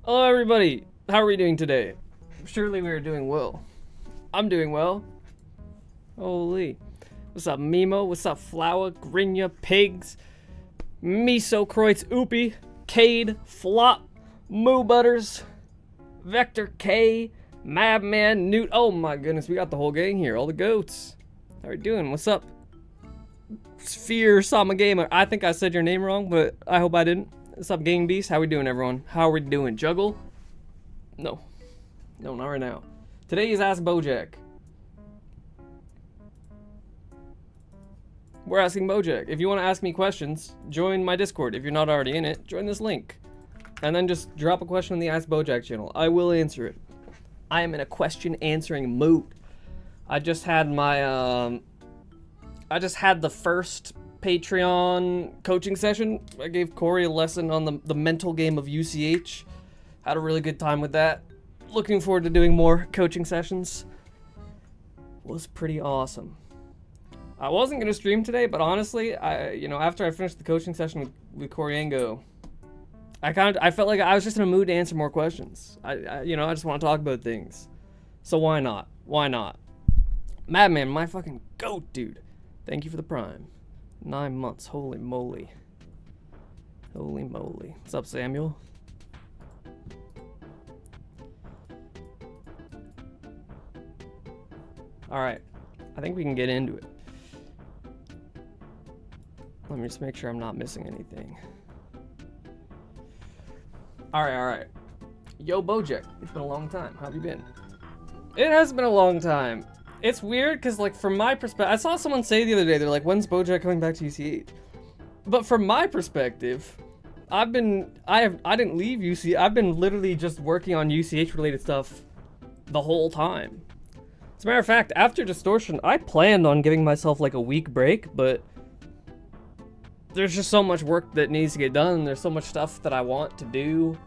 Hello everybody, how are we doing today? Surely we are doing well. I'm doing well. Holy. What's up Mimo, what's up Flower, Grinya, Pigs, Miso, Kreutz, Oopie, Cade, Flop, Moo Butters, Vector K, Madman, Newt. Oh my goodness, we got the whole gang here, all the goats. How are you doing? What's up? Sphere Sama Gamer. I think I said your name wrong, but I hope I didn't. What's up, Gang Beast? How we doing, everyone? How are we doing? Juggle? No. No, not right now. Today is Ask Bojack. We're asking Bojack. If you want to ask me questions, join my Discord. If you're not already in it, join this link. And then just drop a question in the Ask Bojack channel. I will answer it. I am in a question answering mood. I just had my, I just had the first Patreon coaching session. I gave Corey a lesson on the mental game of UCH. Had a really good time with that. Looking forward to doing more coaching sessions. Was pretty awesome. I wasn't gonna stream today, but honestly, after I finished the coaching session with Coriango, I felt like I was just in a mood to answer more questions. I just want to talk about things. So why not? Why not? Madman, my fucking goat, dude. Thank you for the prime. 9 months, holy moly. Holy moly. What's up, Samuel? Alright, I think we can get into it. Let me just make sure I'm not missing anything. Alright. Yo, Bojack, it's been a long time. How have you been? It has been a long time. It's weird because, like, from my perspective, I saw someone say the other day, they're like, when's Bojack coming back to UCH? But from my perspective, I didn't leave UCH. I've been literally just working on UCH related stuff the whole time. As a matter of fact, after Distortion, I planned on giving myself like a week break, but there's just so much work that needs to get done. There's so much stuff that I want to do.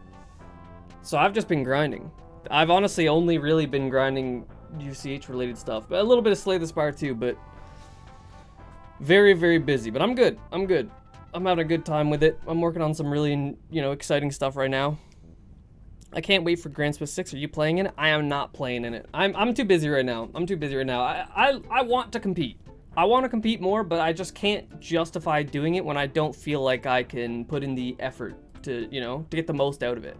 So I've just been grinding. I've honestly only really been grinding UCH related stuff, but a little bit of Slay the Spire too, but very, very busy. But I'm good. I'm good. I'm having a good time with it. I'm working on some really, exciting stuff right now. I can't wait for Grand Swift 6. Are you playing in it? I am not playing in it. I'm too busy right now. I want to compete. I want to compete more, but I just can't justify doing it when I don't feel like I can put in the effort to, to get the most out of it.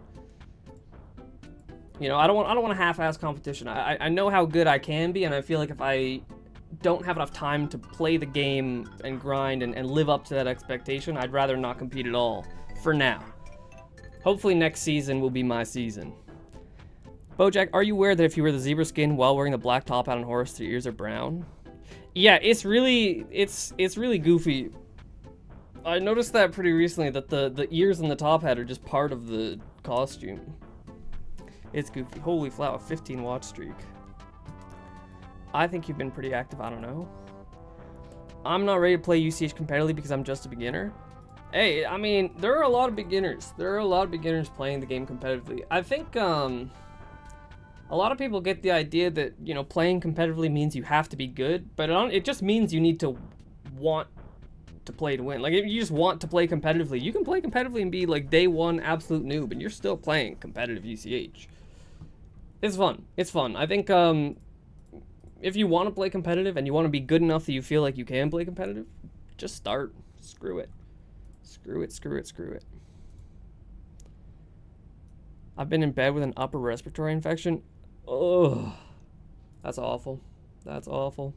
I don't want a half-ass competition. I know how good I can be, and I feel like if I don't have enough time to play the game and grind and live up to that expectation, I'd rather not compete at all, for now. Hopefully next season will be my season. Bojack, are you aware that if you wear the zebra skin while wearing the black top hat on horse, your ears are brown? Yeah, it's really goofy. I noticed that pretty recently, that the ears and the top hat are just part of the costume. It's goofy. Holy flower, 15 watch streak. I think you've been pretty active, I don't know. I'm not ready to play UCH competitively because I'm just a beginner. Hey, I mean, there are a lot of beginners. There are a lot of beginners playing the game competitively. I think, a lot of people get the idea that, playing competitively means you have to be good, but it just means you need to want to play to win. Like, if you just want to play competitively, you can play competitively and be, like, day one absolute noob, and you're still playing competitive UCH. It's fun. It's fun. I think, if you want to play competitive and you want to be good enough that you feel like you can play competitive, just start. Screw it. Screw it. I've been in bed with an upper respiratory infection. Ugh. That's awful. That's awful.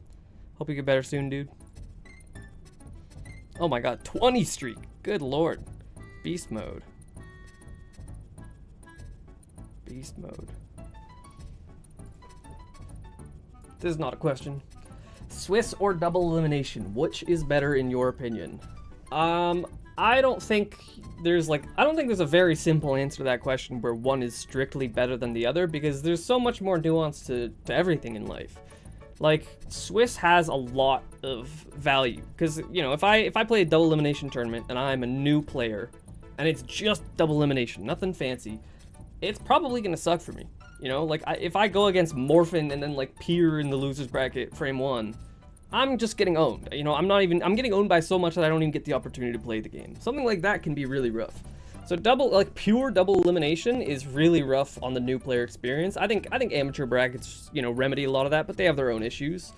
Hope you get better soon, dude. Oh my god, 20 streak. Good lord. Beast mode. Beast mode. This is not a question. Swiss or double elimination? Which is better in your opinion? I don't think there's a very simple answer to that question where one is strictly better than the other, because there's so much more nuance to everything in life. Like, Swiss has a lot of value, because, if I play a double elimination tournament and I'm a new player, and it's just double elimination, nothing fancy, it's probably gonna suck for me. If I go against Morphin and then, Pier in the loser's bracket, frame 1, I'm just getting owned. I'm getting owned by so much that I don't even get the opportunity to play the game. Something like that can be really rough. So pure double elimination is really rough on the new player experience. I think amateur brackets, you know, remedy a lot of that, but they have their own issues.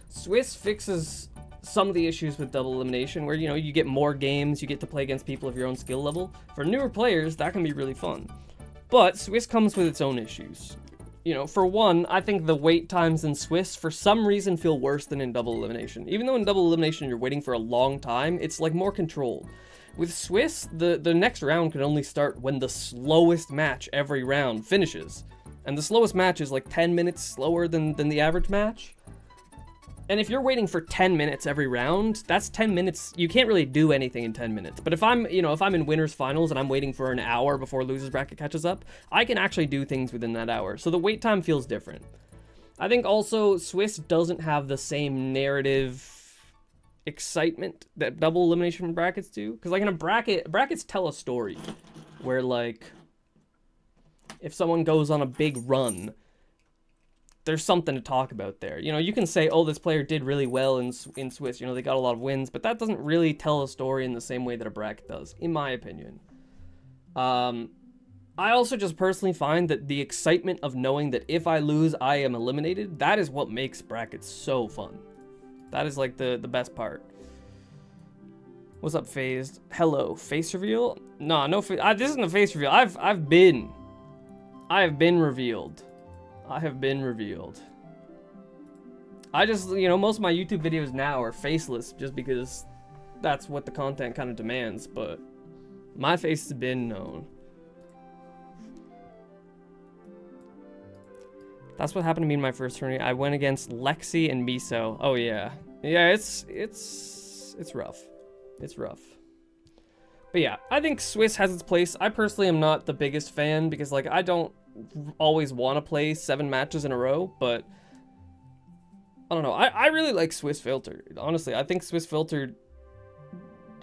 Swiss fixes some of the issues with double elimination, where, you know, you get more games, you get to play against people of your own skill level. For newer players, that can be really fun. But Swiss comes with its own issues. You know, for one, I think the wait times in Swiss for some reason feel worse than in double elimination. Even though in double elimination you're waiting for a long time, it's like more controlled. With Swiss, the next round can only start when the slowest match every round finishes. And the slowest match is like 10 minutes slower than the average match. And if you're waiting for 10 minutes every round, that's 10 minutes. You can't really do anything in 10 minutes. But if I'm in winners finals and I'm waiting for an hour before losers bracket catches up, I can actually do things within that hour. So the wait time feels different. I think also Swiss doesn't have the same narrative excitement that double elimination brackets do, because like in a brackets tell a story where, like, if someone goes on a big run, there's something to talk about there. You know, you can say, oh, this player did really well in Swiss, you know, they got a lot of wins, but that doesn't really tell a story in the same way that a bracket does, in my opinion. I also just personally find that the excitement of knowing that if I lose, I am eliminated, that is what makes brackets so fun. That is like the best part. What's up, Phased? Hello, face reveal? No this isn't a face reveal. I have been revealed. I have been revealed. I just, you know, most of my YouTube videos now are faceless just because that's what the content kind of demands, but my face has been known. That's what happened to me in my first tourney. I went against Lexi and Miso. Oh yeah. Yeah, it's rough. It's rough. But yeah, I think Swiss has its place. I personally am not the biggest fan because, like, I don't always want to play 7 matches in a row, but I don't know. I really like Swiss Filter. Honestly, I think Swiss Filter,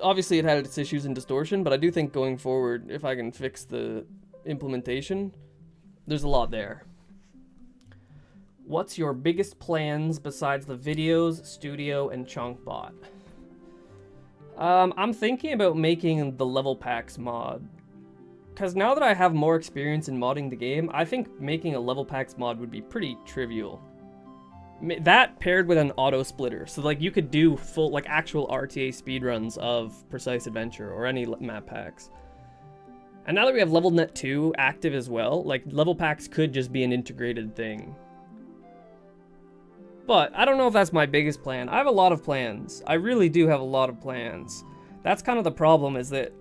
obviously it had its issues in distortion, but I do think going forward, if I can fix the implementation, there's a lot there. What's your biggest plans besides the videos, studio, and Chunkbot? I'm thinking about making the level packs mod. Because now that I have more experience in modding the game, I think making a level packs mod would be pretty trivial. That paired with an auto splitter. So like you could do full, like, actual RTA speedruns of Precise Adventure or any map packs. And now that we have LevelNet 2 active as well, like, level packs could just be an integrated thing. But I don't know if that's my biggest plan. I have a lot of plans. I really do have a lot of plans. That's kind of the problem, is that,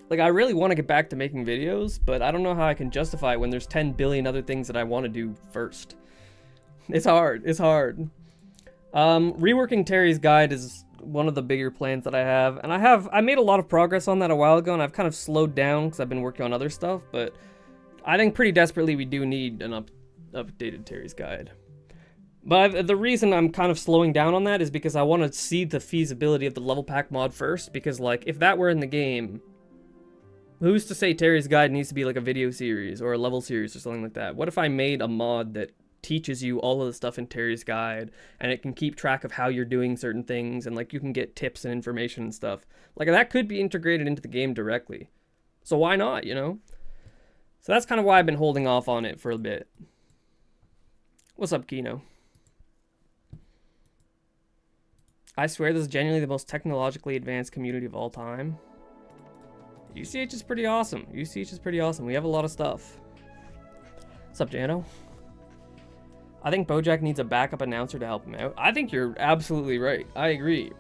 like, I really want to get back to making videos, but I don't know how I can justify it when there's 10 billion other things that I want to do first. It's hard. It's hard. Reworking Terry's guide is one of the bigger plans that I have, and I made a lot of progress on that a while ago, and I've kind of slowed down because I've been working on other stuff, but I think pretty desperately we do need an updated Terry's guide. But the reason I'm kind of slowing down on that is because I want to see the feasibility of the level pack mod first, because, like, if that were in the game, who's to say Terry's guide needs to be like a video series or a level series or something like that? What if I made a mod that teaches you all of the stuff in Terry's guide, and it can keep track of how you're doing certain things, and, like, you can get tips and information and stuff? Like, that could be integrated into the game directly. So why not, you know? So that's kind of why I've been holding off on it for a bit. What's up, Kino? I swear this is genuinely the most technologically advanced community of all time. UCH is pretty awesome. UCH is pretty awesome. We have a lot of stuff. What's up, Jano? I think Bojack needs a backup announcer to help him out. I think you're absolutely right. I agree.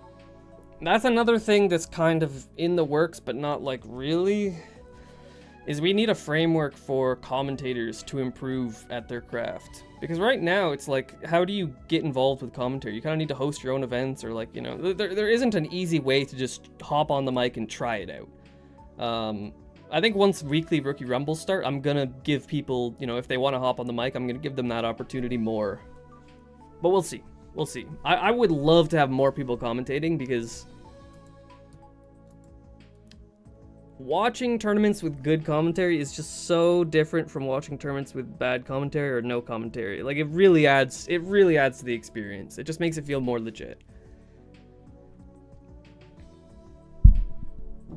That's another thing that's kind of in the works, but not, like, really, is we need a framework for commentators to improve at their craft. Because right now, it's like, how do you get involved with commentary? You kind of need to host your own events, or, like, you know, there isn't an easy way to just hop on the mic and try it out. I think once weekly Rookie Rumbles start, I'm gonna give people, you know, if they want to hop on the mic, I'm gonna give them that opportunity more. But we'll see. We'll see. I would love to have more people commentating, because watching tournaments with good commentary is just so different from watching tournaments with bad commentary or no commentary. Like, it really adds to the experience. It just makes it feel more legit.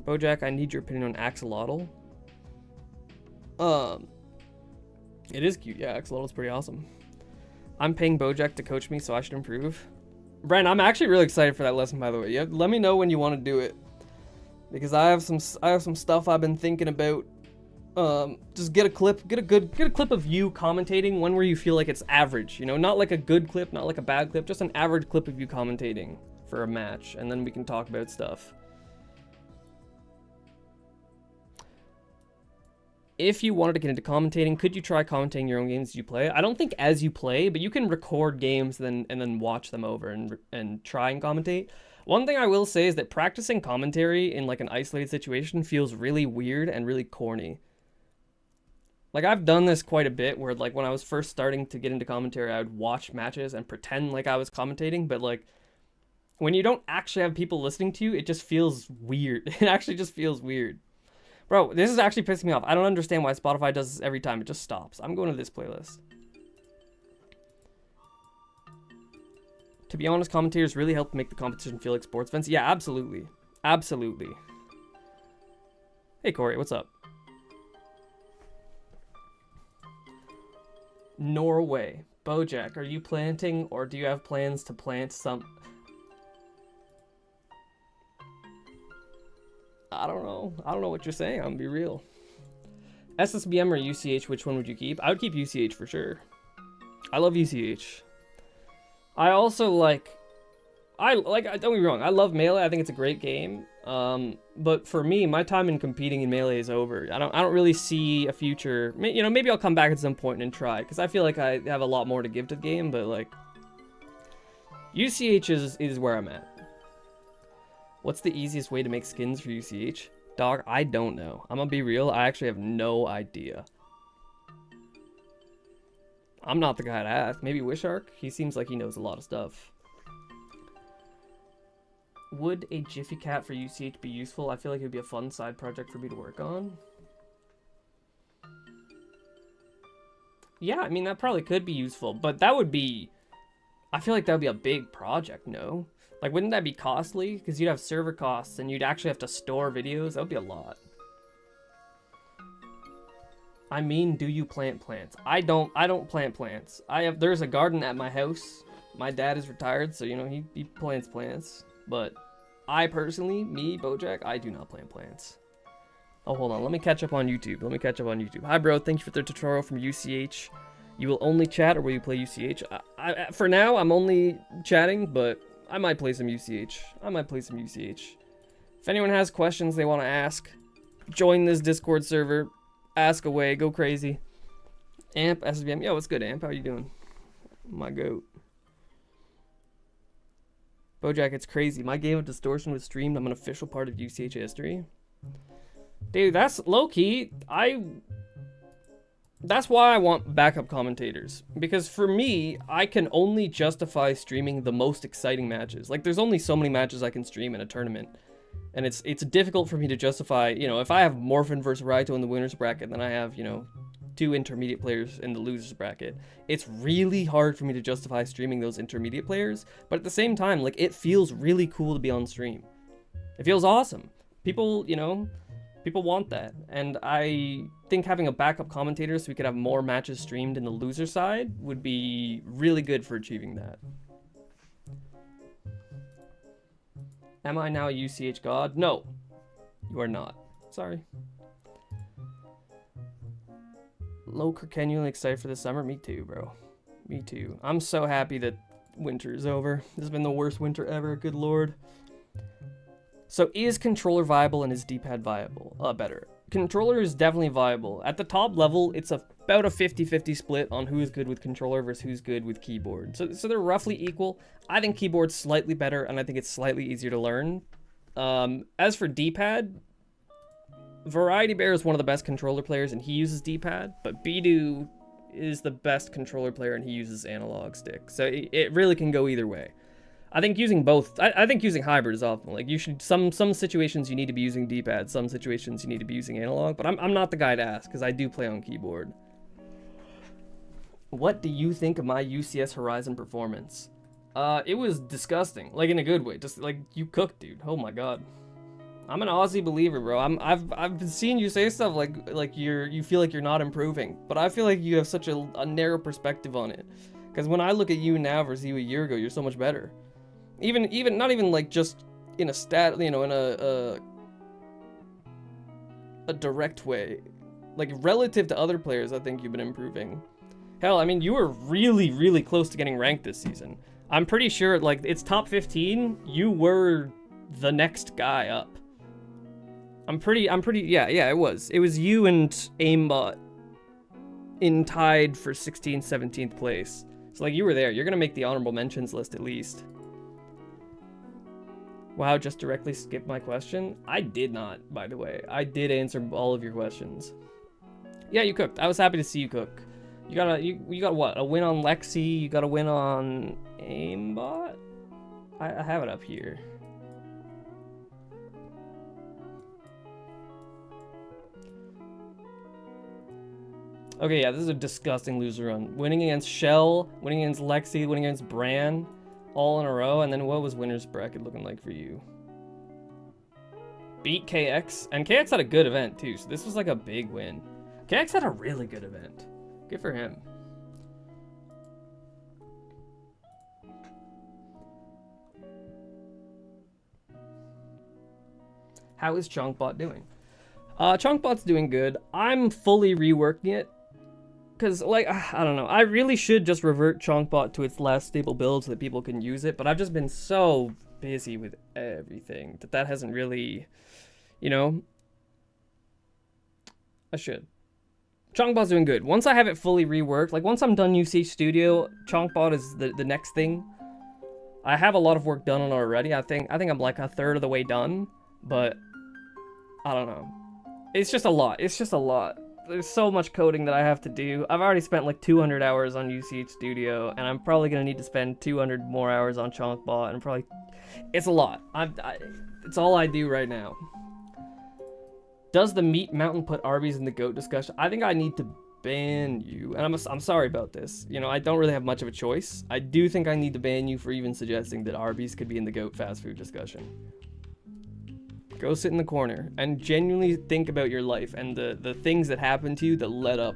Bojack, I need your opinion on Axolotl. It is cute. Yeah, Axolotl's pretty awesome. I'm paying Bojack to coach me, so I should improve. Brent, I'm actually really excited for that lesson, by the way. Yeah, let me know when you want to do it, because I have some stuff I've been thinking about. Just get a clip of you commentating one where you feel like it's average, you know, not like a good clip, not like a bad clip, just an average clip of you commentating for a match, and then we can talk about stuff. If you wanted to get into commentating, could you try commentating your own games as you play? I don't think as you play, but you can record games and then watch them over and try and commentate. One thing I will say is that practicing commentary in like an isolated situation feels really weird and really corny. Like, I've done this quite a bit where, like, when I was first starting to get into commentary, I would watch matches and pretend like I was commentating, but, like, when you don't actually have people listening to you, it just feels weird. It actually just feels weird. Bro, this is actually pissing me off. I don't understand why Spotify does this every time. It just stops. I'm going to this playlist. To be honest, commentators really help make the competition feel like sports events. Yeah, absolutely. Absolutely. Hey, Corey, what's up? Norway. Bojack, are you planting, or do you have plans to plant some... I don't know. I don't know what you're saying. I'm gonna be real. SSBM or UCH, which one would you keep? I would keep UCH for sure. I love UCH. I also don't get me wrong, I love Melee. I think it's a great game. But for me, my time in competing in Melee is over. I don't really see a future. You know, maybe I'll come back at some point and try, because I feel like I have a lot more to give to the game, but like UCH is where I'm at. What's the easiest way to make skins for UCH? Dog, I don't know. I'm gonna be real, I actually have no idea. I'm not the guy to ask. Maybe Wishark? He seems like he knows a lot of stuff. Would a Jiffy Cat for UCH be useful? I feel like it would be a fun side project for me to work on. Yeah, I mean, that probably could be useful, but that would be... I feel like that would be a big project, no? Like, wouldn't that be costly? Because you'd have server costs, and you'd actually have to store videos. That would be a lot. I mean, do you plant plants? I don't plant plants. There's a garden at my house. My dad is retired, so, you know, he plants plants. But I personally, me, Bojack, I do not plant plants. Oh, hold on. Let me catch up on YouTube. Hi, bro. Thank you for the tutorial from UCH. You will only chat, or will you play UCH? For now, I'm only chatting, but I might play some UCH. If anyone has questions they want to ask, join this Discord server. Ask away. Go crazy. Amp, SBM. Yo, what's good, Amp? How you doing? My goat. Bojack, it's crazy. My game of Distortion was streamed. I'm an official part of UCH history. Dude, that's low-key. That's why I want backup commentators. Because for me, I can only justify streaming the most exciting matches. Like, there's only so many matches I can stream in a tournament. And it's difficult for me to justify, you know, if I have Morphin versus Raito in the winner's bracket, then I have, you know, 2 intermediate players in the loser's bracket. It's really hard for me to justify streaming those intermediate players, but at the same time, like, it feels really cool to be on stream. It feels awesome. People, you know, people want that. And I think having a backup commentator so we could have more matches streamed in the loser side would be really good for achieving that. Am I now a UCH god? No, you are not. Sorry. Loker, can you excited for the summer? Me too, bro. Me too. I'm so happy that winter is over. This has been the worst winter ever. Good lord. So is controller viable and is D-pad viable? Better. Controller is definitely viable. At the top level, it's about a 50-50 split on who is good with controller versus who's good with keyboard. So they're roughly equal. I think keyboard's slightly better, and I think it's slightly easier to learn. As for D-pad, Variety Bear is one of the best controller players, and he uses D-pad, but Bidu is the best controller player, and he uses analog stick. So it really can go either way. I think using both, I think using hybrid is optimal. Like, you should, some situations you need to be using D-pad, some situations you need to be using analog, but I'm not the guy to ask, because I do play on keyboard. What do you think of my UCS Horizon performance? It was disgusting, like, in a good way. Just, like, you cooked, dude. Oh my god. I'm an Aussie believer, bro. I've been seeing you say stuff like you feel like you're not improving, but I feel like you have such a narrow perspective on it. Because when I look at you now versus you a year ago, you're so much better. Even not even like just in a stat, you know, in a direct way. Like relative to other players, I think you've been improving. Hell, I mean, you were really, really close to getting ranked this season. I'm pretty sure, like, it's top 15. You were the next guy up. Yeah, it was. It was you and Aimbot in tied for 16th, 17th place. So, like, you were there. You're gonna make the honorable mentions list at least. Wow, just directly skipped my question? I did not, by the way. I did answer all of your questions. Yeah, you cooked. I was happy to see you cook. You got what? A win on Lexi. You got a win on Aimbot. I have it up here. Okay, yeah, this is a disgusting loser run. Winning against Shell, winning against Lexi, winning against Bran, all in a row. And then what was winner's bracket looking like for you? Beat KX, and KX had a good event too. So this was like a big win. KX had a really good event. Good for him. How is Chunkbot doing? Chunkbot's doing good. I'm fully reworking it. Because, like, I don't know. I really should just revert Chunkbot to its last stable build so that people can use it. But I've just been so busy with everything that hasn't really, you know. I should. Chunkbot's doing good. Once I have it fully reworked, like once I'm done UCH Studio, Chunkbot is the next thing. I have a lot of work done on it already. I think I'm like a third of the way done, but I don't know. It's just a lot. It's just a lot. There's so much coding that I have to do. I've already spent like 200 hours on UCH Studio, and I'm probably gonna need to spend 200 more hours on Chunkbot, and probably it's a lot. It's all I do right now. Does the Meat Mountain put Arby's in the GOAT discussion? I think I need to ban you. And I'm sorry about this. You know, I don't really have much of a choice. I do think I need to ban you for even suggesting that Arby's could be in the GOAT fast food discussion. Go sit in the corner and genuinely think about your life and the things that happened to you that led up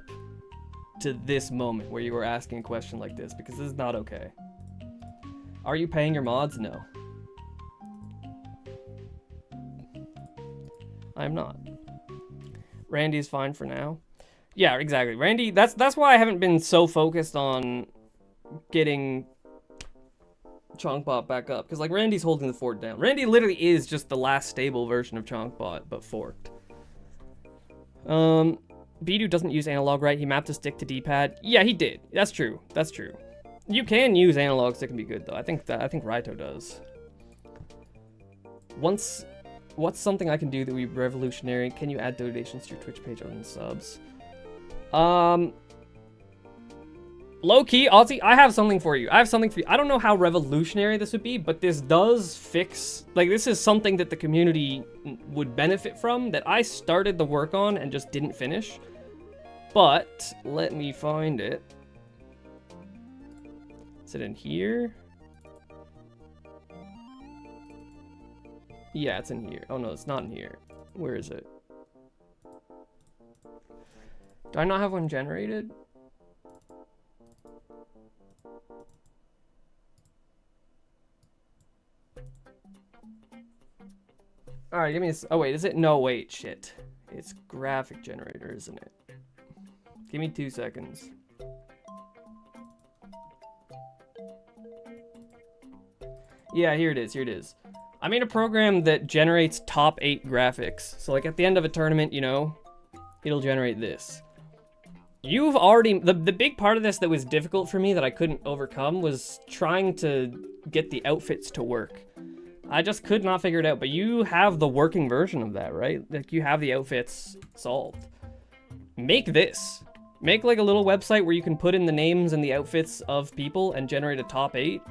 to this moment where you were asking a question like this, because this is not okay. Are you paying your mods? No. I'm not. Randy's fine for now. Yeah, exactly. Randy, that's why I haven't been so focused on getting Chunkbot back up. Because, like, Randy's holding the fort down. Randy literally is just the last stable version of Chunkbot, but forked. Bidu doesn't use analog right. He mapped a stick to D-pad. Yeah, he did. That's true. That's true. You can use analog stick and be good, though. I think Raito does. What's something I can do that would be revolutionary? Can you add donations to your Twitch page other than subs? Low-key, Ozzy, I have something for you. I don't know how revolutionary this would be, but this does fix... Like, this is something that the community would benefit from, that I started the work on and just didn't finish. But, let me find it. Is it in here? Yeah, it's in here. Oh no, it's not in here. Where is it? Do I not have one generated? Alright, give me this. Oh wait, is it? No, wait, shit. It's graphic generator, isn't it? Give me 2 seconds. Yeah, here it is, here it is. I made a program that generates top 8 graphics. So like at the end of a tournament, you know, it'll generate this. You've already, the big part of this that was difficult for me that I couldn't overcome was trying to get the outfits to work. I just could not figure it out, but you have the working version of that, right? Like you have the outfits solved. Make this. Make like a little website where you can put in the names and the outfits of people and generate a top 8.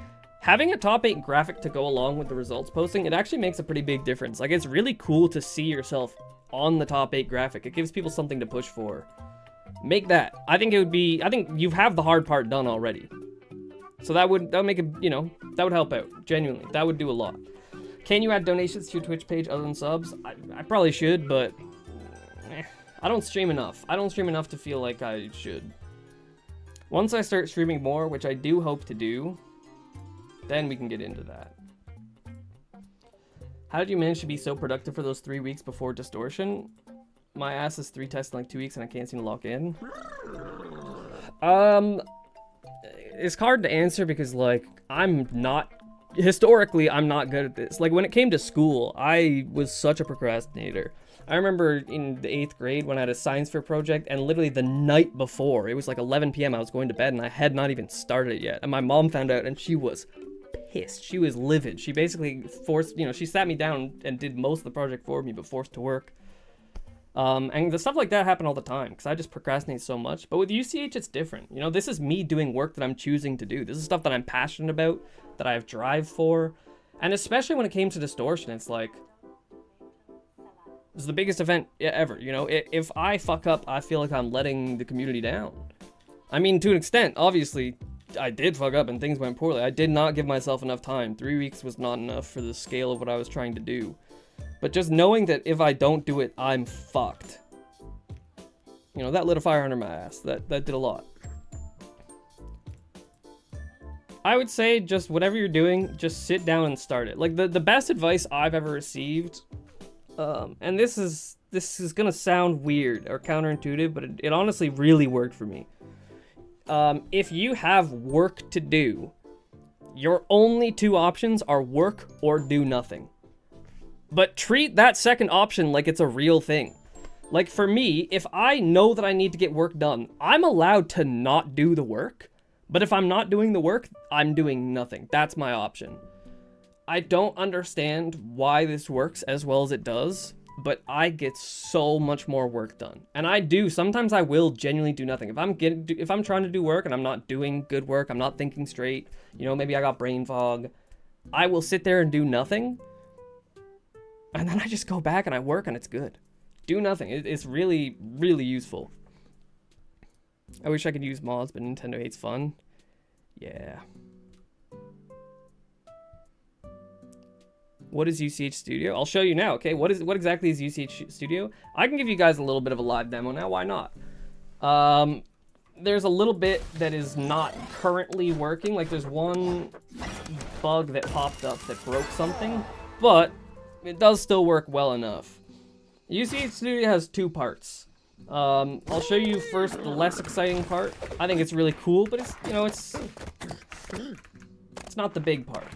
Having a top 8 graphic to go along with the results posting, it actually makes a pretty big difference. Like, it's really cool to see yourself on the top 8 graphic. It gives people something to push for. Make that. I think you have the hard part done already. So that would make a, you know, that would help out. Genuinely. That would do a lot. Can you add donations to your Twitch page other than subs? I probably should, but I don't stream enough. I don't stream enough to feel like I should. Once I start streaming more, which I do hope to do, then we can get into that. How did you manage to be so productive for those 3 weeks before Distortion? My ass is 3 tests in like 2 weeks and I can't seem to lock in. It's hard to answer because, like, historically, I'm not good at this. Like, when it came to school, I was such a procrastinator. I remember in the 8th grade when I had a science fair project, and literally the night before, it was like 11 p.m. I was going to bed and I had not even started it yet. And my mom found out and she was pissed. She was livid. She basically forced, she sat me down and did most of the project for me, but forced to work. And the stuff like that happened all the time because I just procrastinate so much. But with UCH, it's different. This is me doing work that I'm choosing to do. This is stuff that I'm passionate about, that I have drive for. And especially when it came to Distortion, it's like, this is the biggest event ever, If I fuck up, I feel like I'm letting the community down. I mean, to an extent, obviously, I did fuck up and things went poorly. I did not give myself enough time. 3 weeks was not enough for the scale of what I was trying to do. But just knowing that if I don't do it, I'm fucked. That lit a fire under my ass. That did a lot. I would say just whatever you're doing, just sit down and start it. Like the best advice I've ever received, and this is gonna sound weird or counterintuitive, but it honestly really worked for me. If you have work to do, your only 2 options are work or do nothing. But treat that second option like it's a real thing. Like for me, if I know that I need to get work done, I'm allowed to not do the work. But if I'm not doing the work, I'm doing nothing. That's my option. I don't understand why this works as well as it does, but I get so much more work done. And I do. Sometimes I will genuinely do nothing. If I'm trying to do work and I'm not doing good work, I'm not thinking straight, maybe I got brain fog, I will sit there and do nothing. And then I just go back and I work and it's good. Do nothing. It's really, really useful. I wish I could use mods, but Nintendo hates fun. Yeah. What is UCH Studio? I'll show you now, okay? What exactly is UCH Studio? I can give you guys a little bit of a live demo now. Why not? There's a little bit that is not currently working. Like there's one bug that popped up that broke something, but it does still work well enough. UCH Studio has 2 parts. I'll show you first the less exciting part. I think it's really cool, but it's not the big part.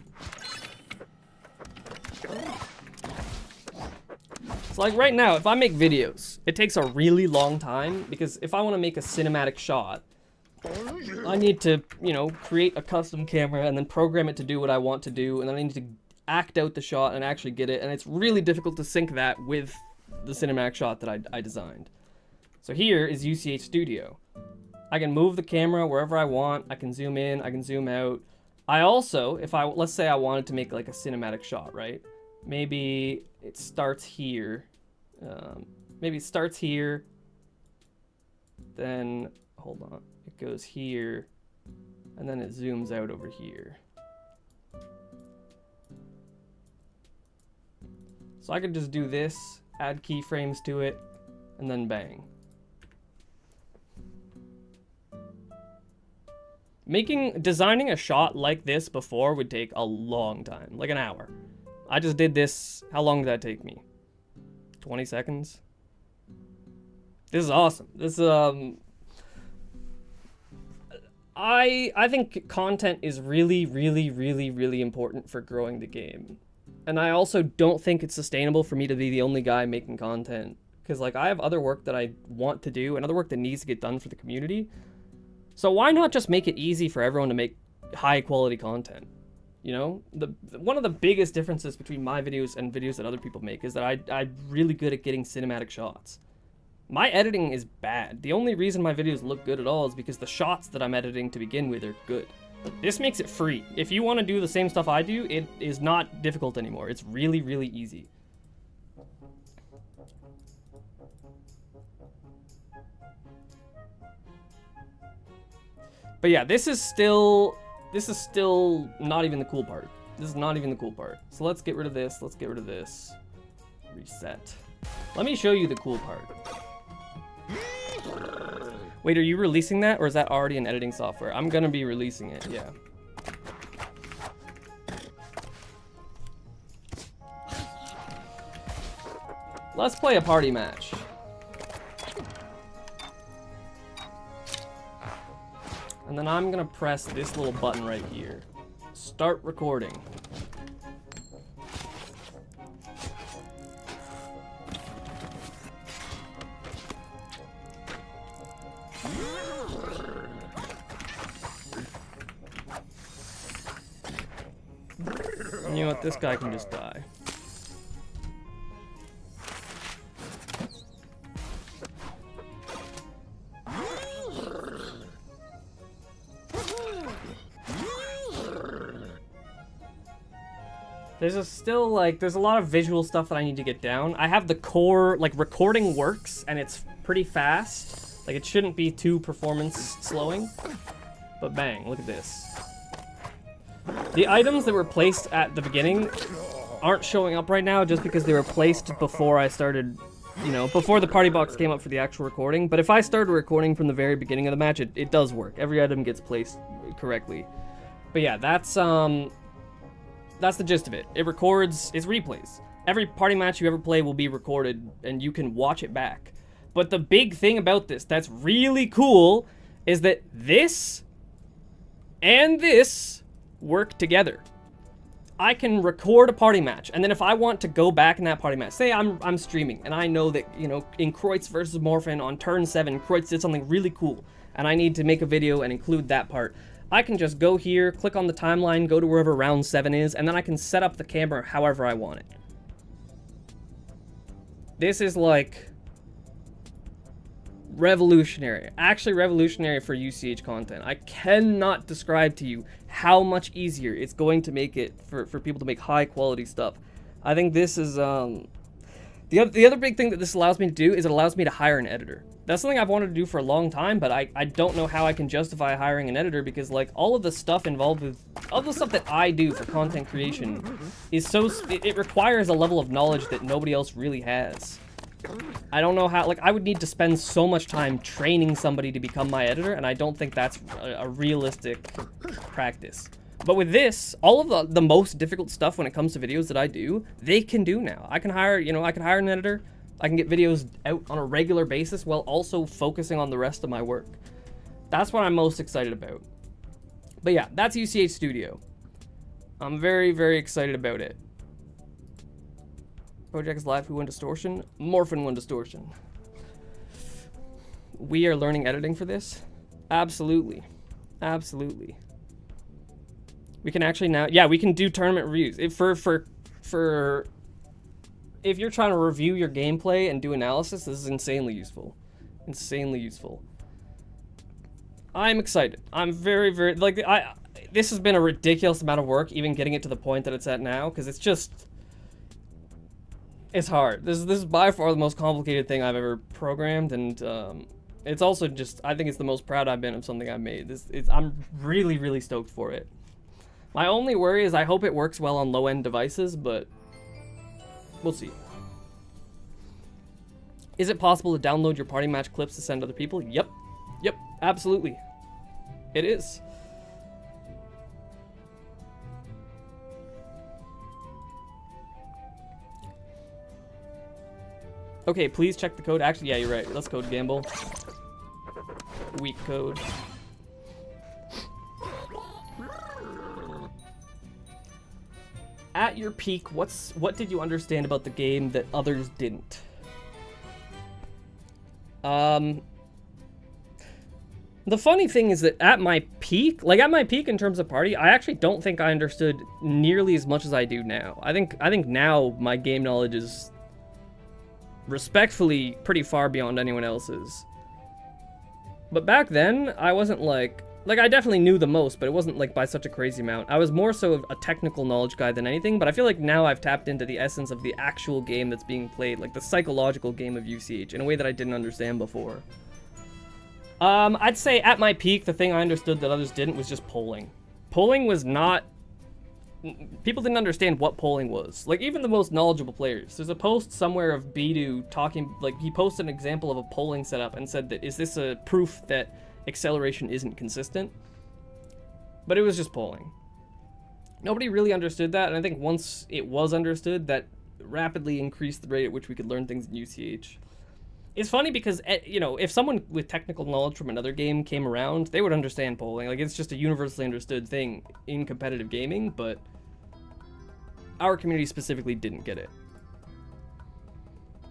So like right now, if I make videos, it takes a really long time because if I want to make a cinematic shot, I need to, create a custom camera and then program it to do what I want to do, and then I need to act out the shot and actually get it, and it's really difficult to sync that with the cinematic shot that I designed. So here is UCH Studio. I can move the camera wherever I want. I can zoom in, I can zoom out. I also, let's say I wanted to make like a cinematic shot, right? Maybe it starts here. Then, hold on, it goes here, and then it zooms out over here. So I could just do this, add keyframes to it, and then bang. Designing a shot like this before would take a long time, like an hour. I just did this, how long did that take me? 20 seconds? This is awesome. This, I think content is really, really, really, really important for growing the game. And I also don't think it's sustainable for me to be the only guy making content. Because, like, I have other work that I want to do and other work that needs to get done for the community. So why not just make it easy for everyone to make high-quality content? One of the biggest differences between my videos and videos that other people make is that I'm really good at getting cinematic shots. My editing is bad. The only reason my videos look good at all is because the shots that I'm editing to begin with are good. This makes it free. If you want to do the same stuff I do, it is not difficult anymore. It's really, really easy. But yeah, this is still not even the cool part. This is not even the cool part. So let's get rid of this. Let's get rid of this. Reset. Let me show you the cool part. Wait, are you releasing that, or is that already in editing software? I'm gonna be releasing it, yeah. Let's play a party match. And then I'm gonna press this little button right here. Start recording. And you know what? This guy can just die. There's a lot of visual stuff that I need to get down. I have the core, like, recording works, and it's pretty fast. Like, it shouldn't be too performance slowing. But bang, look at this. The items that were placed at the beginning aren't showing up right now just because they were placed before I started, you know, before the party box came up for the actual recording. But if I started recording from the very beginning of the match, it does work. Every item gets placed correctly. But yeah, that's the gist of it. It records, it's replays. Every party match you ever play will be recorded, and you can watch it back. But the big thing about this that's really cool is that this and this work together. I can record a party match, and then if I want to go back in that party match, say I'm streaming, and I know that, you know, in Kreutz versus Morphin on turn 7, Kreutz did something really cool, and I need to make a video and include that part. I can just go here, click on the timeline, go to wherever round 7 is, and then I can set up the camera however I want it. This is like revolutionary. Actually revolutionary for UCH content. I cannot describe to you how much easier it's going to make it for people to make high quality stuff. I think this is the other big thing that this allows me to do is it allows me to hire an editor. That's something I've wanted to do for a long time, but I don't know how I can justify hiring an editor because, like, all of the stuff involved with all the stuff that I do for content creation is it requires a level of knowledge that nobody else really has. I don't know how, like, I would need to spend so much time training somebody to become my editor, and I don't think that's a realistic practice. But with this, all of the most difficult stuff when it comes to videos that I do, they can do now. I can hire an editor. I can get videos out on a regular basis while also focusing on the rest of my work. That's what I'm most excited about. But yeah, that's UCH Studio. I'm very, very excited about it. Bojack is live. Who won distortion? Morphin won distortion. We are learning editing for this? Absolutely. Absolutely. We can actually now, yeah, we can do tournament reviews. If you're trying to review your gameplay and do analysis, this is insanely useful. Insanely useful. I'm excited. I'm very, very, like, this has been a ridiculous amount of work, even getting it to the point that it's at now, because it's just, it's hard. This is by far the most complicated thing I've ever programmed, and it's also just, I think it's the most proud I've been of something I've made. I'm really, really stoked for it. My only worry is I hope it works well on low-end devices, but we'll see. Is it possible to download your party match clips to send other people? Yep. Yep, absolutely. It is. Okay, please check the code. Actually, yeah, you're right. Let's code gamble. Weak code. At your peak, what did you understand about the game that others didn't? The funny thing is that at my peak in terms of party, I actually don't think I understood nearly as much as I do now. I think now my game knowledge is respectfully pretty far beyond anyone else's. But back then, I wasn't like I definitely knew the most, but it wasn't like by such a crazy amount. I was more so a technical knowledge guy than anything, but I feel like now I've tapped into the essence of the actual game that's being played, like the psychological game of UCH, in a way that I didn't understand before. I'd say at my peak, the thing I understood that others didn't was just polling. Polling was not people didn't understand what polling was. Like, even the most knowledgeable players. There's a post somewhere of Bidu talking, like, he posted an example of a polling setup and said that, is this a proof that acceleration isn't consistent? But it was just polling. Nobody really understood that, and I think once it was understood, that rapidly increased the rate at which we could learn things in UCH. It's funny because, you know, if someone with technical knowledge from another game came around, they would understand polling. Like, it's just a universally understood thing in competitive gaming, but our community specifically didn't get it.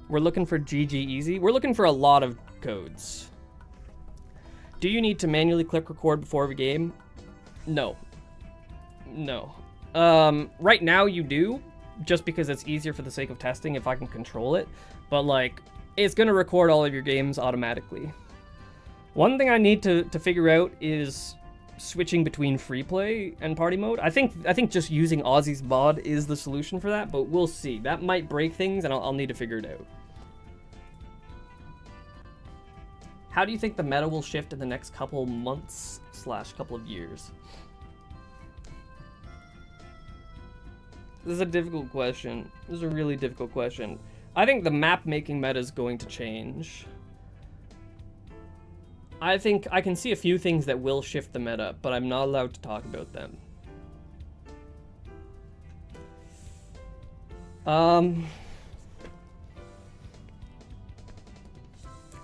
We're looking for GG easy. We're looking for a lot of codes. Do you need to manually click record before every game? No. No. Right now you do, just because it's easier for the sake of testing if I can control it. But, like, it's going to record all of your games automatically. One thing I need to figure out is switching between free play and party mode. I think just using Aussie's mod is the solution for that, but we'll see. That might break things, and I'll need to figure it out. How do you think the meta will shift in the next couple months / couple of years? This is a difficult question. This is a really difficult question. I think the map-making meta is going to change. I think I can see a few things that will shift the meta, but I'm not allowed to talk about them.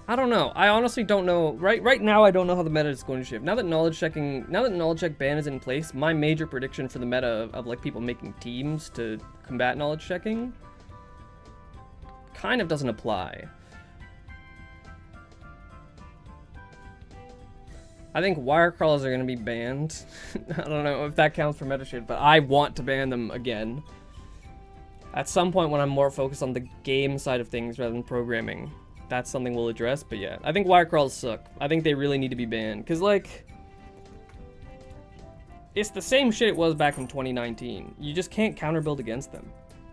I don't know. I honestly don't know. Right now, I don't know how the meta is going to shift. Now that knowledge check ban is in place, my major prediction for the meta of like people making teams to combat knowledge checking kind of doesn't apply. I think wire crawlers are going to be banned. I don't know if that counts for meta shift, but I want to ban them again. At some point when I'm more focused on the game side of things rather than programming, that's something we'll address. But yeah, I think wire crawls suck. I think they really need to be banned. Because, like, it's the same shit it was back in 2019. You just can't counterbuild against them.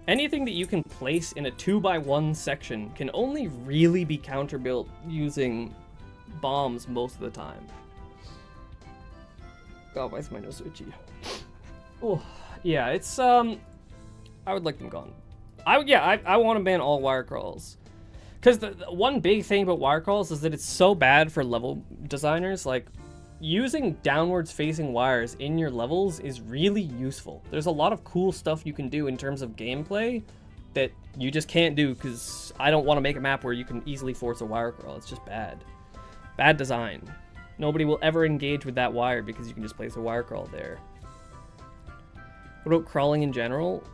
Anything that you can place in a 2x1 section can only really be counterbuilt using bombs most of the time. God, why is my nose so itchy? Oh, yeah, it's, I would like them gone. I want to ban all wire crawls. Because the one big thing about wire crawls is that it's so bad for level designers. Like, using downwards facing wires in your levels is really useful. There's a lot of cool stuff you can do in terms of gameplay that you just can't do because I don't want to make a map where you can easily force a wire crawl. It's just bad. Bad design. Nobody will ever engage with that wire because you can just place a wire crawl there. What about crawling in general?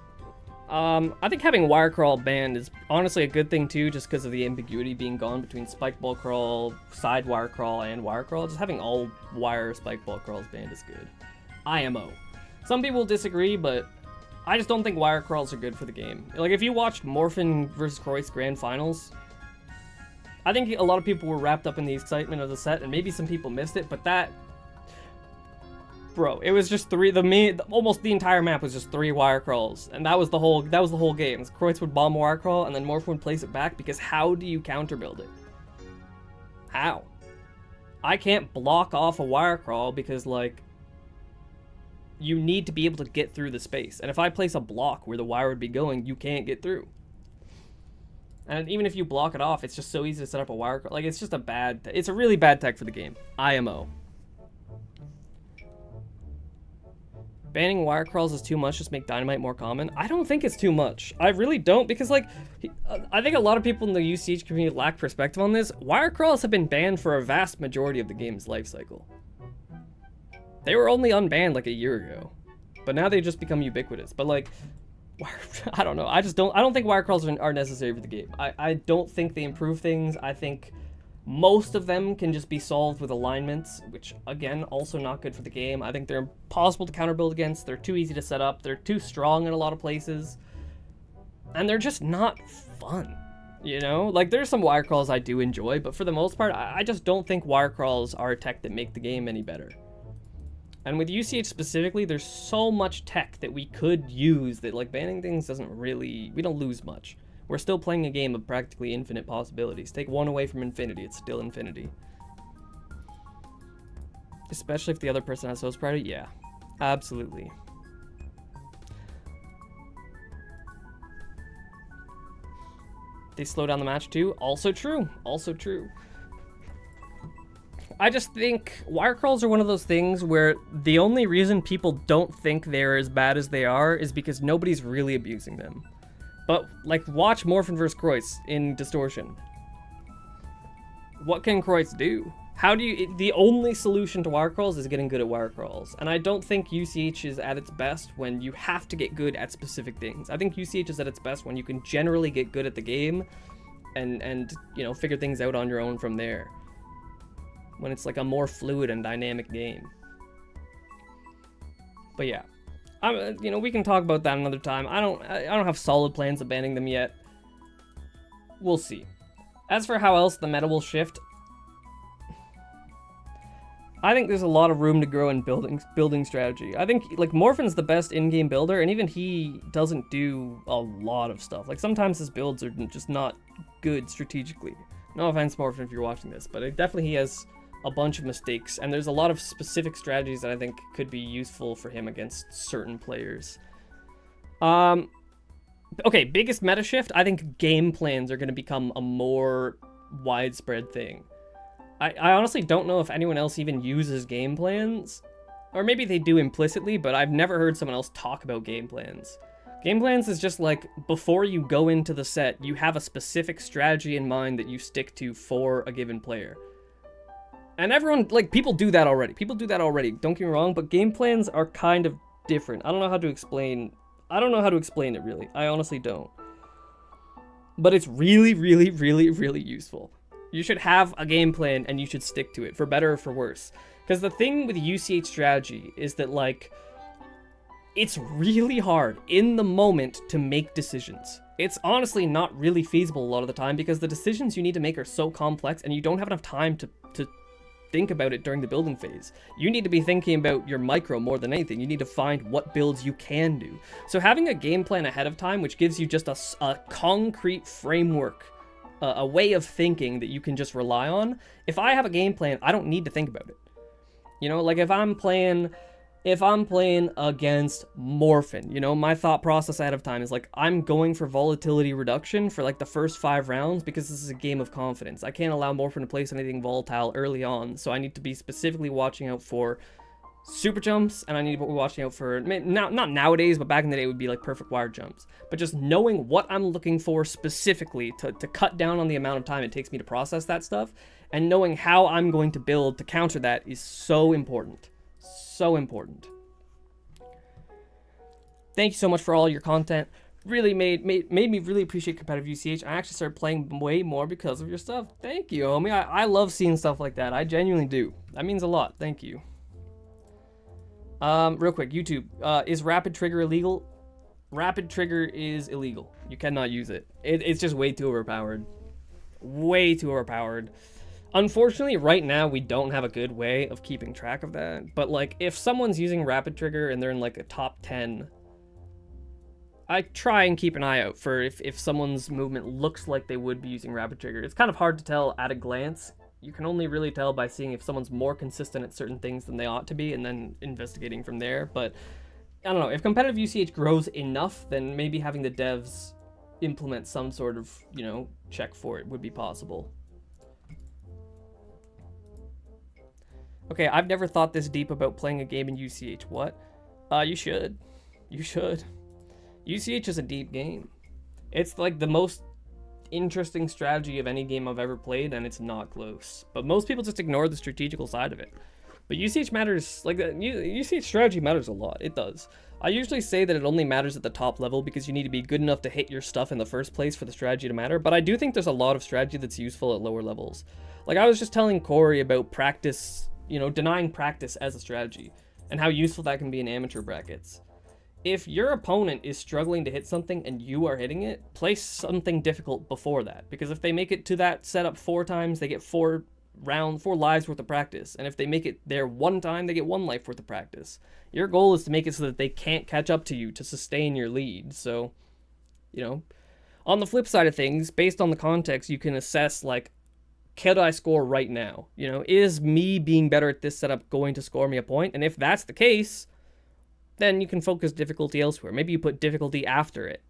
I think having wire crawl banned is honestly a good thing too, just because of the ambiguity being gone between spike ball crawl, side wire crawl, and wire crawl. Just having all wire spike ball crawls banned is good. IMO. Some people disagree, but I just don't think wire crawls are good for the game. Like, if you watched Morphin vs. Croix Grand Finals, I think a lot of people were wrapped up in the excitement of the set, and maybe some people missed it, but that... Bro, it was just almost the entire map was just 3 wire crawls, and that was the whole game. Kreutz would bomb a wire crawl, and then Morphin would place it back, because how do you counterbuild it? How? I can't block off a wire crawl because, like, you need to be able to get through the space. And if I place a block where the wire would be going, you can't get through. And even if you block it off, it's just so easy to set up a wire crawl. Like, it's just it's a really bad tech for the game. IMO. Banning wire crawls is too much, just make Dynamite more common. I don't think it's too much. I really don't, because, like, I think a lot of people in the UCH community lack perspective on this. Wire crawls have been banned for a vast majority of the game's life cycle. They were only unbanned like a year ago, but now they've just become ubiquitous. But, like, I don't know. I don't think wire crawls are necessary for the game. I don't think they improve things. I think most of them can just be solved with alignments, which, again, also not good for the game. I think they're impossible to counterbuild against. They're too easy to set up. They're too strong in a lot of places. And they're just not fun, you know? Like, there's some wire crawls I do enjoy, but for the most part, I just don't think wire crawls are a tech that make the game any better. And with UCH specifically, there's so much tech that we could use that, like, banning things doesn't really... We don't lose much. We're still playing a game of practically infinite possibilities. Take one away from infinity, it's still infinity. Especially if the other person has host priority, yeah. Absolutely. They slow down the match too. Also true. Also true. I just think wire crawls are one of those things where the only reason people don't think they're as bad as they are is because nobody's really abusing them. But, like, watch Morphin vs. Kreutz in Distortion. What can Kreutz do? How do you... The only solution to wire crawls is getting good at wire crawls. And I don't think UCH is at its best when you have to get good at specific things. I think UCH is at its best when you can generally get good at the game and you know, figure things out on your own from there. When it's like a more fluid and dynamic game. But yeah, you know, we can talk about that another time. I don't have solid plans of banning them yet. We'll see. As for how else the meta will shift, I think there's a lot of room to grow in building strategy. I think like Morphin's the best in-game builder, and even he doesn't do a lot of stuff. Like sometimes his builds are just not good strategically. No offense, Morphin, if you're watching this, but definitely he has a bunch of mistakes, and there's a lot of specific strategies that I think could be useful for him against certain players. Okay, biggest meta shift, I think game plans are going to become a more widespread thing. I honestly don't know if anyone else even uses game plans, or maybe they do implicitly, but I've never heard someone else talk about game plans. Game plans is just like, before you go into the set, you have a specific strategy in mind that you stick to for a given player. And everyone, like, people do that already. People do that already, don't get me wrong, but game plans are kind of different. I don't know how to explain it, really. I honestly don't. But it's really, really, really, really useful. You should have a game plan and you should stick to it, for better or for worse. Because the thing with UCH strategy is that, like, it's really hard in the moment to make decisions. It's honestly not really feasible a lot of the time because the decisions you need to make are so complex and you don't have enough time to think about it during the building phase. You need to be thinking about your micro more than anything. You need to find what builds you can do. So having a game plan ahead of time, which gives you just a concrete framework, a way of thinking that you can just rely on. If I have a game plan, I don't need to think about it. You know, like if I'm playing against Morphin, you know, my thought process ahead of time is like, I'm going for volatility reduction for like the first 5 rounds because this is a game of confidence. I can't allow Morphin to place anything volatile early on, so I need to be specifically watching out for super jumps, and I need to be watching out for, not nowadays, but back in the day it would be like perfect wire jumps. But just knowing what I'm looking for specifically to cut down on the amount of time it takes me to process that stuff, and knowing how I'm going to build to counter that is so important. So important. Thank you so much for all your content. Really made me really appreciate competitive UCH. I actually started playing way more because of your stuff. Thank you, homie. I love seeing stuff like that. I genuinely do. That means a lot. Thank you. Real quick, YouTube. Is rapid trigger illegal? Rapid trigger is illegal. You cannot use it. It's just way too overpowered. Way too overpowered. Unfortunately, right now, we don't have a good way of keeping track of that. But, like, if someone's using rapid trigger and they're in, like, a top 10, I try and keep an eye out for if someone's movement looks like they would be using rapid trigger. It's kind of hard to tell at a glance. You can only really tell by seeing if someone's more consistent at certain things than they ought to be and then investigating from there. But, I don't know, if competitive UCH grows enough, then maybe having the devs implement some sort of, you know, check for it would be possible. Okay, I've never thought this deep about playing a game in UCH. What? You should. You should. UCH is a deep game. It's like the most interesting strategy of any game I've ever played, and it's not close. But most people just ignore the strategical side of it. But UCH matters, like, UCH strategy matters a lot. It does. I usually say that it only matters at the top level because you need to be good enough to hit your stuff in the first place for the strategy to matter. But I do think there's a lot of strategy that's useful at lower levels. Like, I was just telling Corey about practice, you know, denying practice as a strategy, and how useful that can be in amateur brackets. If your opponent is struggling to hit something and you are hitting it, place something difficult before that. Because if they make it to that setup 4 times, they get 4 lives worth of practice. And if they make it there 1 time, they get 1 life worth of practice. Your goal is to make it so that they can't catch up to you to sustain your lead. So, you know, on the flip side of things, based on the context, you can assess, like, could I score right now? You know, is me being better at this setup going to score me a point? And if that's the case, then you can focus difficulty elsewhere. Maybe you put difficulty after it.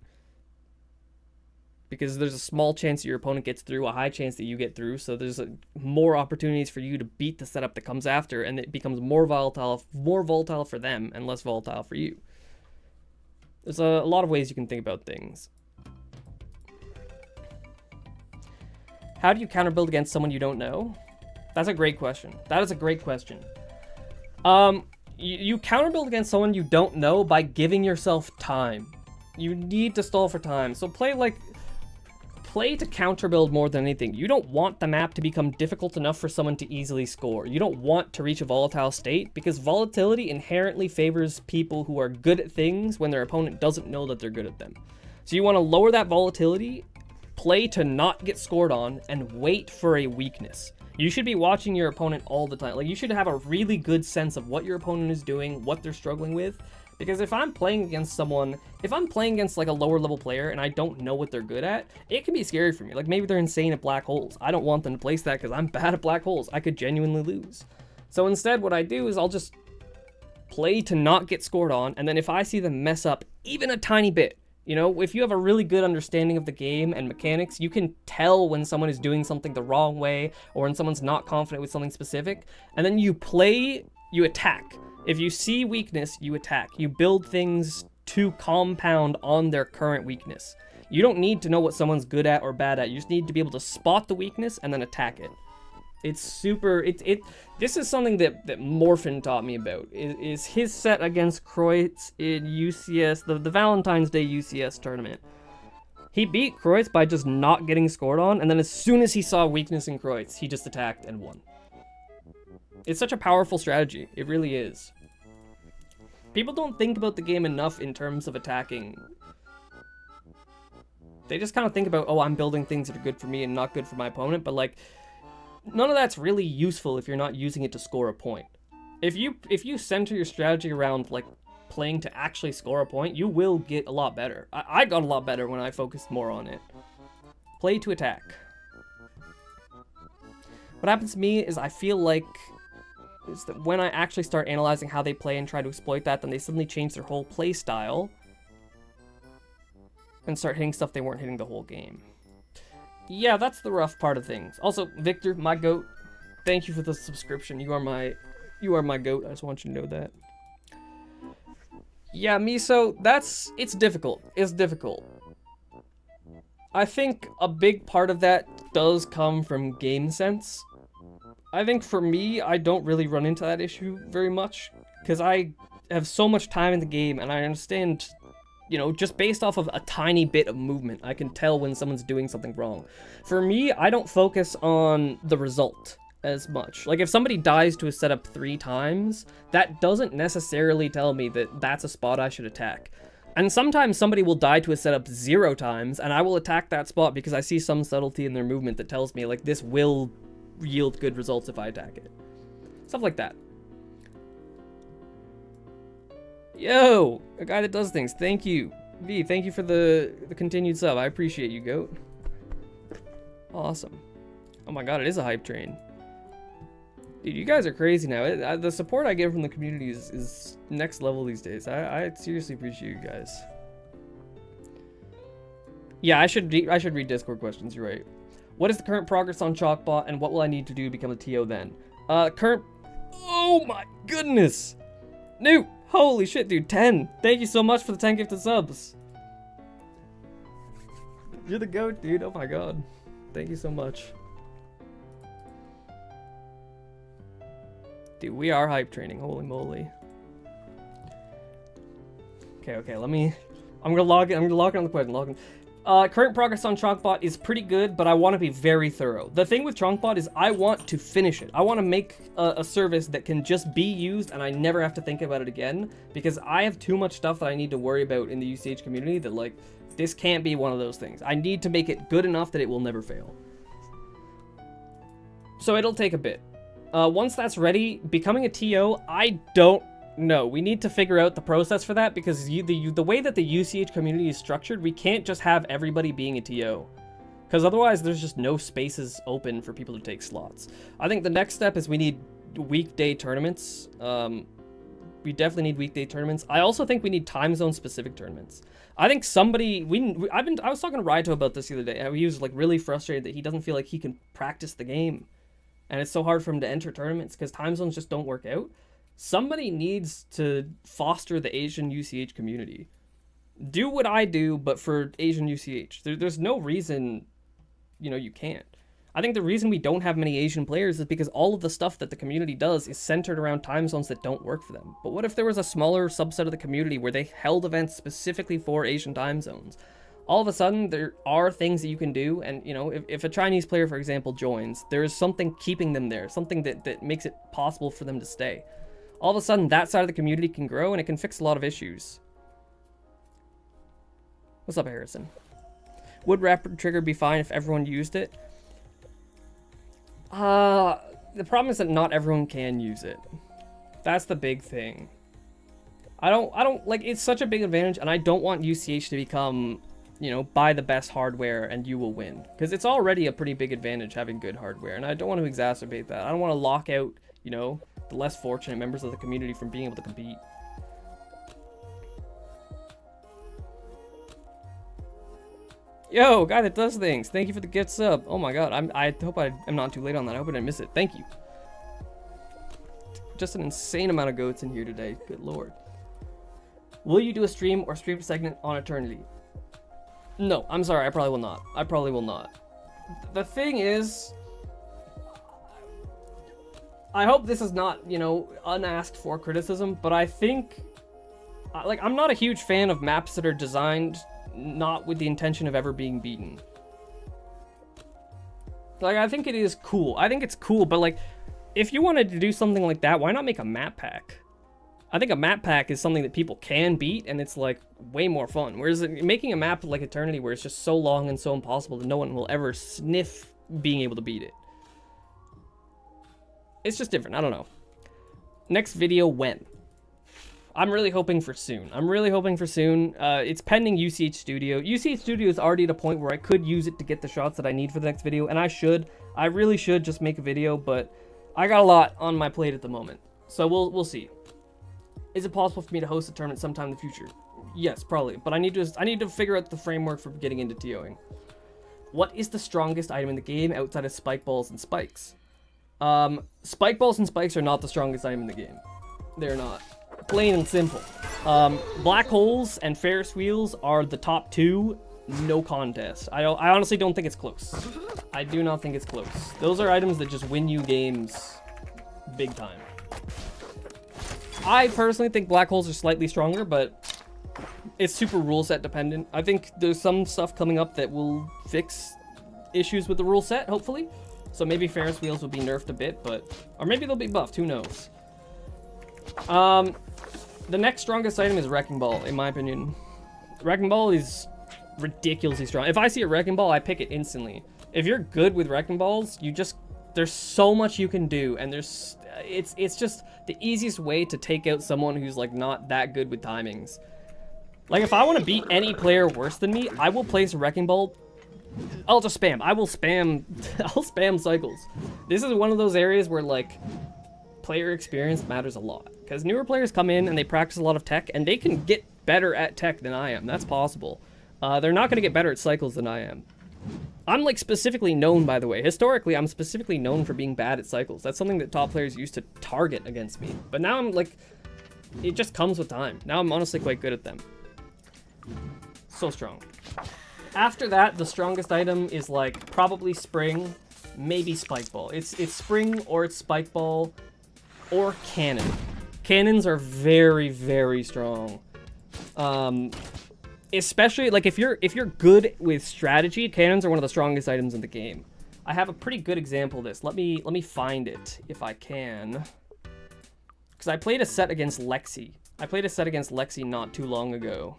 because there's a small chance that your opponent gets through, a high chance that you get through, so there's more opportunities for you to beat the setup that comes after, and it becomes more volatile for them and less volatile for you. There's a lot of ways you can think about things. How do you counterbuild against someone you don't know? That's a great question. That is a great question. You counterbuild against someone you don't know by giving yourself time. You need to stall for time. So play to counterbuild more than anything. You don't want the map to become difficult enough for someone to easily score. You don't want to reach a volatile state, because volatility inherently favors people who are good at things when their opponent doesn't know that they're good at them. So you want to lower that volatility, play to not get scored on, and wait for a weakness. You should be watching your opponent all the time. Like, you should have a really good sense of what your opponent is doing, what they're struggling with. Because if I'm playing against someone, if I'm playing against like a lower level player and I don't know what they're good at, it can be scary for me. Like, maybe they're insane at black holes. I don't want them to place that because I'm bad at black holes. I could genuinely lose. So instead, what I do is I'll just play to not get scored on. And then if I see them mess up even a tiny bit, you know, if you have a really good understanding of the game and mechanics, you can tell when someone is doing something the wrong way or when someone's not confident with something specific. And then you attack. If you see weakness, you attack. You build things to compound on their current weakness. You don't need to know what someone's good at or bad at. You just need to be able to spot the weakness and then attack it. It's super... This is something that Morphin taught me about. Is his set against Kreutz in UCS, the Valentine's Day UCS tournament. He beat Kreutz by just not getting scored on, and then as soon as he saw weakness in Kreutz, he just attacked and won. It's such a powerful strategy. It really is. People don't think about the game enough in terms of attacking. They just kind of think about, oh, I'm building things that are good for me and not good for my opponent, but like, none of that's really useful if you're not using it to score a point. If you center your strategy around like playing to actually score a point, you will get a lot better. I got a lot better when I focused more on it. Play to attack. What happens to me is I feel like is that when I actually start analyzing how they play and try to exploit that, then they suddenly change their whole play style and start hitting stuff they weren't hitting the whole game. Yeah, that's the rough part of things. Also, Victor, my goat, thank you for the subscription. You are my goat. I just want you to know that. Yeah, Miso, it's difficult. It's difficult. I think a big part of that does come from game sense. I think for me, I don't really run into that issue very much, because I have so much time in the game, and I understand, you know, just based off of a tiny bit of movement, I can tell when someone's doing something wrong. For me, I don't focus on the result as much. Like, if somebody dies to a setup 3 times, that doesn't necessarily tell me that that's a spot I should attack. And sometimes somebody will die to a setup 0 times, and I will attack that spot because I see some subtlety in their movement that tells me, like, this will yield good results if I attack it. Stuff like that. Yo, a guy that does things. Thank you. V, thank you for the continued sub. I appreciate you, goat. Awesome. Oh my god, it is a hype train. Dude, you guys are crazy now. The support I get from the community is next level these days. I seriously appreciate you guys. Yeah, I should read Discord questions, you're right. What is the current progress on Chalkbot, and what will I need to do to become a TO then? Oh my goodness! Newt! Holy shit, dude, 10! Thank you so much for the 10 gifted subs! You're the goat, dude, oh my god. Thank you so much. Dude, we are hype training, holy moly. Okay, I'm gonna log in on the question, current progress on Chalkbot is pretty good, but I want to be very thorough. The thing with Chalkbot is I want to finish it. I want to make a service that can just be used and I never have to think about it again, because I have too much stuff that I need to worry about in the UCH community that, like, this can't be one of those things. I need to make it good enough that it will never fail. So it'll take a bit. Once that's ready, becoming a TO, I don't know. We need to figure out the process for that, because the way that the UCH community is structured, we can't just have everybody being a TO. Because otherwise, there's just no spaces open for people to take slots. I think the next step is we need weekday tournaments. We definitely need weekday tournaments. I also think we need time zone specific tournaments. I think somebody I was talking to Raito about this the other day. How he was like really frustrated that he doesn't feel like he can practice the game, and it's so hard for him to enter tournaments because time zones just don't work out. Somebody needs to foster the Asian UCH community. Do what I do, but for Asian UCH. There's no reason, you can't. I think the reason we don't have many Asian players is because all of the stuff that the community does is centered around time zones that don't work for them. But what if there was a smaller subset of the community where they held events specifically for Asian time zones? All of a sudden, there are things that you can do, and, if a Chinese player, for example, joins, there is something keeping them there, something that makes it possible for them to stay. All of a sudden, that side of the community can grow, and it can fix a lot of issues. What's up, Harrison? Would Rapid Trigger be fine if everyone used it? The problem is that not everyone can use it. That's the big thing. I don't like, it's such a big advantage, and I don't want UCH to become, buy the best hardware and you will win. Because it's already a pretty big advantage having good hardware, and I don't want to exacerbate that. I don't want to lock out, the less fortunate members of the community from being able to compete. Yo, guy that does things. Thank you for the gift sub. Oh my god, I hope I'm not too late on that. I hope I didn't miss it. Thank you. Just an insane amount of goats in here today. Good lord. Will you do a stream or stream segment on Eternity? No, I'm sorry. I probably will not. I probably will not. The thing is, I hope this is not, unasked for criticism, but I think, I'm not a huge fan of maps that are designed not with the intention of ever being beaten. I think it is cool. I think it's cool, but if you wanted to do something like that, why not make a map pack? I think a map pack is something that people can beat, and it's way more fun. Whereas making a map like Eternity, where it's just so long and so impossible that no one will ever sniff being able to beat it. It's just different. I don't know. Next video, when? I'm really hoping for soon. It's pending UCH Studio. UCH Studio is already at a point where I could use it to get the shots that I need for the next video, and I really should just make a video, but I got a lot on my plate at the moment. So we'll see. Is it possible for me to host a tournament sometime in the future? Yes, probably, but I need to figure out the framework for getting into TOing. What is the strongest item in the game outside of spike balls and spikes? Spike balls and spikes are not the strongest item in the game. They're not. Plain and simple. Black holes and Ferris wheels are the top two, no contest. I honestly don't think it's close. I do not think it's close. Those are items that just win you games big time. I personally think black holes are slightly stronger, but it's super rule set dependent. I think there's some stuff coming up that will fix issues with the rule set, hopefully. So maybe Ferris wheels will be nerfed a bit, or maybe they'll be buffed, who knows. The next strongest item is Wrecking Ball, in my opinion. Wrecking Ball is ridiculously strong. If I see a Wrecking Ball, I pick it instantly. If you're good with Wrecking Balls, there's so much you can do, and it's just the easiest way to take out someone who's not that good with timings. If I want to beat any player worse than me, I will place a Wrecking Ball. I'll just spam. I'll spam cycles. This is one of those areas where player experience matters a lot. Because newer players come in and they practice a lot of tech, and they can get better at tech than I am. That's possible. They're not going to get better at cycles than I am. I'm specifically known, by the way. Historically, I'm specifically known for being bad at cycles. That's something that top players used to target against me. But now I'm it just comes with time. Now I'm honestly quite good at them. So strong. After that, the strongest item is probably Spring, maybe Spike Ball. It's Spring or it's Spike Ball or Cannon. Cannons are very, very strong. Especially if you're good with strategy, cannons are one of the strongest items in the game. I have a pretty good example of this. Let me find it if I can. Because I played a set against Lexi. Not too long ago.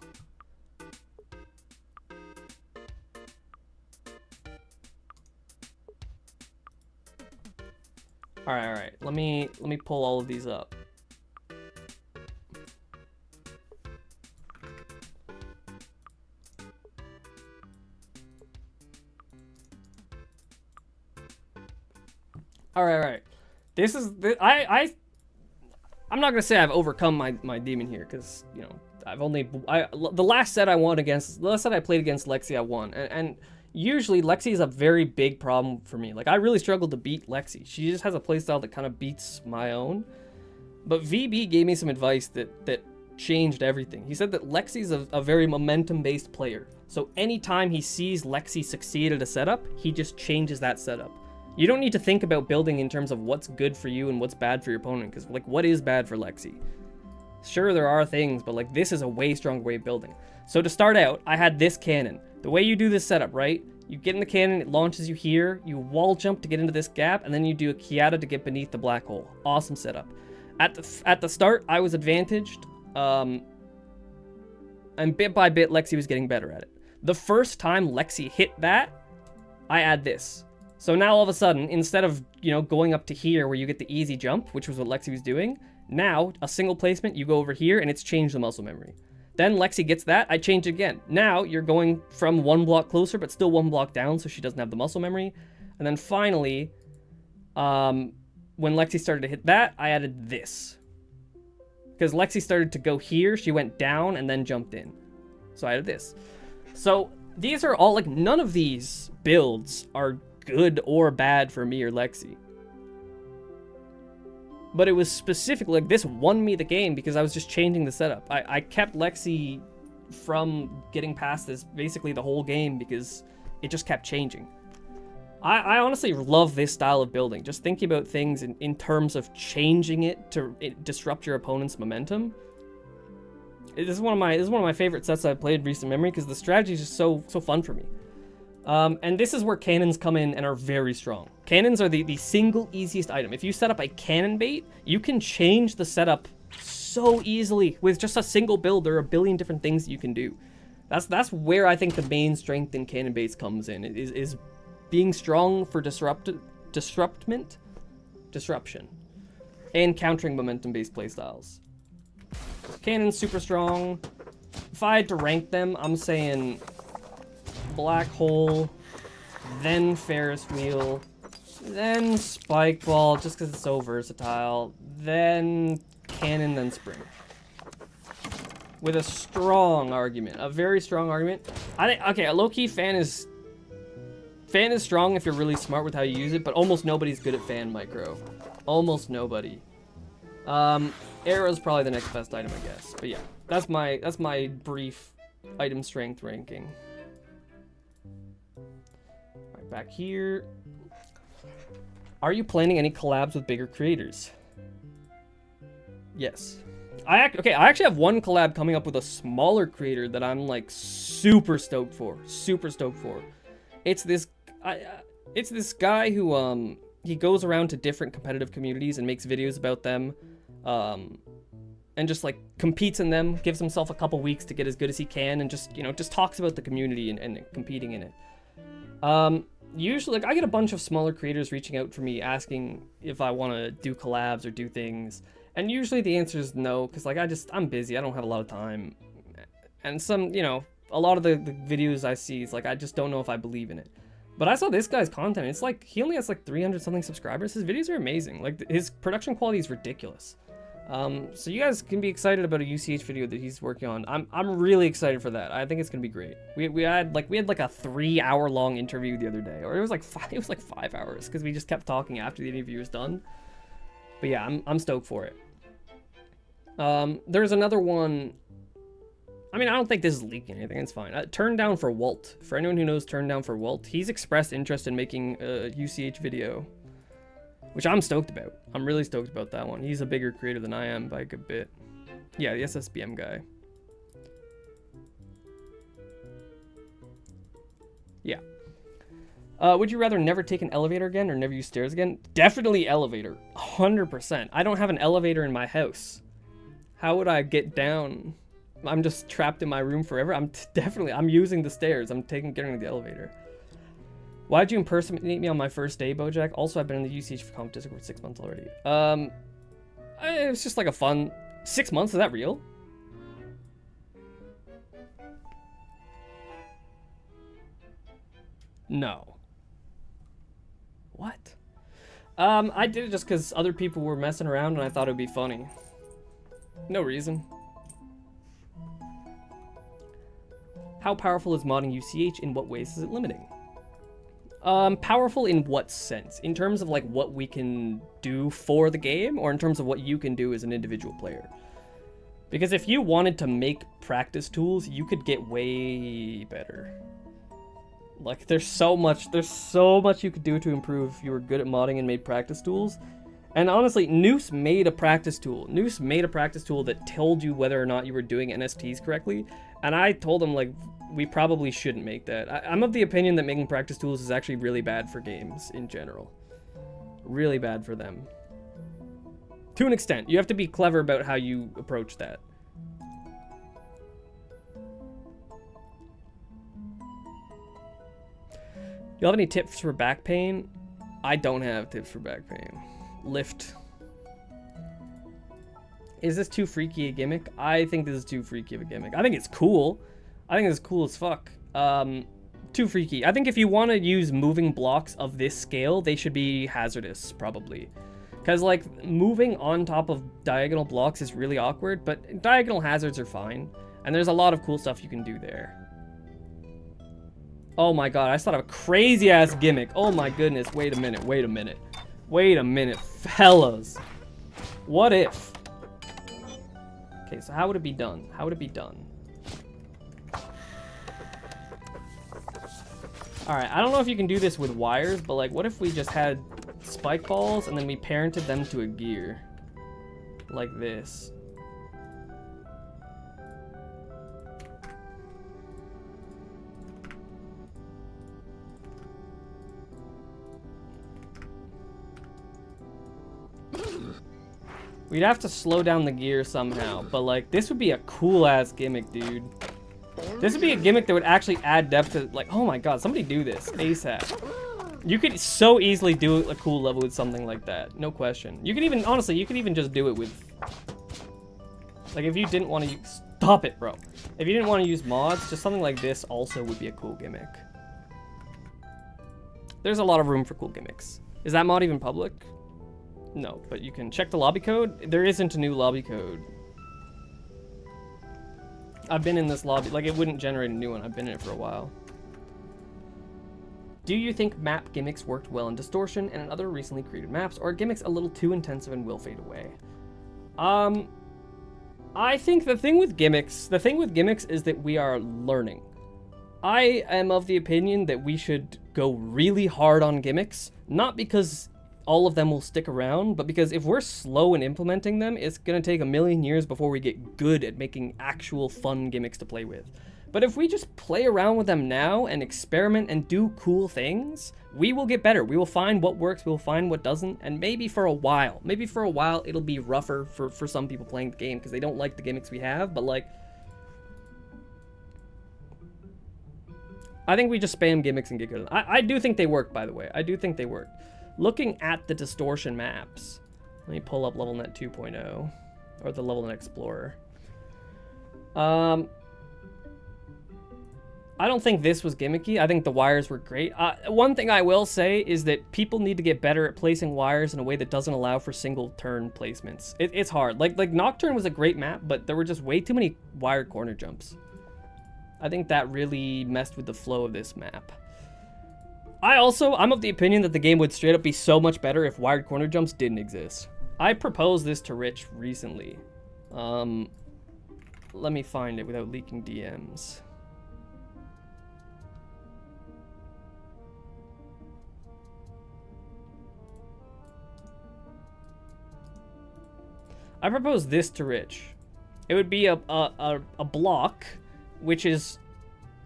All right. Let me pull all of these up. All right. This is I'm not gonna say I've overcome my demon here, because, you know, the last set I played against Lexi, I won, and usually Lexi is a very big problem for me. Like, I really struggled to beat Lexi. She just has a playstyle that kind of beats my own. But VB gave me some advice that changed everything. He said that Lexi's a very momentum-based player. So anytime he sees Lexi succeed at a setup, he just changes that setup. You don't need to think about building in terms of what's good for you and what's bad for your opponent, because, like, what is bad for Lexi? Sure, there are things, but, like, this is a way stronger way of building. So to start out, I had this cannon. The way you do this setup, right? You get in the cannon, it launches you here, you wall jump to get into this gap, and then you do a Kiata to get beneath the black hole. Awesome setup. At the start, I was advantaged, and bit by bit, Lexi was getting better at it. The first time Lexi hit that, I add this. So now all of a sudden, instead of, you know, going up to here where you get the easy jump, which was what Lexi was doing, now a single placement, you go over here, and it's changed the muscle memory. Then Lexi gets that, I change it again. Now you're going from 1 block closer, but still 1 block down, so she doesn't have the muscle memory. And then finally, when Lexi started to hit that, I added this. Because Lexi started to go here, she went down and then jumped in. So I added this. So these are all, like, none of these builds are good or bad for me or Lexi. But it was specifically, like, this won me the game because I was just changing the setup. I kept Lexi from getting past this basically the whole game because it just kept changing. I honestly love this style of building. Just thinking about things in terms of changing it to disrupt your opponent's momentum. This is one of my favorite sets I've played in recent memory because the strategy is just so fun for me. And this is where cannons come in and are very strong. Cannons are the single easiest item. If you set up a cannon bait, you can change the setup so easily with just a single build. There are a billion different things that you can do. That's where I think the main strength in cannon baits comes in. Is being strong for disruption, and countering momentum-based playstyles. Cannon's super strong. If I had to rank them, I'm saying black hole, then Ferris wheel, then spike ball, just because it's so versatile, then cannon, then spring. With a strong argument, a very strong argument. I think, okay, a low-key fan is strong if you're really smart with how you use it, but almost nobody's good at fan micro. Almost nobody. Arrow's probably the next best item, I guess. But yeah, that's my brief item strength ranking. Right, back here. Are you planning any collabs with bigger creators? Yes. I actually have one collab coming up with a smaller creator that I'm, like, super stoked for. Super stoked for. It's this guy who he goes around to different competitive communities and makes videos about them, and just, like, competes in them, gives himself a couple weeks to get as good as he can, and just, you know, just talks about the community and competing in it. Usually, like, I get a bunch of smaller creators reaching out for me asking if I want to do collabs or do things, and usually the answer is no, because, like, I'm busy, I don't have a lot of time, and some, you know, a lot of the videos I see is like, I just don't know if I believe in it. But I saw this guy's content. It's like, he only has like 300 something subscribers. His videos are amazing. Like, his production quality is ridiculous. So you guys can be excited about a UCH video that he's working on. I'm really excited for that. I think it's gonna be great. We had like a 3-hour long interview the other day, or it was like 5 hours because we just kept talking after the interview was done. But yeah, I'm stoked for it. There's another one. I mean, I don't think this is leaking anything. It's fine. Turn Down for Walt. For anyone who knows Turn Down for Walt, he's expressed interest in making a UCH video, which I'm stoked about. I'm really stoked about that one. He's a bigger creator than I am by a good bit. Yeah, the SSBM guy. Yeah. Would you rather never take an elevator again or never use stairs again? Definitely elevator. 100%. I don't have an elevator in my house. How would I get down? I'm just trapped in my room forever. I'm using the stairs. I'm getting to the elevator. Why'd you impersonate me on my first day, Bojack? Also, I've been in the UCH competition for 6 months already. It was just like a fun 6 months. Is that real? No. What? I did it just because other people were messing around and I thought it would be funny. No reason. How powerful is modding UCH? In what ways is it limiting? Powerful in what sense? In terms of like what we can do for the game, or in terms of what you can do as an individual player? Because if you wanted to make practice tools, you could get way better. Like there's so much you could do to improve if you were good at modding and made practice tools. And honestly, Noose made a practice tool. Noose made a practice tool that told you whether or not you were doing NSTs correctly. And I told him, like, we probably shouldn't make that. I'm of the opinion that making practice tools is actually really bad for games in general. Really bad for them. To an extent. You have to be clever about how you approach that. You have any tips for back pain? I don't have tips for back pain. Lift. Is this too freaky a gimmick? I think this is too freaky of a gimmick. I think it's cool. I think it's cool as fuck. Too freaky. I think if you want to use moving blocks of this scale, they should be hazardous, probably. Because, like, moving on top of diagonal blocks is really awkward, but diagonal hazards are fine. And there's a lot of cool stuff you can do there. Oh my god, I just thought of a crazy-ass gimmick. Oh my goodness, wait a minute, wait a minute. Wait a minute, fellas. What if? Okay, so how would it be done? How would it be done? Alright, I don't know if you can do this with wires, but like, what if we just had spike balls and then we parented them to a gear? Like this. We'd have to slow down the gear somehow, but like, this would be a cool-ass gimmick, dude. This would be a gimmick that would actually add depth to, like, oh my god, somebody do this ASAP. You could so easily do a cool level with something like that, no question. You could even, honestly, you could even just do it with, like, if you didn't want to use, stop it, bro. If you didn't want to use mods, just something like this also would be a cool gimmick. There's a lot of room for cool gimmicks. Is that mod even public? No, but you can check the lobby code. There isn't a new lobby code. I've been in this lobby, like it wouldn't generate a new one. I've been in it for a while. Do you think map gimmicks worked well in Distortion and in other recently created maps, or are gimmicks a little too intensive and will fade away? I think the thing with gimmicks is that we are learning. I am of the opinion that we should go really hard on gimmicks, not because all of them will stick around, but because if we're slow in implementing them, it's gonna take a million years before we get good at making actual fun gimmicks to play with. But if we just play around with them now and experiment and do cool things, we will get better. We will find what works, we will find what doesn't, and maybe for a while it'll be rougher for some people playing the game because they don't like the gimmicks we have, but like, I think we just spam gimmicks and get good at them. I do think they work, by the way. I do think they work. Looking at the Distortion maps, let me pull up LevelNet 2.0, or the LevelNet Explorer. I don't think this was gimmicky. I think the wires were great. One thing I will say is that people need to get better at placing wires in a way that doesn't allow for single turn placements. It's hard. Like Nocturne was a great map, but there were just way too many wired corner jumps. I think that really messed with the flow of this map. I'm of the opinion that the game would straight up be so much better if wired corner jumps didn't exist. I proposed this to Rich recently. Let me find it without leaking DMs. I proposed this to Rich. It would be a block, which is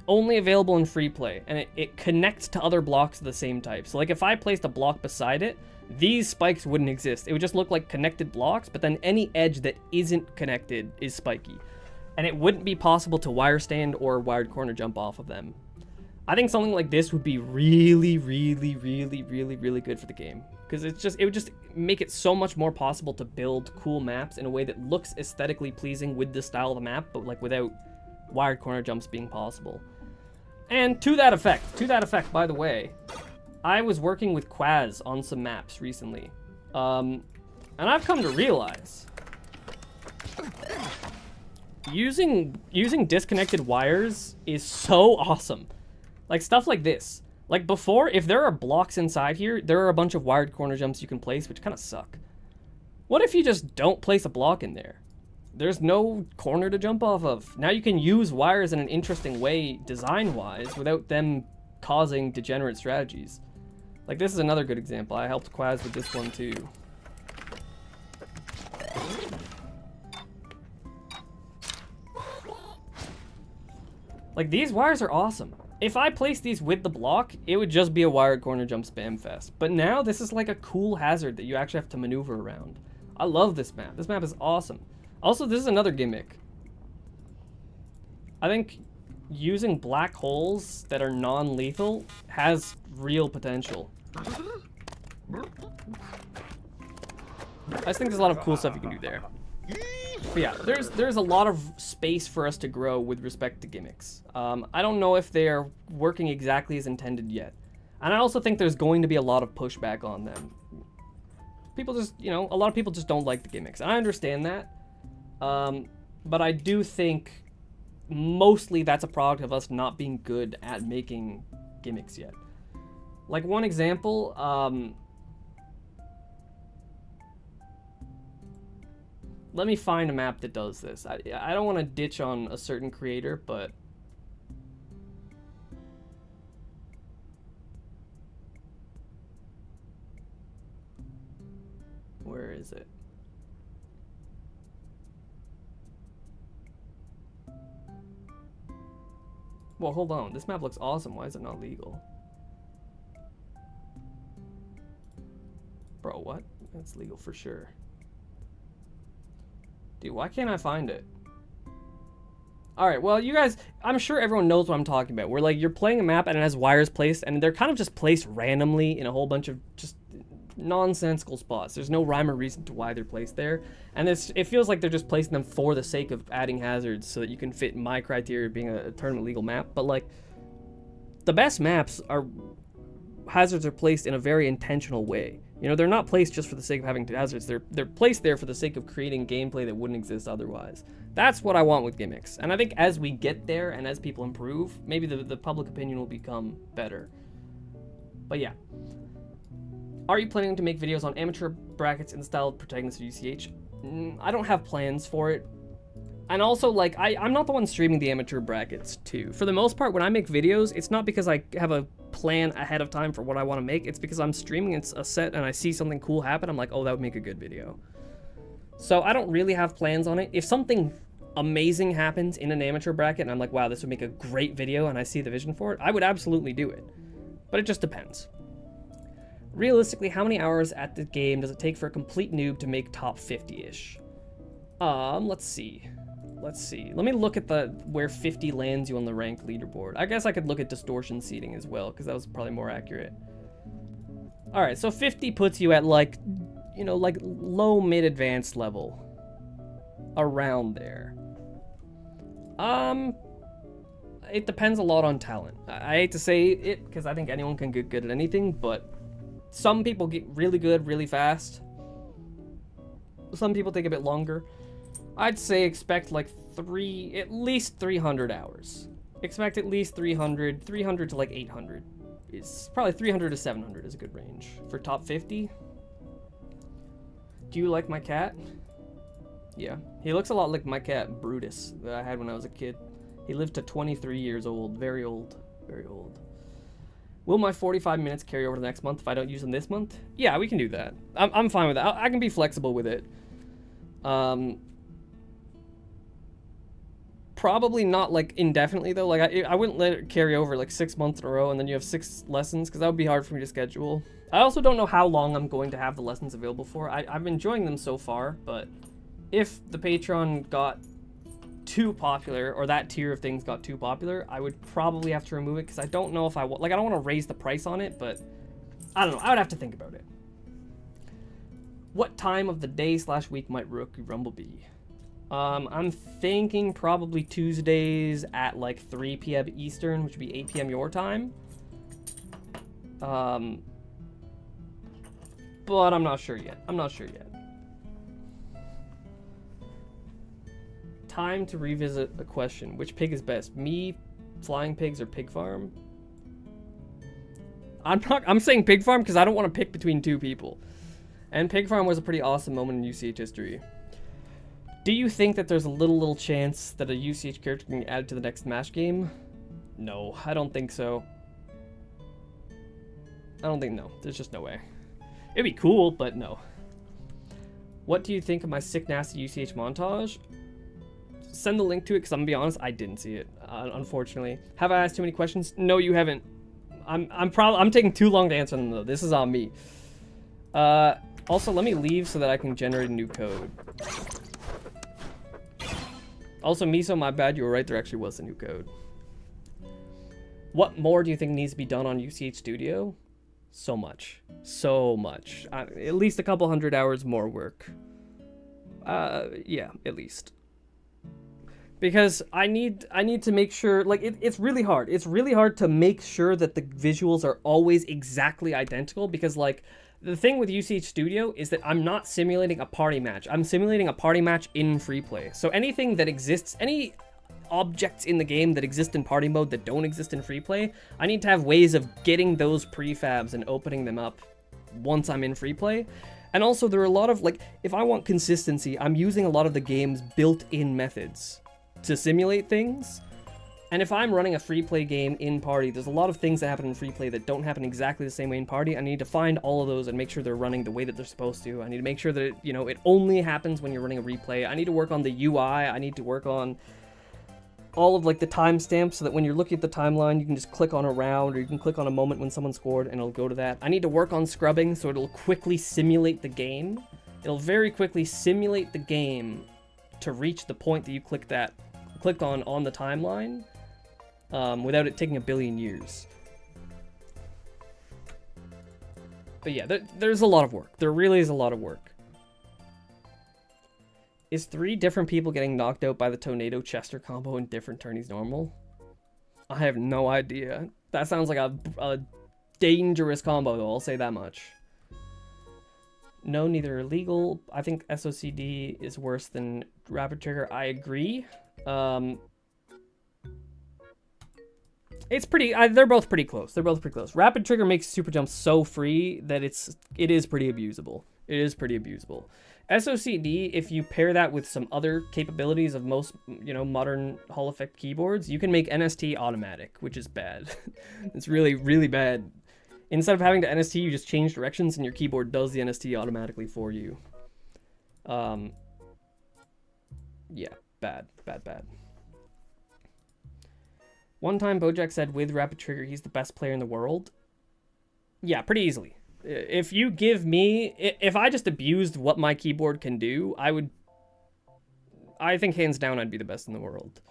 only available in free play, and it connects to other blocks of the same type. So like if I placed a block beside it, these spikes wouldn't exist. It would just look like connected blocks, but then any edge that isn't connected is spiky. And it wouldn't be possible to wire stand or wired corner jump off of them. I think something like this would be really, really, really, really, really good for the game. Because it would just make it so much more possible to build cool maps in a way that looks aesthetically pleasing with the style of the map, but like without wired corner jumps being possible. And to that effect, by the way, I was working with Quaz on some maps recently. And I've come to realize using disconnected wires is so awesome. Like stuff like this. Like before, if there are blocks inside here, there are a bunch of wired corner jumps you can place, which kind of suck. What if you just don't place a block in there? There's no corner to jump off of. Now you can use wires in an interesting way, design-wise, without them causing degenerate strategies. Like this is another good example. I helped Quaz with this one too. Like these wires are awesome. If I placed these with the block, it would just be a wired corner jump spam fest. But now this is like a cool hazard that you actually have to maneuver around. I love this map. This map is awesome. Also, this is another gimmick. I think using black holes that are non-lethal has real potential. I just think there's a lot of cool stuff you can do there. But yeah, there's a lot of space for us to grow with respect to gimmicks. I don't know if they're working exactly as intended yet. And I also think there's going to be a lot of pushback on them. People just, you know, a lot of people just don't like the gimmicks. And I understand that. But I do think mostly that's a product of us not being good at making gimmicks yet. Like one example, let me find a map that does this. I don't want to ditch on a certain creator, but where is it? Well, hold on. This map looks awesome. Why is it not legal? Bro, what? That's legal for sure. Dude, why can't I find it? Alright, well, you guys, I'm sure everyone knows what I'm talking about. Where, like, you're playing a map and it has wires placed, and they're kind of just placed randomly in a whole bunch of just nonsensical spots. There's no rhyme or reason to why they're placed there. And it feels like they're just placing them for the sake of adding hazards so that you can fit my criteria of being a tournament legal map. But, like, the best maps are... hazards are placed in a very intentional way. You know, they're not placed just for the sake of having hazards. They're placed there for the sake of creating gameplay that wouldn't exist otherwise. That's what I want with gimmicks. And I think as we get there and as people improve, maybe the public opinion will become better. But yeah. Are you planning to make videos on amateur brackets in the style of Protagonist or UCH? I don't have plans for it. And also, like, I'm not the one streaming the amateur brackets, too. For the most part, when I make videos, it's not because I have a plan ahead of time for what I want to make. It's because I'm streaming a set and I see something cool happen. I'm like, oh, that would make a good video. So I don't really have plans on it. If something amazing happens in an amateur bracket and I'm like, wow, this would make a great video and I see the vision for it, I would absolutely do it. But it just depends. Realistically, how many hours at the game does it take for a complete noob to make top 50-ish? Let's see. Let me look at where 50 lands you on the rank leaderboard. I guess I could look at distortion seeding as well, because that was probably more accurate. Alright, so 50 puts you at, like, you know, like low mid-advanced level. Around there. It depends a lot on talent. I hate to say it, because I think anyone can get good at anything, but some people get really good really fast. Some people take a bit longer. I'd say expect like at least 300 hours. Expect at least 300 to like 800. It's probably 300 to 700 is a good range for top 50. Do you like my cat? Yeah, he looks a lot like my cat Brutus that I had when I was a kid. He lived to 23 years old, very old, very old. Will my 45 minutes carry over to the next month if I don't use them this month? Yeah, we can do that. I'm fine with that. I can be flexible with it. Probably not like indefinitely though. Like I wouldn't let it carry over like 6 months in a row and then you have 6 lessons, because that would be hard for me to schedule. I also don't know how long I'm going to have the lessons available for. I'm enjoying them so far, but if the Patreon got too popular, or that tier of things got too popular, I would probably have to remove it, because I don't know if I don't want to raise the price on it, but I don't know. I would have to think about it. What time of the day / week might Rookie Rumble be? I'm thinking probably Tuesdays at like 3 p.m. Eastern, which would be 8 p.m. your time. But I'm not sure yet. Time to revisit a question. Which pig is best? Me, flying pigs, or pig farm? I'm saying pig farm because I don't want to pick between two people. And pig farm was a pretty awesome moment in UCH history. Do you think that there's a little chance that a UCH character can get added to the next Smash game? No, I don't think so. No. There's just no way. It'd be cool, but no. What do you think of my sick nasty UCH montage? Send the link to it because I'm gonna be honest, I didn't see it, unfortunately. Have I asked too many questions? No, you haven't. I'm taking too long to answer them though. This is on me. Also, let me leave so that I can generate a new code. Also, Miso, my bad. You were right. There actually was a new code. What more do you think needs to be done on UCH Studio? So much. So much. At least a couple 100 hours more work. Yeah, at least. Because I need to make sure, like, it's really hard. It's really hard to make sure that the visuals are always exactly identical because, like, the thing with UCH Studio is that I'm not simulating a party match. I'm simulating a party match in free play. So anything that exists, any objects in the game that exist in party mode that don't exist in free play, I need to have ways of getting those prefabs and opening them up once I'm in free play. And also there are a lot of, like, if I want consistency, I'm using a lot of the game's built-in methods to simulate things. And if I'm running a free play game in party, there's a lot of things that happen in free play that don't happen exactly the same way in party. I need to find all of those and make sure they're running the way that they're supposed to. I need to make sure that it, you know, it only happens when you're running a replay. I need to work on the UI. I need to work on all of, like, the timestamps so that when you're looking at the timeline, you can just click on a round or you can click on a moment when someone scored and it'll go to that. I need to work on scrubbing so it'll quickly simulate the game. It'll very quickly simulate the game to reach the point that you clicked on the timeline. Without it taking a billion years. But yeah, there's a lot of work. There really is a lot of work. Is 3 different people getting knocked out by the Tornado Chester combo in different tourneys normal? I have no idea. That sounds like a dangerous combo though, I'll say that much. No, neither are legal. I think SOCD is worse than Rapid Trigger. I agree. It's pretty, they're both pretty close. They're both pretty close. Rapid Trigger makes super jumps so free that it is pretty abusable. It is pretty abusable. SOCD, if you pair that with some other capabilities of most, you know, modern Hall Effect keyboards, you can make NST automatic, which is bad. It's really, really bad. Instead of having to NST, you just change directions and your keyboard does the NST automatically for you. Yeah, bad. One time Bojack said with Rapid Trigger he's the best player in the world. Yeah, pretty easily. If you give me, if I just abused what my keyboard can do, I think hands down I'd be the best in the world.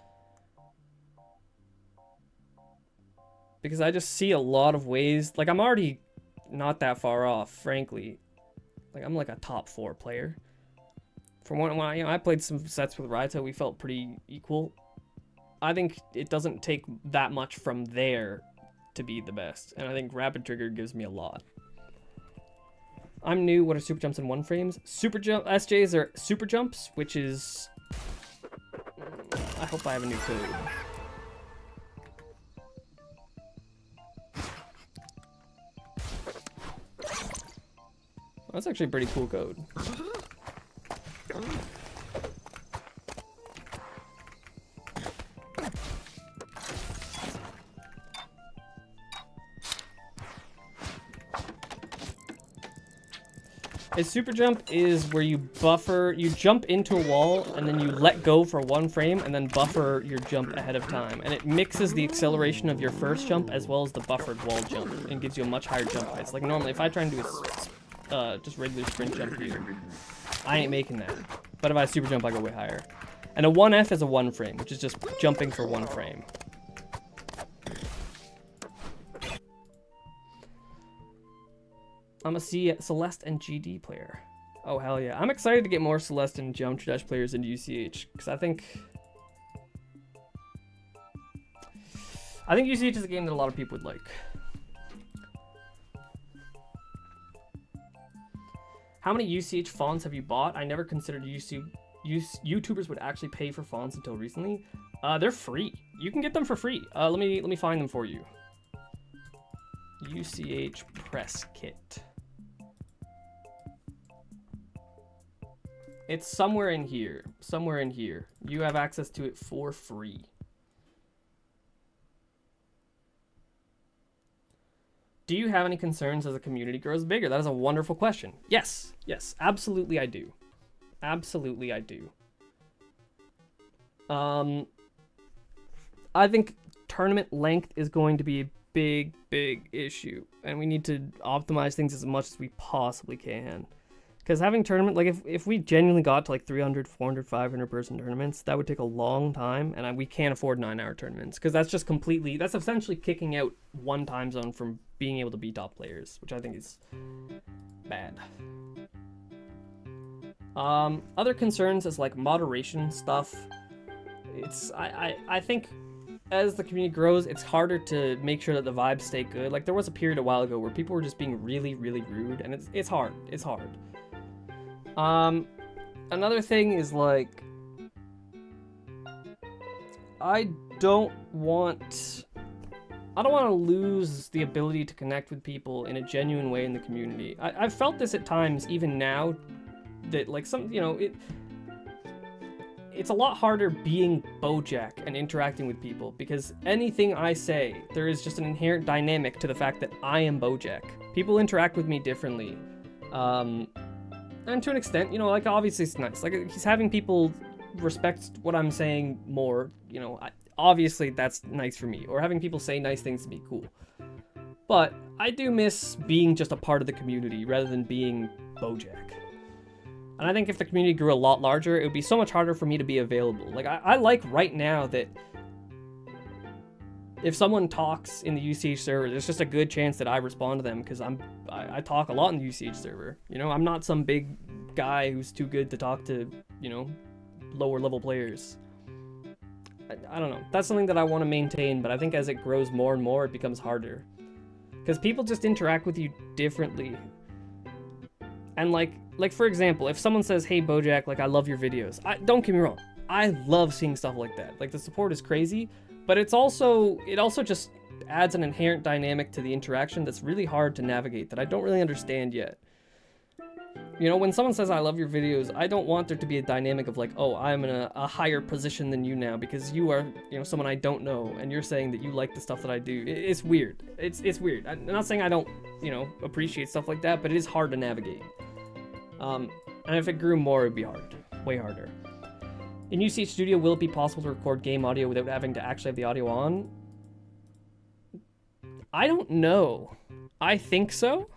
Because I just see a lot of ways, like I'm already not that far off, frankly. Like I'm like a top 4 player. From when I played some sets with Raito, we felt pretty equal. I think it doesn't take that much from there to be the best, and I think Rapid Trigger gives me a lot. I'm new. What are super jumps and 1 frames? Super jump SJs are super jumps, which is. I hope I have a new code. That's actually a pretty cool code. A super jump is where you jump into a wall and then you let go for 1 frame and then buffer your jump ahead of time. And it mixes the acceleration of your first jump as well as the buffered wall jump and gives you a much higher jump height. Like normally if I try and do a just regular sprint jump here, I ain't making that. But if I super jump, I go way higher. And a 1F is a 1 frame, which is just jumping for 1 frame. I'm a Celeste and GD player. Oh, hell yeah. I'm excited to get more Celeste and Geometry Dash players into UCH, because I think UCH is a game that a lot of people would like. How many UCH fonts have you bought? I never considered YouTubers would actually pay for fonts until recently. They're free. You can get them for free. Let me find them for you. UCH Press Kit. It's somewhere in here. Somewhere in here. You have access to it for free. Do you have any concerns as the community grows bigger? That is a wonderful question. Yes. Yes. Absolutely I do. Absolutely I do. I think tournament length is going to be a big issue. And we need to optimize things as much as we possibly can. Because having tournament, like if we genuinely got to like 300, 400, 500 person tournaments, that would take a long time, and we can't afford 9-hour tournaments because that's just completely, that's essentially kicking out one time zone from being able to be top players, which I think is bad. Other concerns is like moderation stuff. It's I think as the community grows, it's harder to make sure that the vibes stay good. Like there was a period a while ago where people were just being really rude, and it's hard. It's hard. Another thing is like, I don't want to lose the ability to connect with people in a genuine way in the community. I've felt this at times, even now, that like it's a lot harder being Bojack and interacting with people, because anything I say, there is just an inherent dynamic to the fact that I am Bojack. People interact with me differently. And to an extent, like obviously it's nice. Like he's having people respect what I'm saying more, obviously that's nice for me. Or having people say nice things to me, cool. But I do miss being just a part of the community rather than being Bojack. And I think if the community grew a lot larger, it would be so much harder for me to be available. Like I like right now that if someone talks in the UCH server, there's just a good chance that I respond to them because I talk a lot in the UCH server. I'm not some big guy who's too good to talk to, lower level players. I don't know. That's something that I want to maintain, but I think as it grows more and more, it becomes harder. Because people just interact with you differently. And like for example, if someone says, "Hey Bojack, like I love your videos." Don't get me wrong. I love seeing stuff like that. Like the support is crazy. But it also just adds an inherent dynamic to the interaction that's really hard to navigate, that I don't really understand yet. When someone says I love your videos, I don't want there to be a dynamic of like, oh, I'm in a higher position than you now because you are, someone I don't know, and you're saying that you like the stuff that I do. It's weird. It's weird. I'm not saying I don't, appreciate stuff like that, but it is hard to navigate. And if it grew more, it'd be hard. Way harder. In UCH Studio, will it be possible to record game audio without having to actually have the audio on? I don't know. I think so.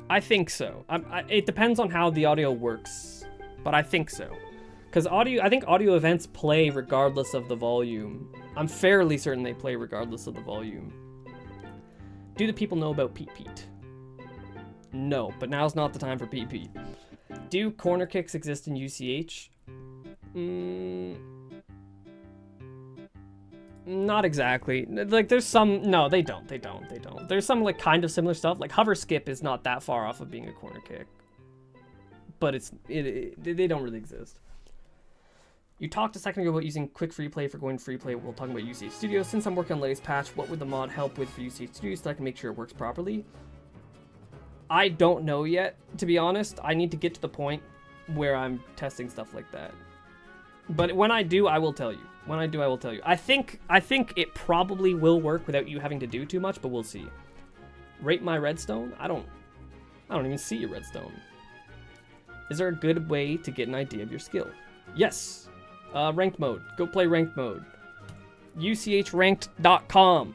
It depends on how the audio works, but I think so. Because I think audio events play regardless of the volume. I'm fairly certain they play regardless of the volume. Do the people know about Pete Pete? No, but now's not the time for Pete Pete. Do corner kicks exist in UCH? Not exactly. Like there's some, no, they don't. There's some like kind of similar stuff. Like hover skip is not that far off of being a corner kick, but they don't really exist. You talked a second ago about using quick free play for going free play while talking about UCH Studio. Since I'm working on the latest patch, what would the mod help with for UCH Studio so I can make sure it works properly? I don't know yet, to be honest. I need to get to the point where I'm testing stuff like that. But when I do, I will tell you. I think it probably will work without you having to do too much, but we'll see. Rate my redstone? I don't even see your redstone. Is there a good way to get an idea of your skill? Yes. Ranked mode. Go play ranked mode. UCHranked.com.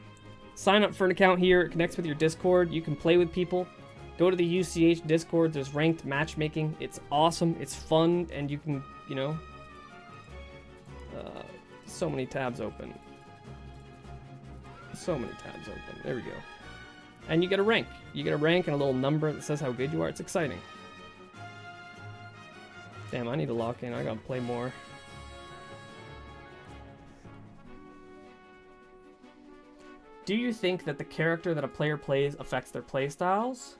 Sign up for an account here. It connects with your Discord. You can play with people. Go to the UCH Discord. There's ranked matchmaking. It's awesome. It's fun, and you can, so many tabs open. There we go. And you get a rank. You get a rank and a little number that says how good you are. It's exciting. Damn, I need to lock in. I gotta play more. Do you think that the character that a player plays affects their play styles?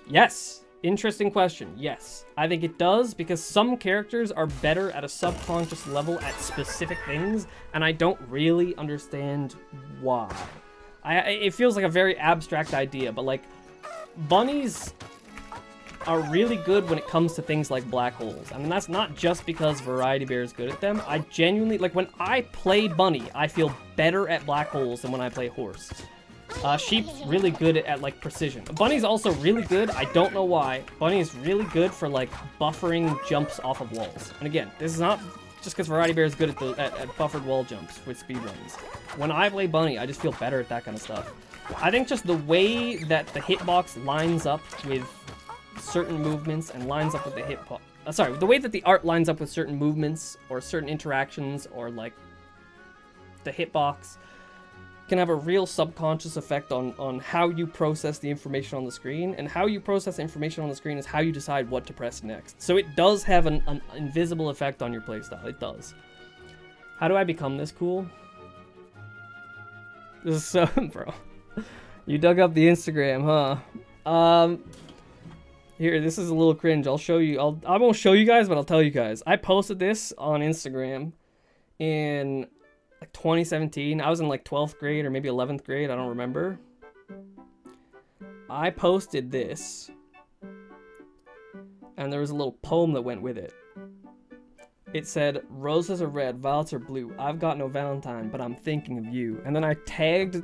Yes. Interesting question. Yes, I think it does, because some characters are better at a subconscious level at specific things, and I don't really understand why. It feels like a very abstract idea, but like, bunnies are really good when it comes to things like black holes. And that's not just because Variety Bear is good at them. I genuinely, like, when I play bunny, I feel better at black holes than when I play horse. Sheep's really good at, like, precision. Bunny's also really good, I don't know why. Bunny is really good for, like, buffering jumps off of walls. And again, this is not just because Variety Bear is good at buffered wall jumps with speedruns. When I play bunny, I just feel better at that kind of stuff. I think just the way that the hitbox lines up with certain movements and lines up with the hitbox... sorry, the way that the art lines up with certain movements or certain interactions or, like, the hitbox can have a real subconscious effect on how you process the information on the screen, and how you process information on the screen is how you decide what to press next. So it does have an invisible effect on your playstyle. It does. How do I become this cool? This is so... bro. You dug up the Instagram, huh? Here, this is a little cringe. I'll show you. I won't show you guys, but I'll tell you guys. I posted this on Instagram in... like 2017. I was in like 12th grade or maybe 11th grade, I don't remember. I posted this, and there was a little poem that went with it. It said, "Roses are red, violets are blue. I've got no Valentine, but I'm thinking of you." And then I tagged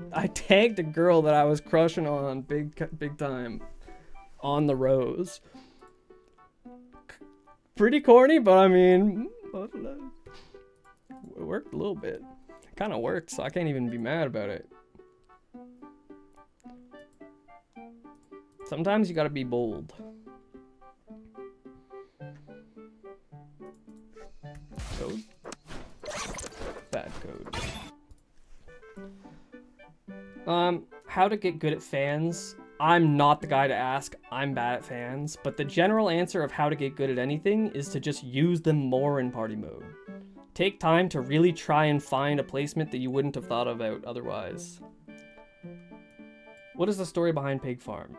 a girl that I was crushing on big time on the rose. Pretty corny, but I mean, it worked a little bit. Kind of worked, so I can't even be mad about it. Sometimes you gotta be bold. Code? Bad code. How to get good at fans. I'm not the guy to ask. I'm bad at fans, but the general answer of how to get good at anything is to just use them more in party mode. Take time to really try and find a placement that you wouldn't have thought about otherwise. What is the story behind Pig Farm?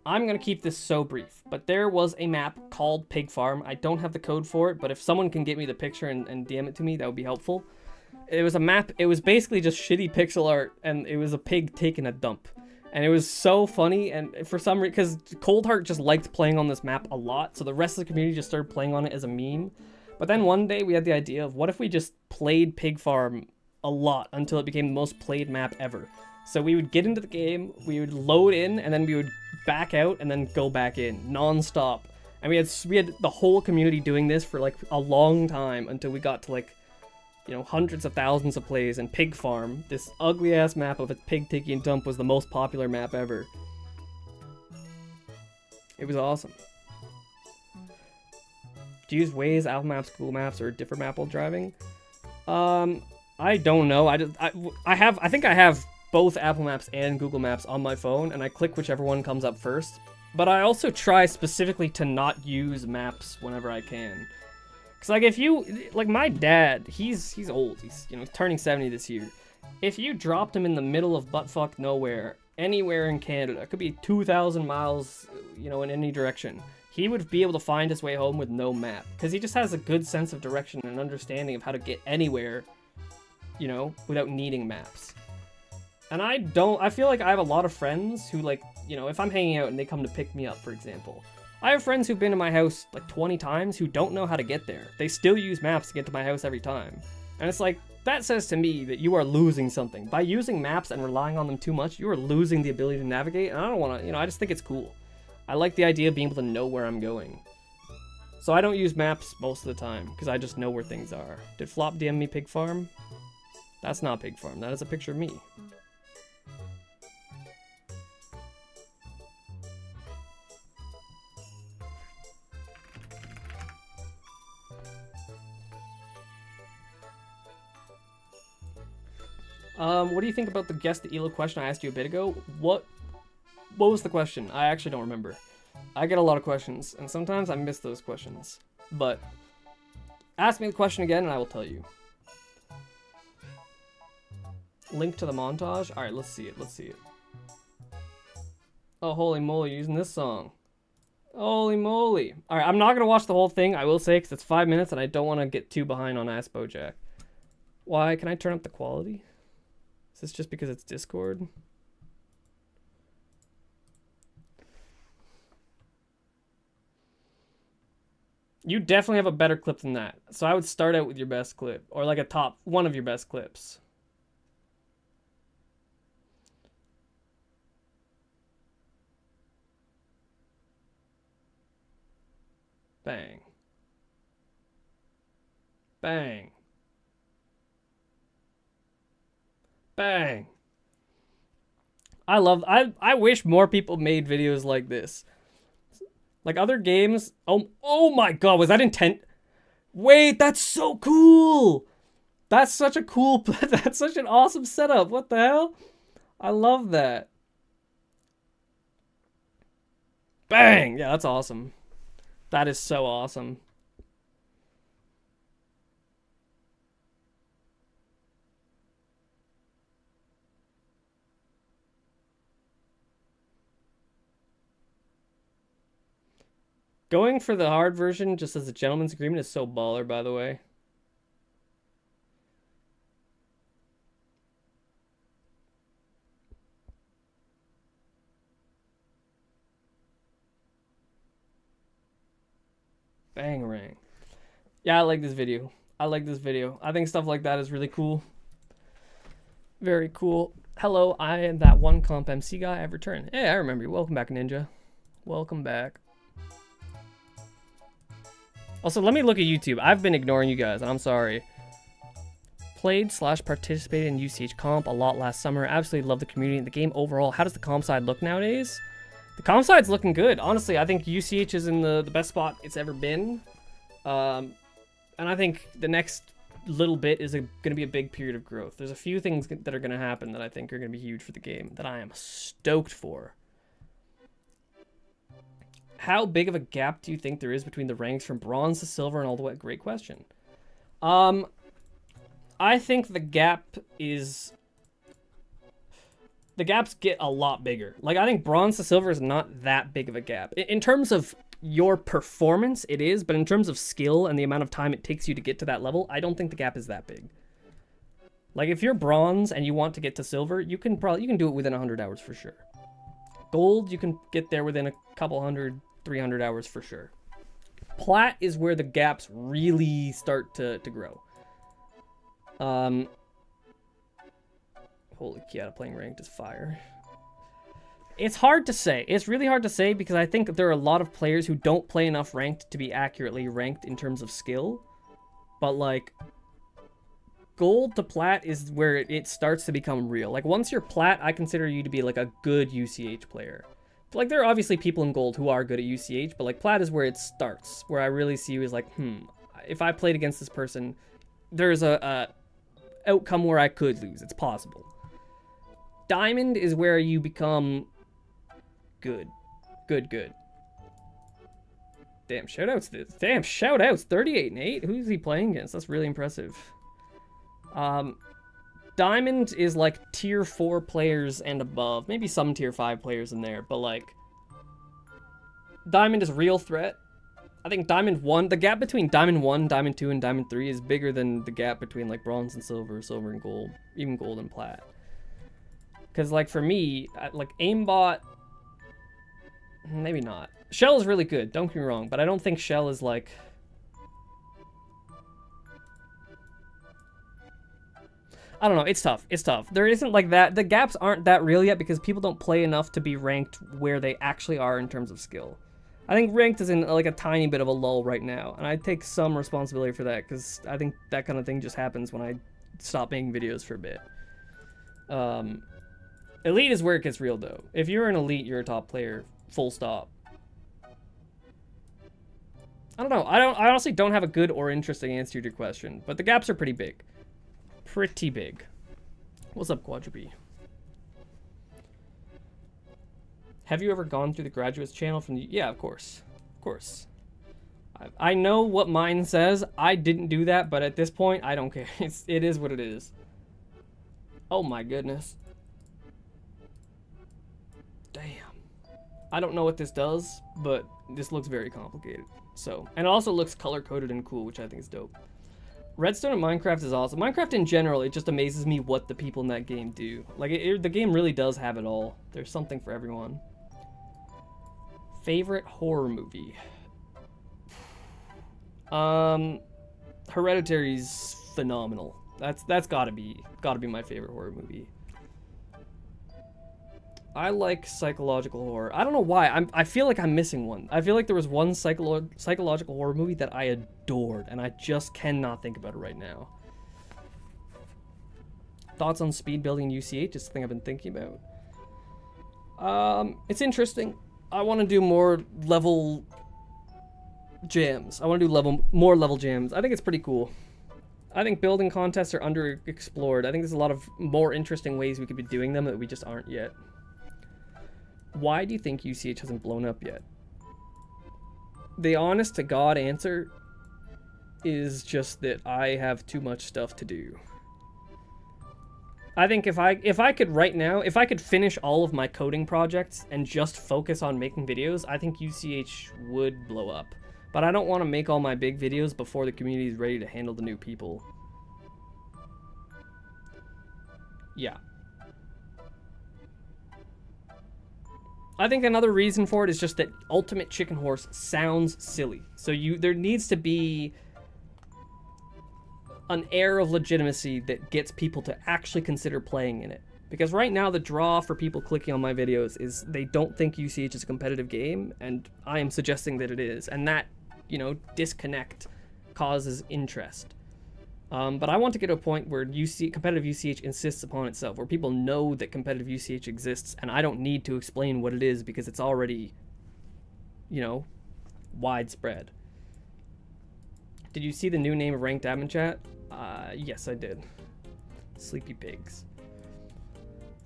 I'm going to keep this so brief, but there was a map called Pig Farm. I don't have the code for it, but if someone can get me the picture and DM it to me, that would be helpful. It was a map, it was basically just shitty pixel art, and it was a pig taking a dump. And it was so funny, and for some reason, because Coldheart just liked playing on this map a lot, so the rest of the community just started playing on it as a meme. But then one day we had the idea of what if we just played Pig Farm a lot until it became the most played map ever. So we would get into the game, we would load in, and then we would back out and then go back in non-stop. And we had the whole community doing this for like a long time until we got to like, you know, hundreds of thousands of plays, and Pig Farm, this ugly ass map of a pig taking a dump, was the most popular map ever. It was awesome. Do you use Waze, Apple Maps, Google Maps, or different map while driving? I don't know. I think I have both Apple Maps and Google Maps on my phone, and I click whichever one comes up first. But I also try specifically to not use maps whenever I can. Cause like if you, like my dad, he's old. He's, you know, turning 70 this year. If you dropped him in the middle of buttfuck nowhere, anywhere in Canada, it could be 2,000 miles, you know, in any direction, he would be able to find his way home with no map, because he just has a good sense of direction and understanding of how to get anywhere, you know, without needing maps. And I feel like I have a lot of friends who, like, you know, if I'm hanging out and they come to pick me up, for example, I have friends who've been to my house like 20 times who don't know how to get there. They still use maps to get to my house every time. And it's like, that says to me that you are losing something. By using maps and relying on them too much, you are losing the ability to navigate, and I don't want to, you know, I just think it's cool. I like the idea of being able to know where I'm going. So I don't use maps most of the time, because I just know where things are. Did Flop DM me Pig Farm? That's not Pig Farm, that is a picture of me. What do you think about the Guess the ELO question I asked you a bit ago? What was the question? I actually don't remember. I get a lot of questions, and sometimes I miss those questions. But ask me the question again, and I will tell you. Link to the montage? Alright, let's see it, let's see it. Oh, holy moly, you're using this song. Holy moly. Alright, I'm not gonna watch the whole thing, I will say, because it's 5 minutes and I don't want to get too behind on Ask Bojack. Why? Can I turn up the quality? Is this just because it's Discord? You definitely have a better clip than that. So I would start out with your best clip, or like a top one of your best clips. Bang. Bang. Bang. I wish more people made videos like this. Like other games. Oh my god, was that intent? Wait, that's so cool. That's such a cool, that's such an awesome setup. What the hell? I love that. Bang! Yeah, that's awesome. That is so awesome. Going for the hard version just as a gentleman's agreement is so baller, by the way. Bangarang. Yeah, I like this video. I like this video. I think stuff like that is really cool. Very cool. Hello, I am that one comp MC guy. I've returned. Hey, I remember you. Welcome back, Ninja. Welcome back. Also, let me look at YouTube. I've been ignoring you guys, and I'm sorry. Played/participated in UCH comp a lot last summer. Absolutely love the community and the game overall. How does the comp side look nowadays? The comp side's looking good. Honestly, I think UCH is in the best spot it's ever been. And I think the next little bit is going to be a big period of growth. There's a few things that are going to happen that I think are going to be huge for the game that I am stoked for. How big of a gap do you think there is between the ranks from bronze to silver and all the way? Great question. I think the gap is... The gaps get a lot bigger. Like, I think bronze to silver is not that big of a gap. In terms of your performance, it is, but in terms of skill and the amount of time it takes you to get to that level, I don't think the gap is that big. Like, if you're bronze and you want to get to silver, you can do it within 100 hours for sure. Gold, you can get there within a couple 300 hours for sure. Plat is where the gaps really start to grow. Holy Kiata playing ranked is fire. It's hard to say. It's really hard to say because I think there are a lot of players who don't play enough ranked to be accurately ranked in terms of skill. But like, gold to plat is where it starts to become real. Like, once you're plat, I consider you to be like a good UCH player. Like, there are obviously people in gold who are good at UCH, but like plat is where it starts, where I really see you as like, if I played against this person, there's a outcome where I could lose. It's possible. Diamond is where you become good. Good. Damn, shoutouts this. Damn, shoutouts. 38-8. Who's he playing against? That's really impressive. Diamond is like tier 4 players and above. Maybe some tier 5 players in there, but like, Diamond is real threat. I think Diamond 1, the gap between Diamond 1, Diamond 2, and Diamond 3 is bigger than the gap between like bronze and silver, silver and gold, even gold and plat. Because like for me, like aimbot, maybe not. Shell is really good, don't get me wrong, but I don't think Shell is like... I don't know, it's tough, it's tough. There isn't like that, the gaps aren't that real yet because people don't play enough to be ranked where they actually are in terms of skill. I think ranked is in like a tiny bit of a lull right now, and I take some responsibility for that because I think that kind of thing just happens when I stop making videos for a bit. Elite is where it gets real though. If you're an elite, you're a top player, full stop. I don't know, I honestly don't have a good or interesting answer to your question, but the gaps are pretty big. Pretty big. What's up, Quadrupi? Have you ever gone through the graduates channel from the... Yeah, of course. Of course. I know what mine says. I didn't do that, but at this point, I don't care. It is what it is. Oh my goodness. Damn. I don't know what this does, but this looks very complicated. So, and it also looks color-coded and cool, which I think is dope. Redstone in Minecraft is awesome. Minecraft in general, it just amazes me what the people in that game do. Like, the game really does have it all. There's something for everyone. Favorite horror movie? Hereditary's phenomenal. That's gotta be my favorite horror movie. I like psychological horror. I don't know why. I feel like I'm missing one. I feel like there was one psychological horror movie that I adored, and I just cannot think about it right now. Thoughts on speed building UCH? It's the thing I've been thinking about. It's interesting. I want to do more level jams. I want to do more level jams. I think it's pretty cool. I think building contests are underexplored. I think there's a lot of more interesting ways we could be doing them that we just aren't yet. Why do you think UCH hasn't blown up yet? The honest to God answer is just that I have too much stuff to do. I think if I could right now, if I could finish all of my coding projects and just focus on making videos, I think UCH would blow up. But I don't want to make all my big videos before the community is ready to handle the new people. Yeah. I think another reason for it is just that Ultimate Chicken Horse sounds silly. So there needs to be an air of legitimacy that gets people to actually consider playing in it. Because right now the draw for people clicking on my videos is they don't think UCH is a competitive game, and I am suggesting that it is. And that, you know, disconnect causes interest. But I want to get to a point where competitive UCH insists upon itself, where people know that competitive UCH exists, and I don't need to explain what it is because it's already, you know, widespread. Did you see the new name of Ranked Admin Chat? Yes, I did. Sleepy Pigs.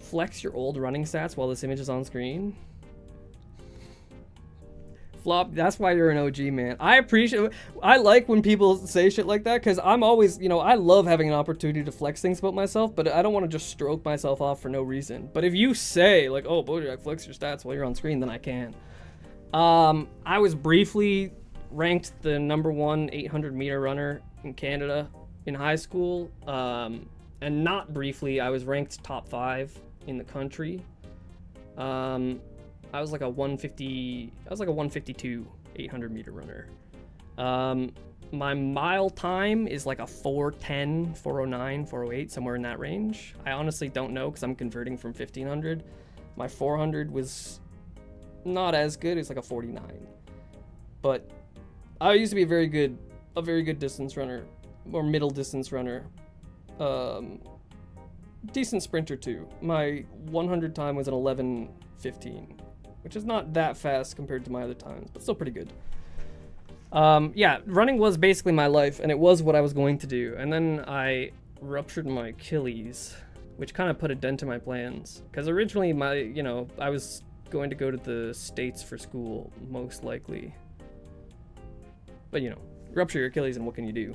Flex your old running stats while this image is on screen. Flop, that's why you're an OG, man. I like when people say shit like that, because I'm always, you know, I love having an opportunity to flex things about myself, but I don't want to just stroke myself off for no reason. But if you say, like, oh, Bojack, flex your stats while you're on screen, then I can. I was briefly ranked the #1 800-meter runner in Canada in high school, and not briefly, I was ranked top 5 in the country. I was like a 152 800-meter runner. My mile time is like a 4:10, 4:09, 4:08, somewhere in that range. I honestly don't know because I'm converting from 1500. My 400 was not as good. It's like a 49. But I used to be a very good distance runner, or middle distance runner. Decent sprinter too. My 100 time was an 11:15. Which is not that fast compared to my other times, but still pretty good. Yeah, running was basically my life, and it was what I was going to do. And then I ruptured my Achilles, which kind of put a dent in my plans. Because originally, I was going to go to the States for school, most likely. But, you know, rupture your Achilles, and what can you do?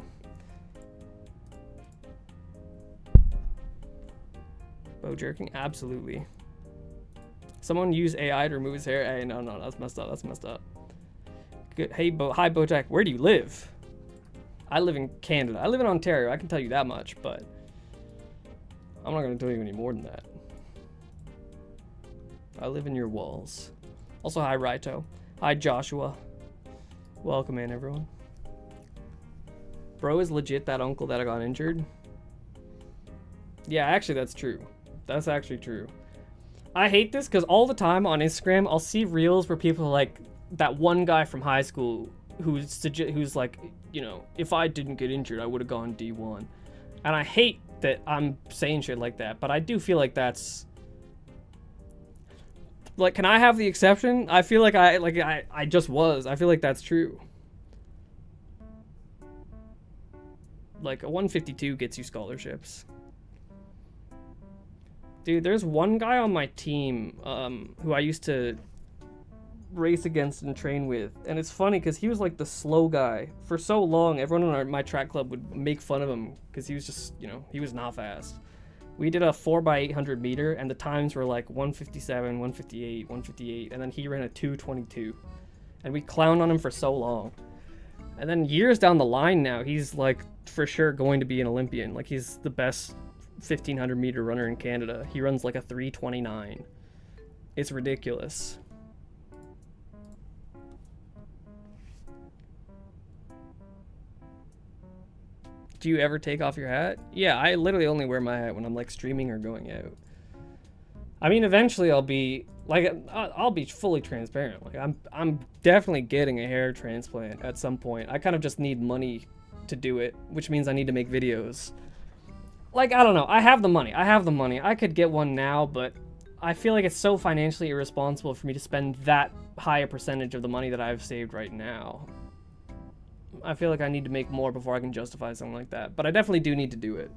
Bow jerking? Absolutely. Someone use AI to remove his hair. Hey, no, that's messed up. That's messed up. Good. Hey, hi, Bojack. Where do you live? I live in Canada. I live in Ontario. I can tell you that much, but I'm not going to tell you any more than that. I live in your walls. Also, hi, Raito. Hi, Joshua. Welcome in, everyone. Bro is legit that uncle that got injured. Yeah, actually, that's true. That's actually true. I hate this because all the time on Instagram, I'll see reels where people are like, that one guy from high school who's like, you know, if I didn't get injured, I would have gone D1. And I hate that I'm saying shit like that, but I do feel like that's... Like, can I have the exception? I feel like I just was. I feel like that's true. Like, a 152 gets you scholarships. Dude, there's one guy on my team who I used to race against and train with. And it's funny because he was like the slow guy. For so long, everyone in my track club would make fun of him because he was just, you know, he was not fast. We did a 4x800 meter, and the times were like 157, 158, 158, and then he ran a 222. And we clowned on him for so long. And then years down the line now, he's like for sure going to be an Olympian. Like he's the best 1500 meter runner in Canada. He runs like a 329. It's ridiculous. Do you ever take off your hat? Yeah, I literally only wear my hat when I'm like streaming or going out. I mean, eventually I'll be like, I'll be fully transparent. Like I'm definitely getting a hair transplant at some point. I kind of just need money to do it, which means I need to make videos. Like, I don't know. I have the money. I could get one now, but I feel like it's so financially irresponsible for me to spend that high a percentage of the money that I've saved right now. I feel like I need to make more before I can justify something like that, but I definitely do need to do it.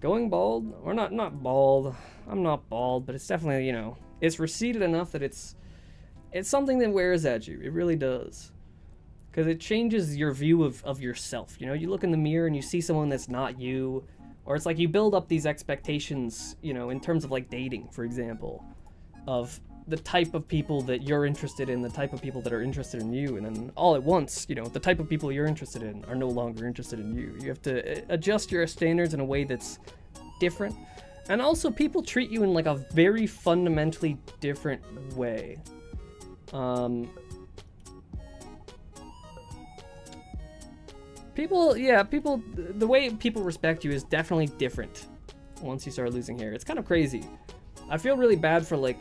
Going bald, or not bald. I'm not bald, but it's definitely, you know, it's receded enough that it's something that wears at you. It really does. Because it changes your view of yourself. You know, you look in the mirror and you see someone that's not you, or it's like you build up these expectations, you know, in terms of like dating, for example, of the type of people that you're interested in, the type of people that are interested in you, and then all at once, you know, the type of people you're interested in are no longer interested in you. You have to adjust your standards in a way that's different. And also, people treat you in like a very fundamentally different way. People, the way people respect you is definitely different once you start losing hair. It's kind of crazy. I feel really bad for like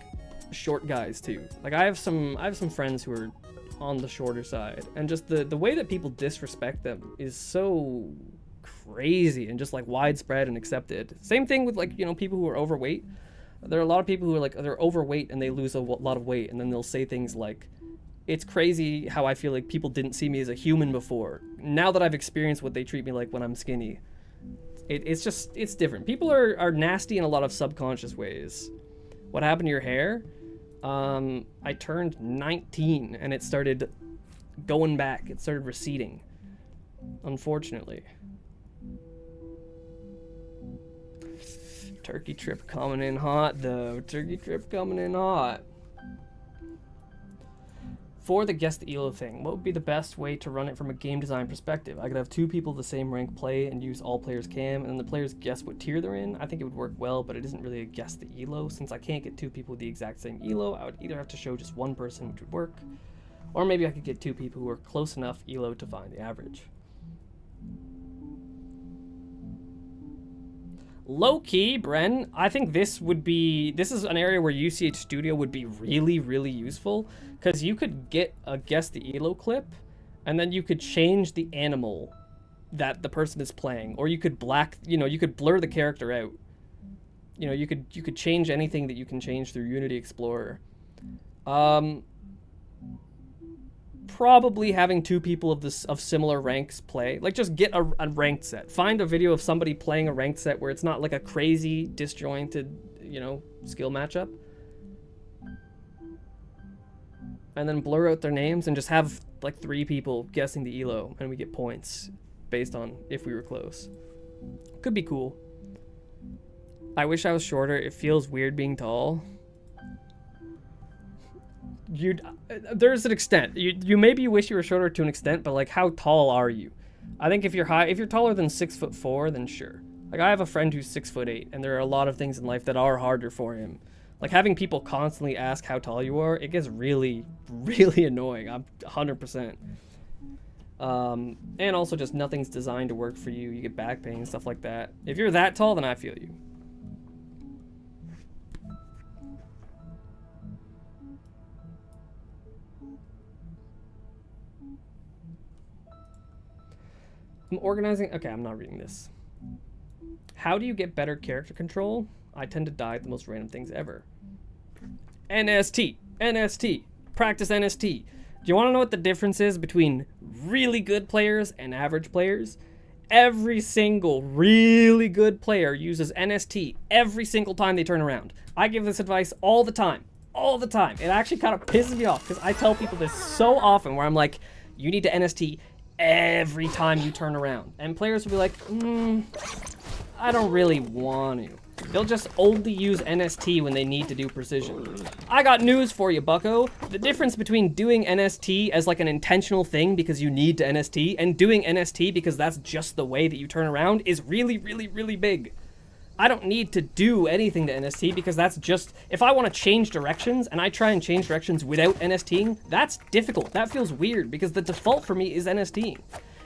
short guys too. Like I have some friends who are on the shorter side, and just the way that people disrespect them is so crazy and just like widespread and accepted. Same thing with like, you know, people who are overweight. There are a lot of people who are like, they're overweight and they lose a lot of weight, and then they'll say things like, it's crazy how I feel like people didn't see me as a human before. Now that I've experienced what they treat me like when I'm skinny. It's different. People are nasty in a lot of subconscious ways. What happened to your hair? I turned 19 and it started going back. It started receding, unfortunately. Turkey trip coming in hot though. Turkey trip coming in hot. For the guess the elo thing, what would be the best way to run it from a game design perspective? I could have two people the same rank play and use all players' cam, and then the players guess what tier they're in. I think it would work well, but it isn't really a guess the elo. Since I can't get two people with the exact same elo, I would either have to show just one person, which would work, or maybe I could get two people who are close enough elo to find the average. Low-key, Bren, I think this is an area where UCH Studio would be really, really useful, because you could get a guess the elo clip, and then you could change the animal that the person is playing, or you could you could blur the character out. You know, you could change anything that you can change through Unity Explorer. Probably having two people of similar ranks play. Like, just get a ranked set. Find a video of somebody playing a ranked set where it's not like a crazy disjointed, you know, skill matchup. And then blur out their names and just have like 3 people guessing the elo, and we get points based on if we were close. Could be cool. I wish I was shorter. It feels weird being tall. There's an extent. You maybe wish you were shorter to an extent, but like, how tall are you? I think if you're taller than 6'4", then sure. Like, I have a friend who's 6'8", and there are a lot of things in life that are harder for him. Like, having people constantly ask how tall you are, it gets really, really annoying. I'm 100%. And also just nothing's designed to work for you. You get back pain and stuff like that. If you're that tall, then I feel you. I'm organizing. Okay, I'm not reading this. How do you get better character control? I tend to die at the most random things ever. NST. Practice NST. Do you want to know what the difference is between really good players and average players? Every single really good player uses NST every single time they turn around. I give this advice all the time. All the time. It actually kind of pisses me off because I tell people this so often where I'm like, you need to NST every time you turn around. And players will be like, I don't really want to. They'll just only use NST when they need to do precision. I got news for you, bucko. The difference between doing NST as like an intentional thing because you need to NST and doing NST because that's just the way that you turn around is really, really, really big. I don't need to do anything to NST because that's just, if I want to change directions and I try and change directions without NSTing, that's difficult. That feels weird because the default for me is NSTing.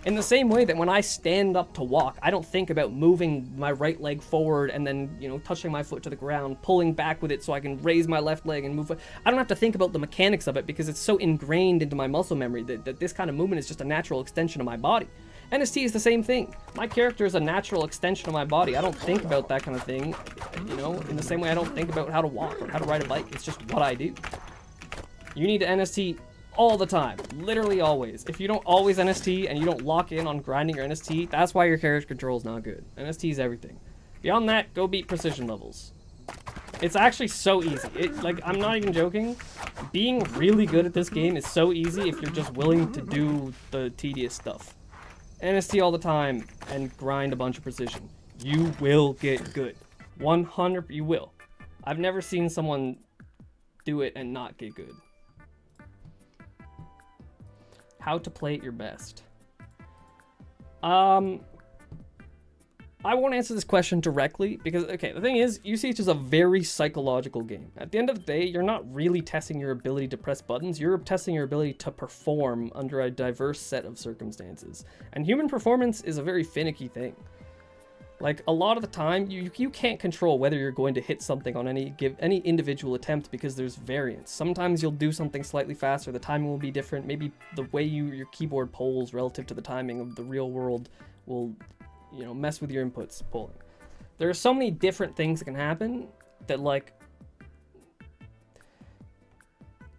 In the same way that when I stand up to walk, I don't think about moving my right leg forward and then, you know, touching my foot to the ground, pulling back with it so I can raise my left leg and move. I don't have to think about the mechanics of it because it's so ingrained into my muscle memory that this kind of movement is just a natural extension of my body. NST is the same thing. My character is a natural extension of my body. I don't think about that kind of thing, you know, in the same way I don't think about how to walk or how to ride a bike. It's just what I do. You need to NST all the time, literally always. If you don't always NST and you don't lock in on grinding your NST, that's why your character control is not good. NST is everything. Beyond that, go beat precision levels. It's actually so easy. Like, I'm not even joking. Being really good at this game is so easy if you're just willing to do the tedious stuff. NST all the time and grind a bunch of precision. You will get good. 100, you will. I've never seen someone do it and not get good. How to play at your best. I won't answer this question directly because, okay, the thing is, UCH is a very psychological game. At the end of the day, you're not really testing your ability to press buttons, you're testing your ability to perform under a diverse set of circumstances. And human performance is a very finicky thing. Like, a lot of the time, you can't control whether you're going to hit something on any individual attempt because there's variance. Sometimes you'll do something slightly faster, the timing will be different, maybe the way your keyboard polls relative to the timing of the real world will, you know, mess with your inputs polling. There are so many different things that can happen that, like,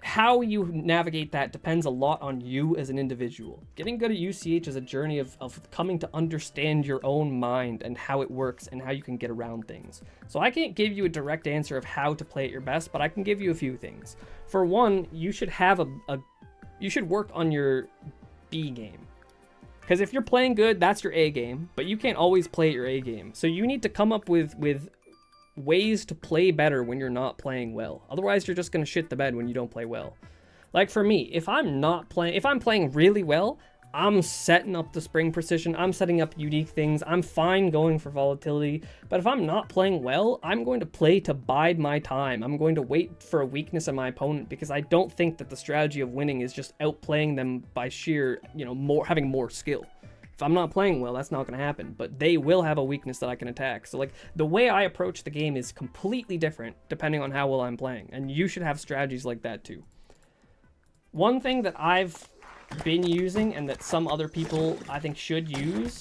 how you navigate that depends a lot on you as an individual. Getting good at UCH is a journey of coming to understand your own mind and how it works and how you can get around things. So I can't give you a direct answer of how to play at your best, but I can give you a few things. For one, you should have you should work on your B game. Because if you're playing good, that's your A game, but you can't always play at your A game. So you need to come up with ways to play better when you're not playing well. Otherwise, you're just going to shit the bed when you don't play well. Like for me, if I'm playing really well, I'm setting up the spring precision, I'm setting up unique things, I'm fine going for volatility. But if I'm not playing well, I'm going to play to bide my time. I'm going to wait for a weakness in my opponent because I don't think that the strategy of winning is just outplaying them by sheer, you know, having more skill. If I'm not playing well, that's not going to happen, but they will have a weakness that I can attack. So like the way I approach the game is completely different depending on how well I'm playing, and you should have strategies like that too. One thing that I've been using and that some other people I think should use.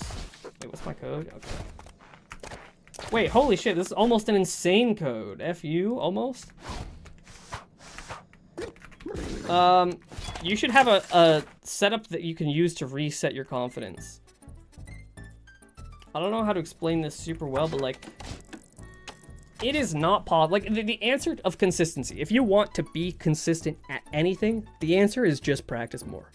Wait, what's my code? Okay. Wait, holy shit, this is almost an insane code. FU, almost. You should have a setup that you can use to reset your confidence. I don't know how to explain this super well, but like, it is not possible. Like the answer of consistency, if you want to be consistent at anything, the answer is just practice more.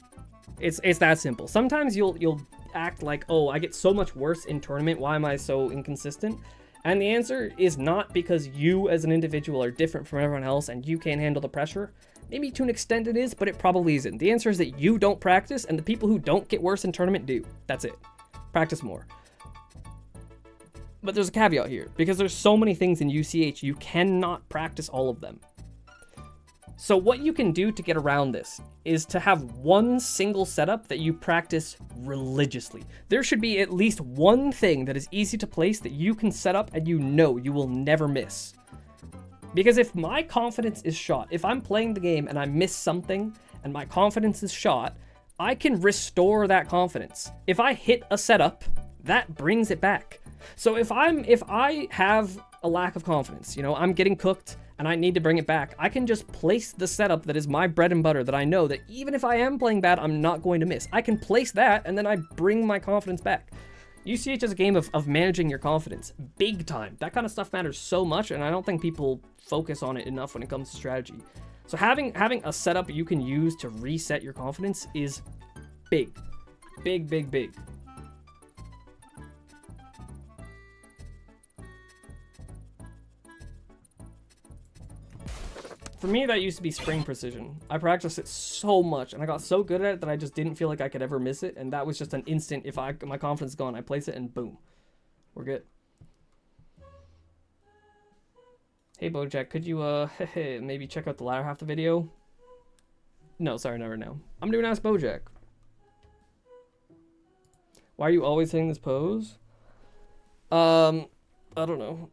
It's that simple. Sometimes you'll act like, oh, I get so much worse in tournament, why am I so inconsistent? And the answer is not because you as an individual are different from everyone else and you can't handle the pressure. Maybe to an extent it is, but it probably isn't. The answer is that you don't practice and the people who don't get worse in tournament do. That's it. Practice more. But there's a caveat here, because there's so many things in UCH, you cannot practice all of them. So what you can do to get around this is to have one single setup that you practice religiously. There should be at least one thing that is easy to place that you can set up and you know you will never miss. Because if my confidence is shot, if I'm playing the game and I miss something and my confidence is shot, I can restore that confidence. If I hit a setup, that brings it back. So if I have a lack of confidence, you know, I'm getting cooked and I need to bring it back, I can just place the setup that is my bread and butter that I know that even if I am playing bad, I'm not going to miss. I can place that and then I bring my confidence back. UCH is a game of managing your confidence, big time. That kind of stuff matters so much, and I don't think people focus on it enough when it comes to strategy. So having a setup you can use to reset your confidence is big. Big, big, big. For me, that used to be spring precision. I practiced it so much, and I got so good at it that I just didn't feel like I could ever miss it, and that was just an instant, if my confidence is gone, I place it, and boom. We're good. Hey, Bojack, could you, maybe check out the latter half of the video? No, sorry, never know. I'm doing Ask Bojack. Why are you always hitting this pose? I don't know.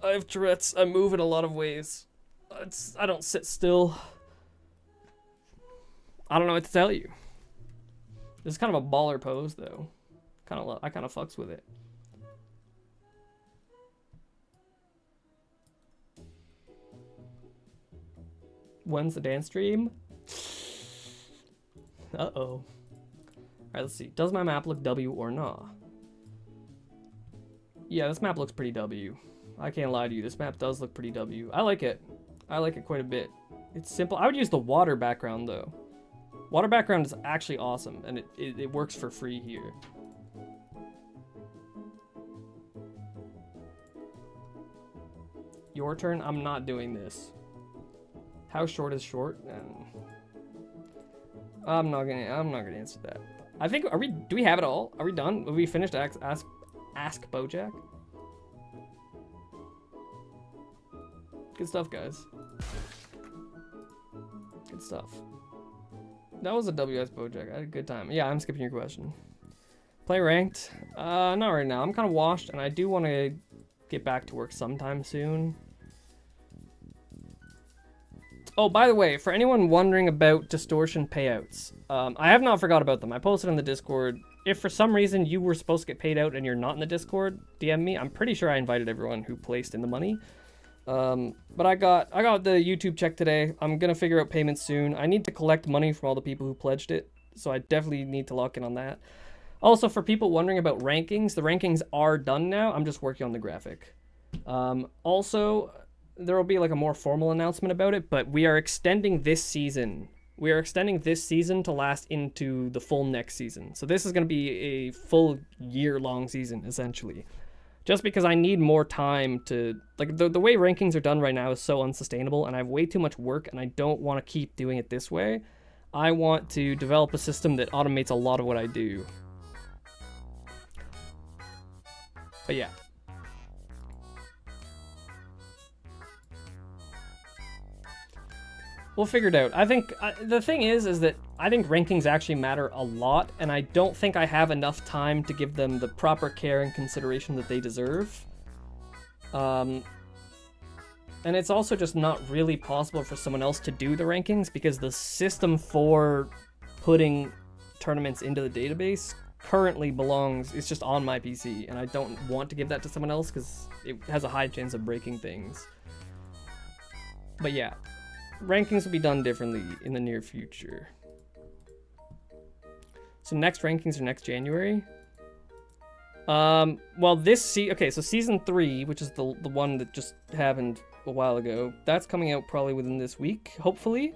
I have Tourette's. I move in a lot of ways. I don't sit still. I don't know what to tell you. This is kind of a baller pose, though. I kind of fucks with it. When's the dance stream? Uh-oh. Alright, let's see. Does my map look W or nah? Yeah, this map looks pretty W. I can't lie to you. This map does look pretty W. I like it. I like it quite a bit. It's simple. I would use the water background, though. Water background is actually awesome, and it works for free here. Your turn? I'm not doing this. How short is short? I'm not gonna answer that. I think, do we have it all? Are we done? Have we finished Ask Bojack? Good stuff, guys. Good stuff. That was a WS Bojack. I had a good time. Yeah, I'm skipping your question. Play ranked? Not right now. I'm kind of washed, and I do want to get back to work sometime soon. Oh, by the way, for anyone wondering about distortion payouts, I have not forgot about them. I posted in the Discord. If for some reason you were supposed to get paid out and you're not in the Discord, DM me. I'm pretty sure I invited everyone who placed in the money. But I got the YouTube check today. I'm gonna figure out payments soon. I need to collect money from all the people who pledged it, so I definitely need to lock in on that. Also, for people wondering about rankings, the rankings are done now. I'm just working on the graphic. Also, there will be like a more formal announcement about it, but we are extending this season. We are extending this season to last into the full next season. So this is going to be a full year-long season, essentially. Just because I need more time to... Like, the way rankings are done right now is so unsustainable, and I have way too much work, and I don't want to keep doing it this way. I want to develop a system that automates a lot of what I do. But yeah. We'll figure it out. I think the thing is that I think rankings actually matter a lot, and I don't think I have enough time to give them the proper care and consideration that they deserve. And it's also just not really possible for someone else to do the rankings because the system for putting tournaments into the database currently it's just on my PC, and I don't want to give that to someone else because it has a high chance of breaking things. But yeah. Rankings will be done differently in the near future. So next rankings are next January. Well, okay, so season 3, which is the one that just happened a while ago, that's coming out probably within this week, hopefully.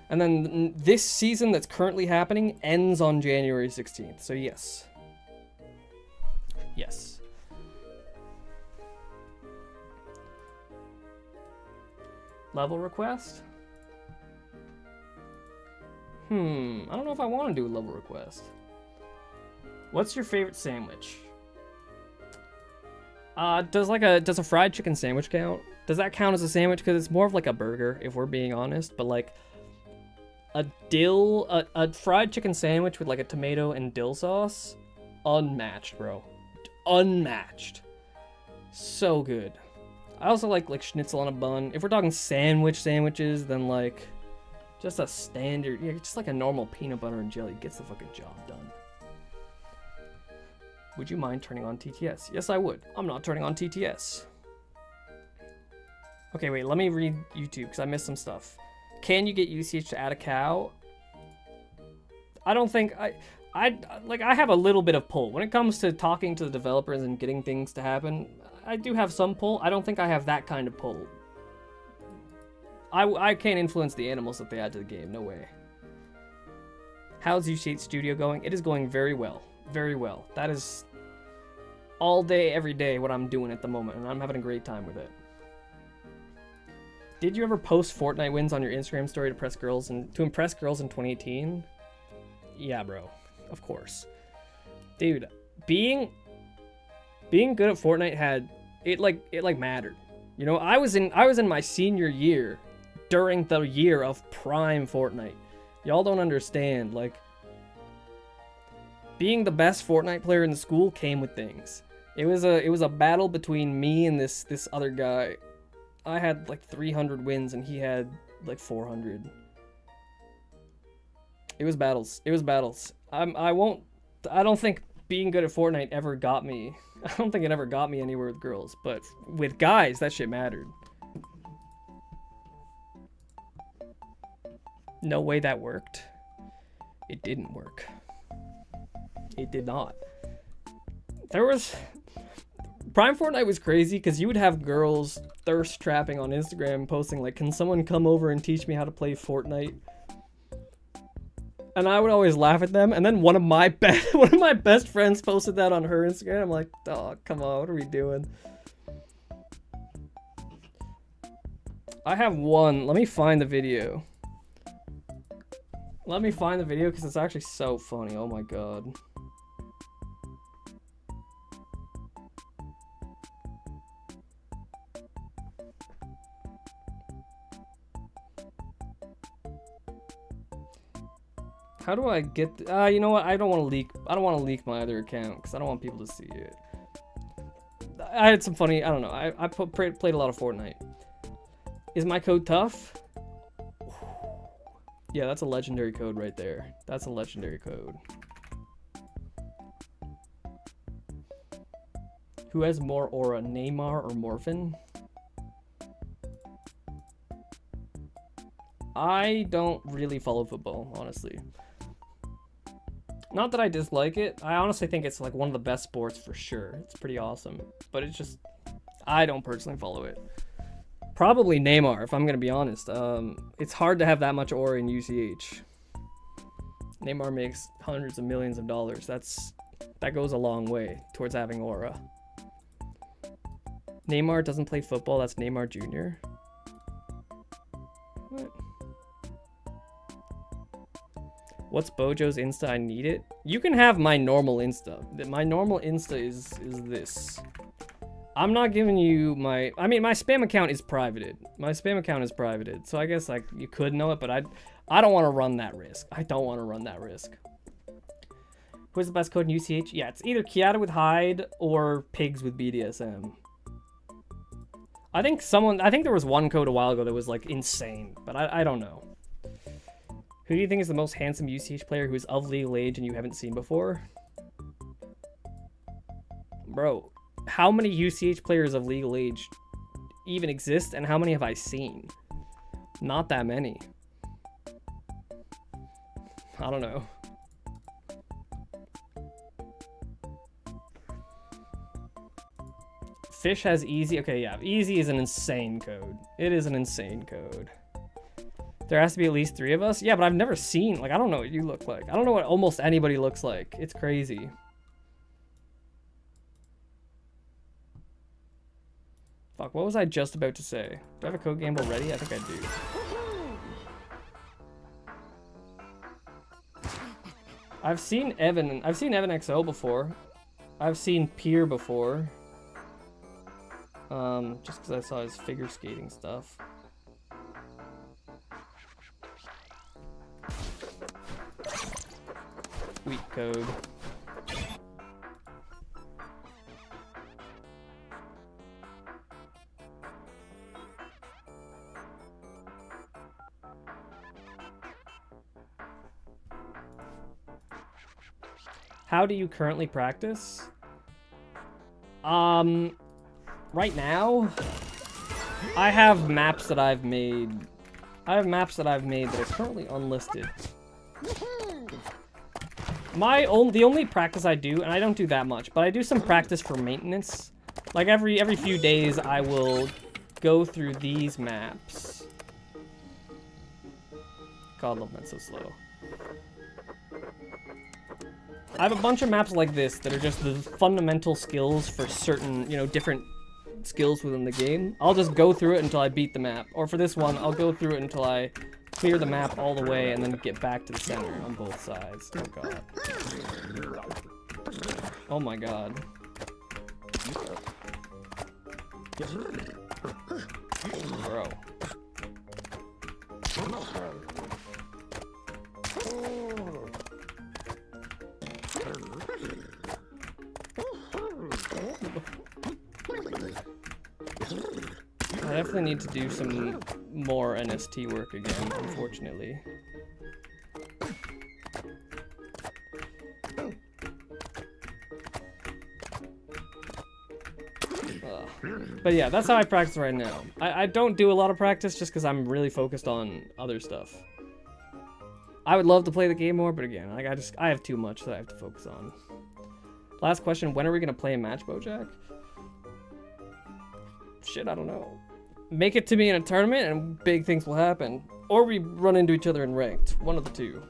And then this season that's currently happening ends on January 16th. So yes. Yes. Level request? I don't know if I want to do a level request. What's your favorite sandwich? Does a fried chicken sandwich count? Does that count as a sandwich? Because it's more of like a burger, if we're being honest. But like a fried chicken sandwich with like a tomato and dill sauce, unmatched, bro. Unmatched. So good. I also like schnitzel on a bun. If we're talking sandwiches, then like just a standard, just like a normal peanut butter and jelly gets the fucking job done. Would you mind turning on TTS? Yes, I would. I'm not turning on TTS. Okay, wait, let me read YouTube because I missed some stuff. Can you get UCH to add a cow? I don't think I have a little bit of pull when it comes to talking to the developers and getting things to happen. I do have some pull. I don't think I have that kind of pull. I can't influence the animals that they add to the game. No way. How's UCH Studio going? It is going very well. Very well. That is all day, every day what I'm doing at the moment, and I'm having a great time with it. Did you ever post Fortnite wins on your Instagram story to impress girls in 2018? Yeah, bro. Of course. Dude, being good at Fortnite had it mattered. You know, I was in my senior year during the year of prime Fortnite. Y'all don't understand, like, being the best Fortnite player in the school came with things. It was a battle between me and this other guy. I had like 300 wins and he had like 400. It was battles. It was battles. I don't think being good at Fortnite ever got me. I don't think it ever got me anywhere with girls, but with guys, that shit mattered. No way that worked. It didn't work. It did not. Prime Fortnite was crazy because you would have girls thirst trapping on Instagram posting like, can someone come over and teach me how to play Fortnite? And I would always laugh at them. And then one of my best friends posted that on her Instagram. I'm like, oh, come on, what are we doing? I have one. Let me find the video. Let me find the video because it's actually so funny. Oh my god. How do I get? You know what? I don't want to leak my other account because I don't want people to see it. I had some funny. I don't know. I played a lot of Fortnite. Is my code tough? Yeah, that's a legendary code right there. That's a legendary code. Who has more aura, Neymar or Morphin? I don't really follow football, honestly. Not that I dislike it. I honestly think it's like one of the best sports for sure. It's pretty awesome. But it's just, I don't personally follow it. Probably Neymar, if I'm going to be honest. It's hard to have that much aura in UCH. Neymar makes hundreds of millions of dollars. That goes a long way towards having aura. Neymar doesn't play football. That's Neymar Jr. What? What's Bojo's Insta? I need it. You can have my normal Insta. My normal Insta is this. I'm not giving you my... I mean, my spam account is privated. My spam account is privated. So I guess like you could know it, but I don't want to run that risk. I don't want to run that risk. Who's the best code in UCH? Yeah, it's either Kiata with Hyde or Pigs with BDSM. I think there was one code a while ago that was like insane, but I don't know. Who do you think is the most handsome UCH player who is of legal age and you haven't seen before? Bro, how many UCH players of legal age even exist and how many have I seen? Not that many. I don't know. Fish has easy. Okay, yeah. Easy is an insane code. It is an insane code. There has to be at least 3 of us? Yeah, but I've never seen... Like, I don't know what you look like. I don't know what almost anybody looks like. It's crazy. Fuck, what was I just about to say? Do I have a code gamble ready? I think I do. I've seen Evan XO before. I've seen Pier before. Just because I saw his figure skating stuff. Weak code. How do you currently practice? Right now, I have maps that I've made. That are currently unlisted. The only practice I do, and I don't do that much, but I do some practice for maintenance. Like every few days, I will go through these maps. God, love that so slow. I have a bunch of maps like this that are just the fundamental skills for certain, different skills within the game, I'll just go through it until I beat the map. Or for this one, I'll go through it until I clear the map all the way and then get back to the center on both sides. Oh god. Oh my god. Bro. I definitely need to do some more NST work again, unfortunately. But yeah, that's how I practice right now. I don't do a lot of practice just because I'm really focused on other stuff. I would love to play the game more, but again, like I have too much that I have to focus on. Last question, when are we gonna play a match, Bojack? Shit, I don't know. Make it to me in a tournament and big things will happen. Or we run into each other in ranked. One of the two.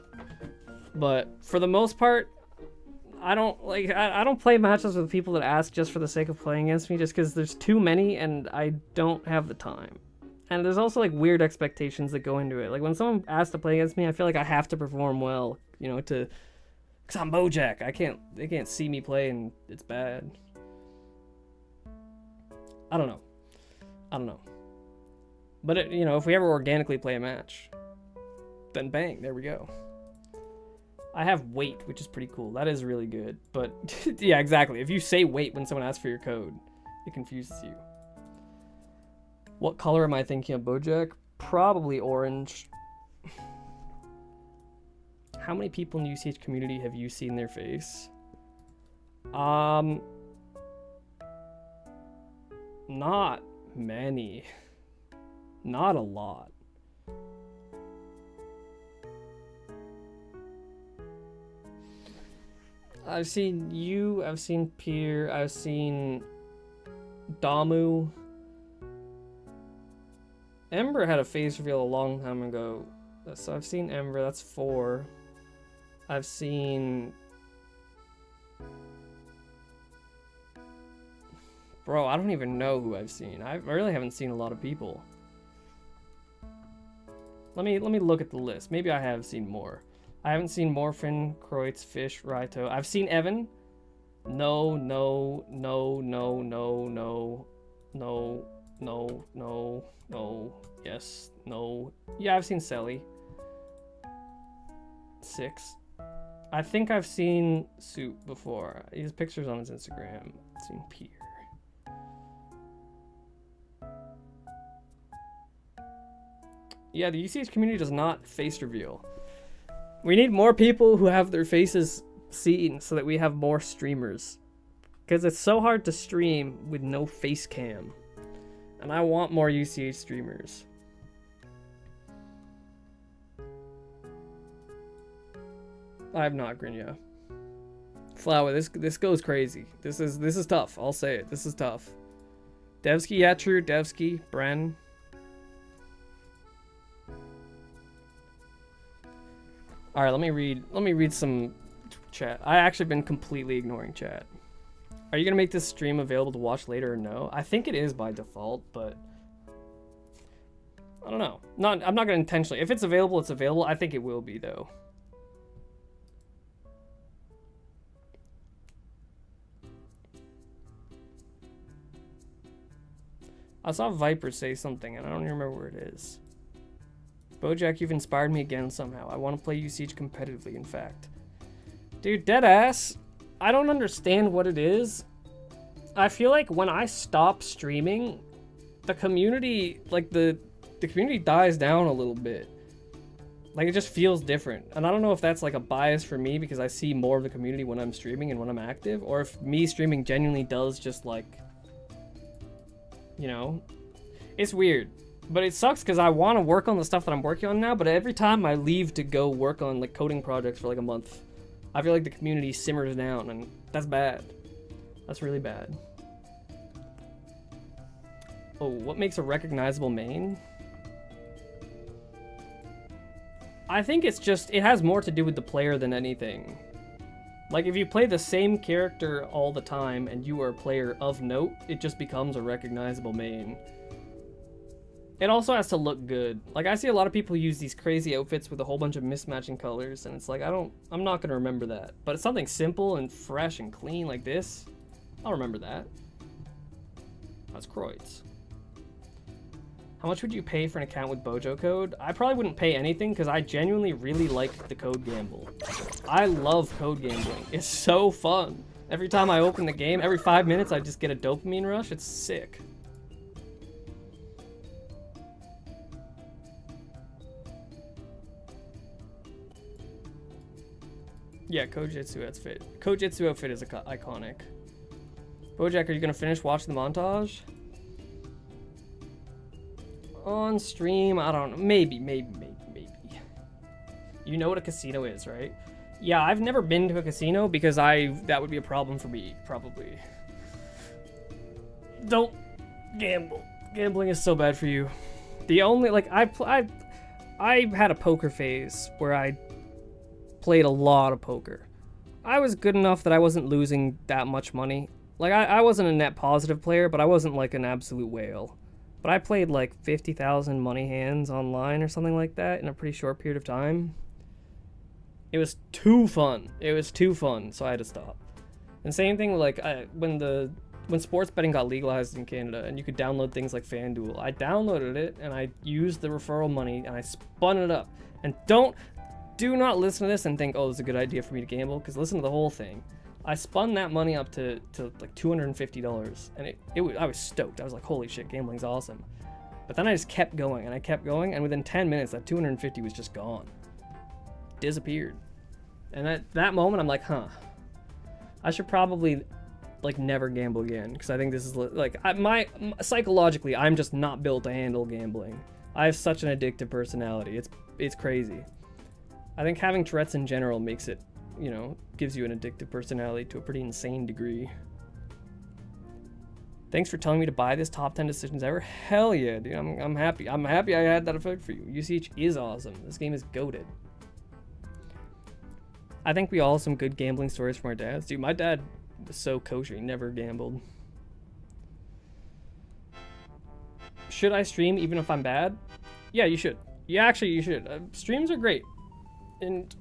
But for the most part, I don't play matches with people that ask just for the sake of playing against me, just because there's too many and I don't have the time. And there's also like weird expectations that go into it. Like when someone asks to play against me, I feel like I have to perform well, you know, because I'm Bojack. They can't see me play and it's bad. I don't know. But you know, if we ever organically play a match, then bang, there we go. I have wait, which is pretty cool. That is really good. But yeah, exactly. If you say wait when someone asks for your code, it confuses you. What color am I thinking of, Bojack? Probably orange. How many people in the UCH community have you seen their face? Not many. Not a lot. I've seen you, I've seen Pier, I've seen Damu. Ember had a face reveal a long time ago. So I've seen Ember, that's 4. I've seen... Bro, I don't even know who I've seen. I really haven't seen a lot of people. Let me look at the list. Maybe I have seen more. I haven't seen Morphin, Kreutz, Fish, Raito. I've seen Evan. No, yes, no. Yeah, I've seen Selly. 6. I think I've seen Soup before. He has pictures on his Instagram. I've seen Pier. Yeah, the UCH community does not face reveal. We need more people who have their faces seen so that we have more streamers. Because it's so hard to stream with no face cam. And I want more UCH streamers. I have not, Grinya. Flower, this goes crazy. This is tough. I'll say it. This is tough. Devsky, yeah, true. Devsky, Bren. All right, let me read some chat. I actually been completely ignoring chat. Are you gonna make this stream available to watch later or no? I think it is by default, but I don't know. I'm not gonna intentionally. If it's available, it's available. I think it will be though. I saw Viper say something, and I don't even remember where it is. Bojack, you've inspired me again somehow. I want to play UCH competitively, in fact. Dude, deadass, I don't understand what it is. I feel like when I stop streaming, the community, like the community dies down a little bit. Like, it just feels different. And I don't know if that's like a bias for me because I see more of the community when I'm streaming and when I'm active, or if me streaming genuinely does just like, you know, it's weird. But it sucks because I want to work on the stuff that I'm working on now, but every time I leave to go work on like coding projects for like a month, I feel like the community simmers down, and that's bad. That's really bad. Oh, what makes a recognizable main? I think it's just, it has more to do with the player than anything. Like, if you play the same character all the time and you are a player of note, it just becomes a recognizable main. It also has to look good. Like, I see a lot of people use these crazy outfits with a whole bunch of mismatching colors, and it's like, I'm not gonna remember that. But it's something simple and fresh and clean like this, I'll remember that. That's Kreutz. How much would you pay for an account with Bojo code? I probably wouldn't pay anything because I genuinely really like the code gamble. I love code gambling. It's so fun. Every time I open the game, every 5 minutes I just get a dopamine rush. It's sick. Yeah, Kojitsu outfit. Kojitsu outfit is iconic. Bojack, are you gonna finish watching the montage? On stream, I don't know. Maybe. You know what a casino is, right? Yeah, I've never been to a casino because that would be a problem for me, probably. Don't gamble. Gambling is so bad for you. The only, like, I had a poker phase where I played a lot of poker. I was good enough that I wasn't losing that much money. Like, I wasn't a net positive player, but I wasn't like an absolute whale. But I played like 50,000 money hands online or something like that in a pretty short period of time. It was too fun. It was too fun, so I had to stop. And same thing, like, when sports betting got legalized in Canada and you could download things like FanDuel, I downloaded it and I used the referral money and I spun it up. And do not listen to this and think, oh, this is a good idea for me to gamble, because listen to the whole thing. I spun that money up to like $250, and I was stoked. I was like, holy shit, gambling's awesome. But then I just kept going, and I kept going, and within 10 minutes, that 250 was just gone. Disappeared. And at that moment, I'm like, huh. I should probably, like, never gamble again, because I think this is, like, psychologically, I'm just not built to handle gambling. I have such an addictive personality. It's crazy. I think having Tourette's in general makes it, you know, gives you an addictive personality to a pretty insane degree. Thanks for telling me to buy this top 10 decisions ever. Hell yeah, dude. I'm happy. I'm happy I had that effect for you. UCH is awesome. This game is goated. I think we all have some good gambling stories from our dads. Dude, my dad was so kosher. He never gambled. Should I stream even if I'm bad? Yeah, you should. Yeah, actually, you should. Streams are great. And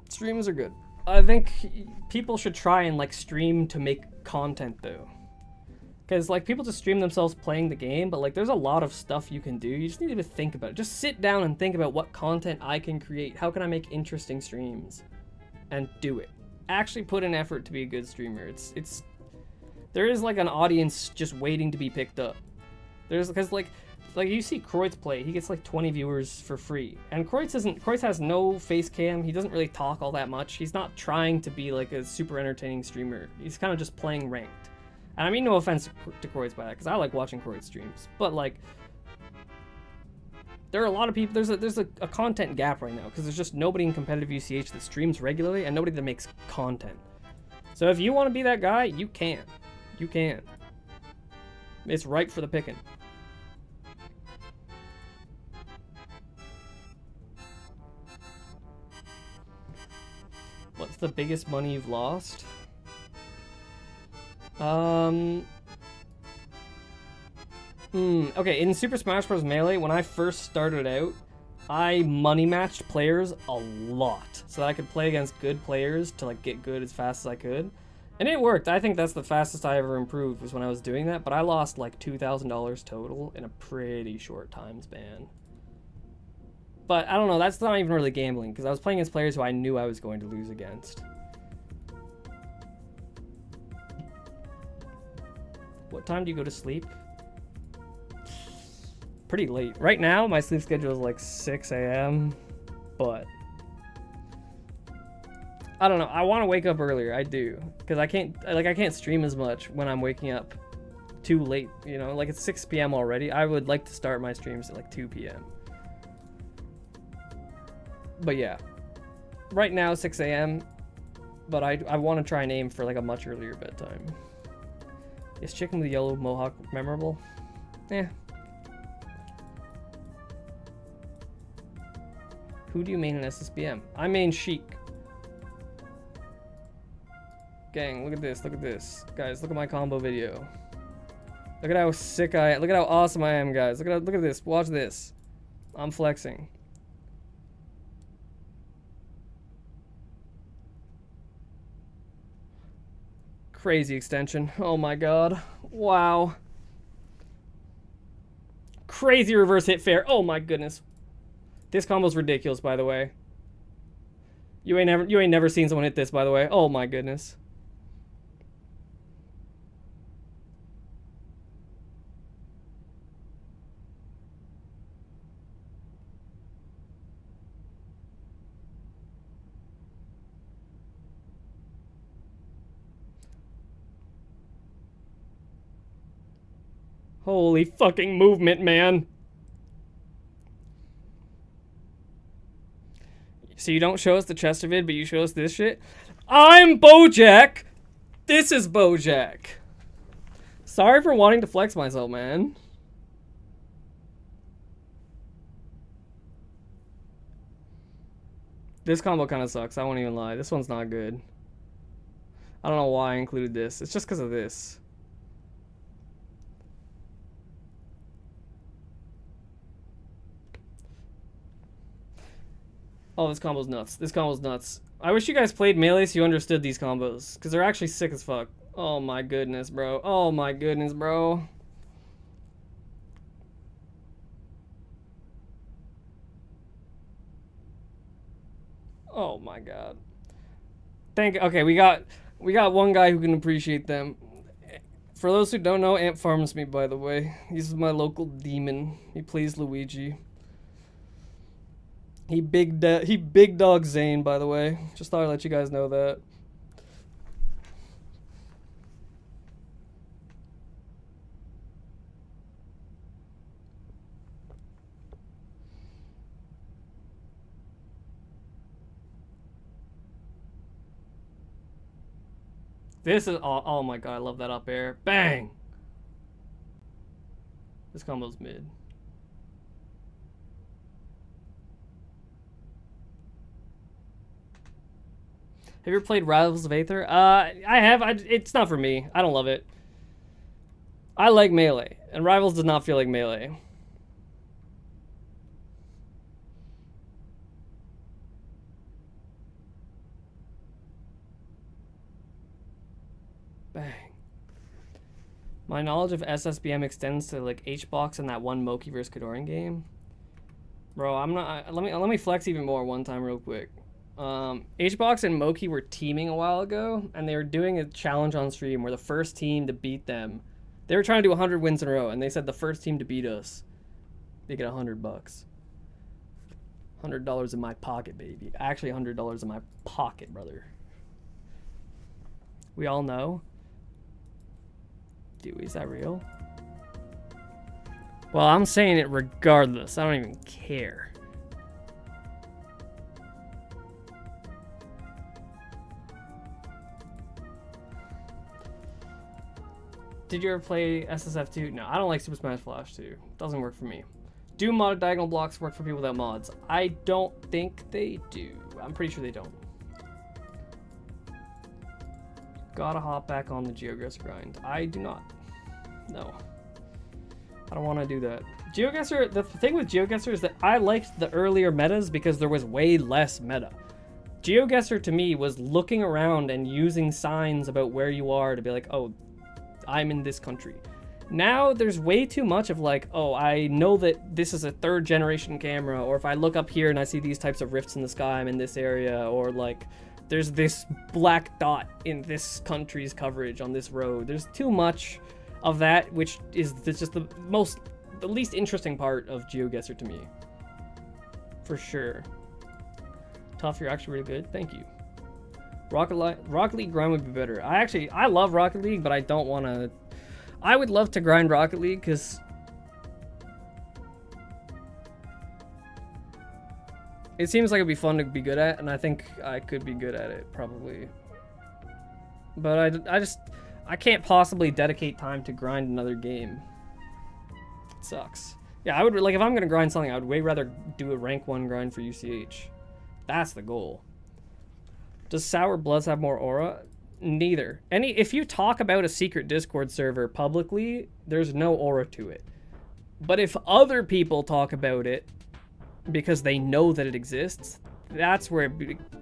streams are good. I think people should try and, like, stream to make content, though. Because, like, people just stream themselves playing the game, but, like, there's a lot of stuff you can do. You just need to think about it. Just sit down and think about what content I can create. How can I make interesting streams? And do it. Actually put in effort to be a good streamer. There is, like, an audience just waiting to be picked up. Because, like you see Kreutz play, he gets like 20 viewers for free. And Kreutz has no face cam, he doesn't really talk all that much. He's not trying to be like a super entertaining streamer. He's kind of just playing ranked. And I mean no offense to Kreutz by that, because I like watching Kreutz streams. But like, there are a lot of people, there's a content gap right now, because there's just nobody in competitive UCH that streams regularly and nobody that makes content. So if you want to be that guy, you can. You can. It's ripe for the picking. What's the biggest money you've lost? Okay, in Super Smash Bros. Melee, when I first started out, I money matched players a lot so that I could play against good players to, like, get good as fast as I could. And it worked. I think that's the fastest I ever improved was when I was doing that, but I lost like $2,000 total in a pretty short time span. But I don't know, that's not even really gambling, because I was playing against players who I knew I was going to lose against. What time do you go to sleep? Pretty late. Right now, my sleep schedule is like 6 a.m., but I don't know. I want to wake up earlier. I do, because I can't stream as much when I'm waking up too late, you know? Like, it's 6 p.m. already. I would like to start my streams at like 2 p.m. But yeah, right now 6 a.m., but I want to try and aim for like a much earlier bedtime. Is chicken with yellow mohawk memorable? Eh. Who do you main in SSBM? I main Sheik. Gang, look at this, look at this. Guys, look at my combo video. Look at how sick I am. Look at how awesome I am, guys. Look at this. Watch this. I'm flexing. Crazy extension. Oh my god. Wow. Crazy reverse hit fair. Oh my goodness. This combo's ridiculous, by the way. You ain't never seen someone hit this, by the way. Oh my goodness. Holy fucking movement, man. So you don't show us the Chester vid, but you show us this shit? I'm Bojack! This is Bojack. Sorry for wanting to flex myself, man. This combo kind of sucks, I won't even lie. This one's not good. I don't know why I included this. It's just because of this. Oh, this combo's nuts. This combo's nuts. I wish you guys played Melee so you understood these combos. Because they're actually sick as fuck. Oh my goodness, bro. Oh my goodness, bro. Oh my god. Okay, we got one guy who can appreciate them. For those who don't know, Ant farms me, by the way. He's my local demon. He plays Luigi. He big dog Zane, by the way. Just thought I'd let you guys know that. This is oh my god, I love that up air. Bang! This combo's mid. Have you ever played Rivals of Aether? I have. It's not for me. I don't love it. I like Melee, and Rivals does not feel like Melee. Bang. My knowledge of SSBM extends to like H-Box and that one Moki vs. Kadoran game. Bro, I'm not. Let me flex even more one time real quick. H-Box and Moki were teaming a while ago, and they were doing a challenge on stream where the first team to beat them, they were trying to do 100 wins in a row, and they said the first team to beat us, they get $100. $100 in my pocket, baby. Actually, $100 in my pocket, brother. We all know. Dude, is that real? Well, I'm saying it regardless. I don't even care. Did you ever play SSF2? No, I don't like Super Smash Flash 2. Doesn't work for me. Do modded diagonal blocks work for people without mods? I don't think they do. I'm pretty sure they don't. Gotta hop back on the GeoGuessr grind. I do not. No. I don't want to do that. GeoGuessr, the thing with GeoGuessr is that I liked the earlier metas because there was way less meta. GeoGuessr to me was looking around and using signs about where you are to be like, oh, I'm in this country. Now there's way too much of like, oh, I know that this is a 3rd generation camera, or if I look up here and I see these types of rifts in the sky, I'm in this area, or like there's this black dot in this country's coverage on this road. There's too much of that, which is just the least interesting part of GeoGuessr to me. For sure. Tough, you're actually really good. Thank you. Rocket League grind would be better. I love Rocket League, but I don't want to. I would love to grind Rocket League because it seems like it'd be fun to be good at, and I think I could be good at it probably. But I can't possibly dedicate time to grind another game. It sucks. Yeah, I would, like, if I'm gonna grind something, I would way rather do a rank 1 grind for UCH. That's the goal. Does Sour Bloods have more aura? Neither. If you talk about a secret Discord server publicly, there's no aura to it. But if other people talk about it because they know that it exists, that's where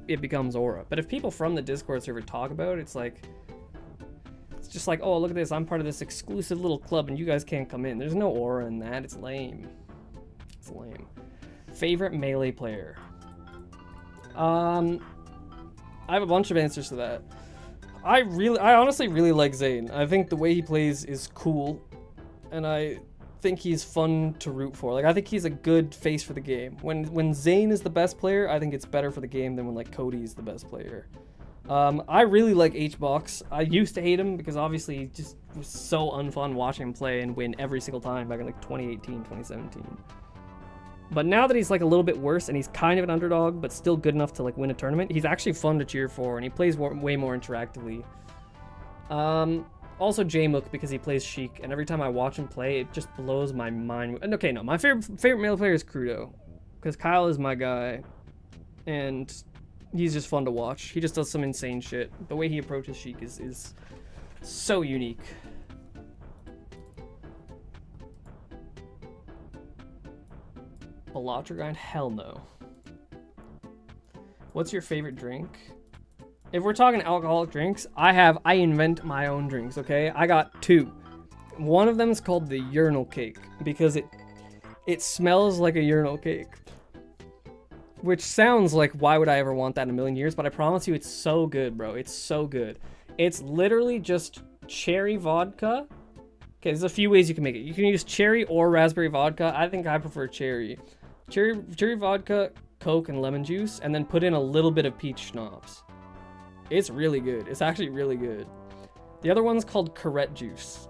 it becomes aura. But if people from the Discord server talk about it, it's just like, oh, look at this, I'm part of this exclusive little club and you guys can't come in. There's no aura in that. It's lame. It's lame. Favorite melee player? I have a bunch of answers to that. I honestly really like Zane. I think the way he plays is cool, and I think he's fun to root for. Like, I think he's a good face for the game. When Zane is the best player, I think it's better for the game than when, like, Cody's the best player. I really like H-Box. I used to hate him because obviously he just was so unfun watching him play and win every single time back in, like, 2018, 2017. But now that he's, like, a little bit worse and he's kind of an underdog but still good enough to, like, win a tournament, he's actually fun to cheer for and he plays way more interactively. Also J-Mook because he plays Sheik, and every time I watch him play, it just blows my mind. And okay, no, my favorite melee player is Crudo because Kyle is my guy and he's just fun to watch. He just does some insane shit. The way he approaches Sheik is so unique. Elatra grind? Hell no. What's your favorite drink? If we're talking alcoholic drinks, I invent my own drinks, okay? I got 2. One of them is called the urinal cake because it smells like a urinal cake. Which sounds like, why would I ever want that in a million years? But I promise you, it's so good, bro. It's so good. It's literally just cherry vodka. Okay, there's a few ways you can make it. You can use cherry or raspberry vodka. I think I prefer cherry. Cherry vodka, Coke, and lemon juice, and then put in a little bit of peach schnapps. It's really good. It's actually really good. The other one's called Corette juice.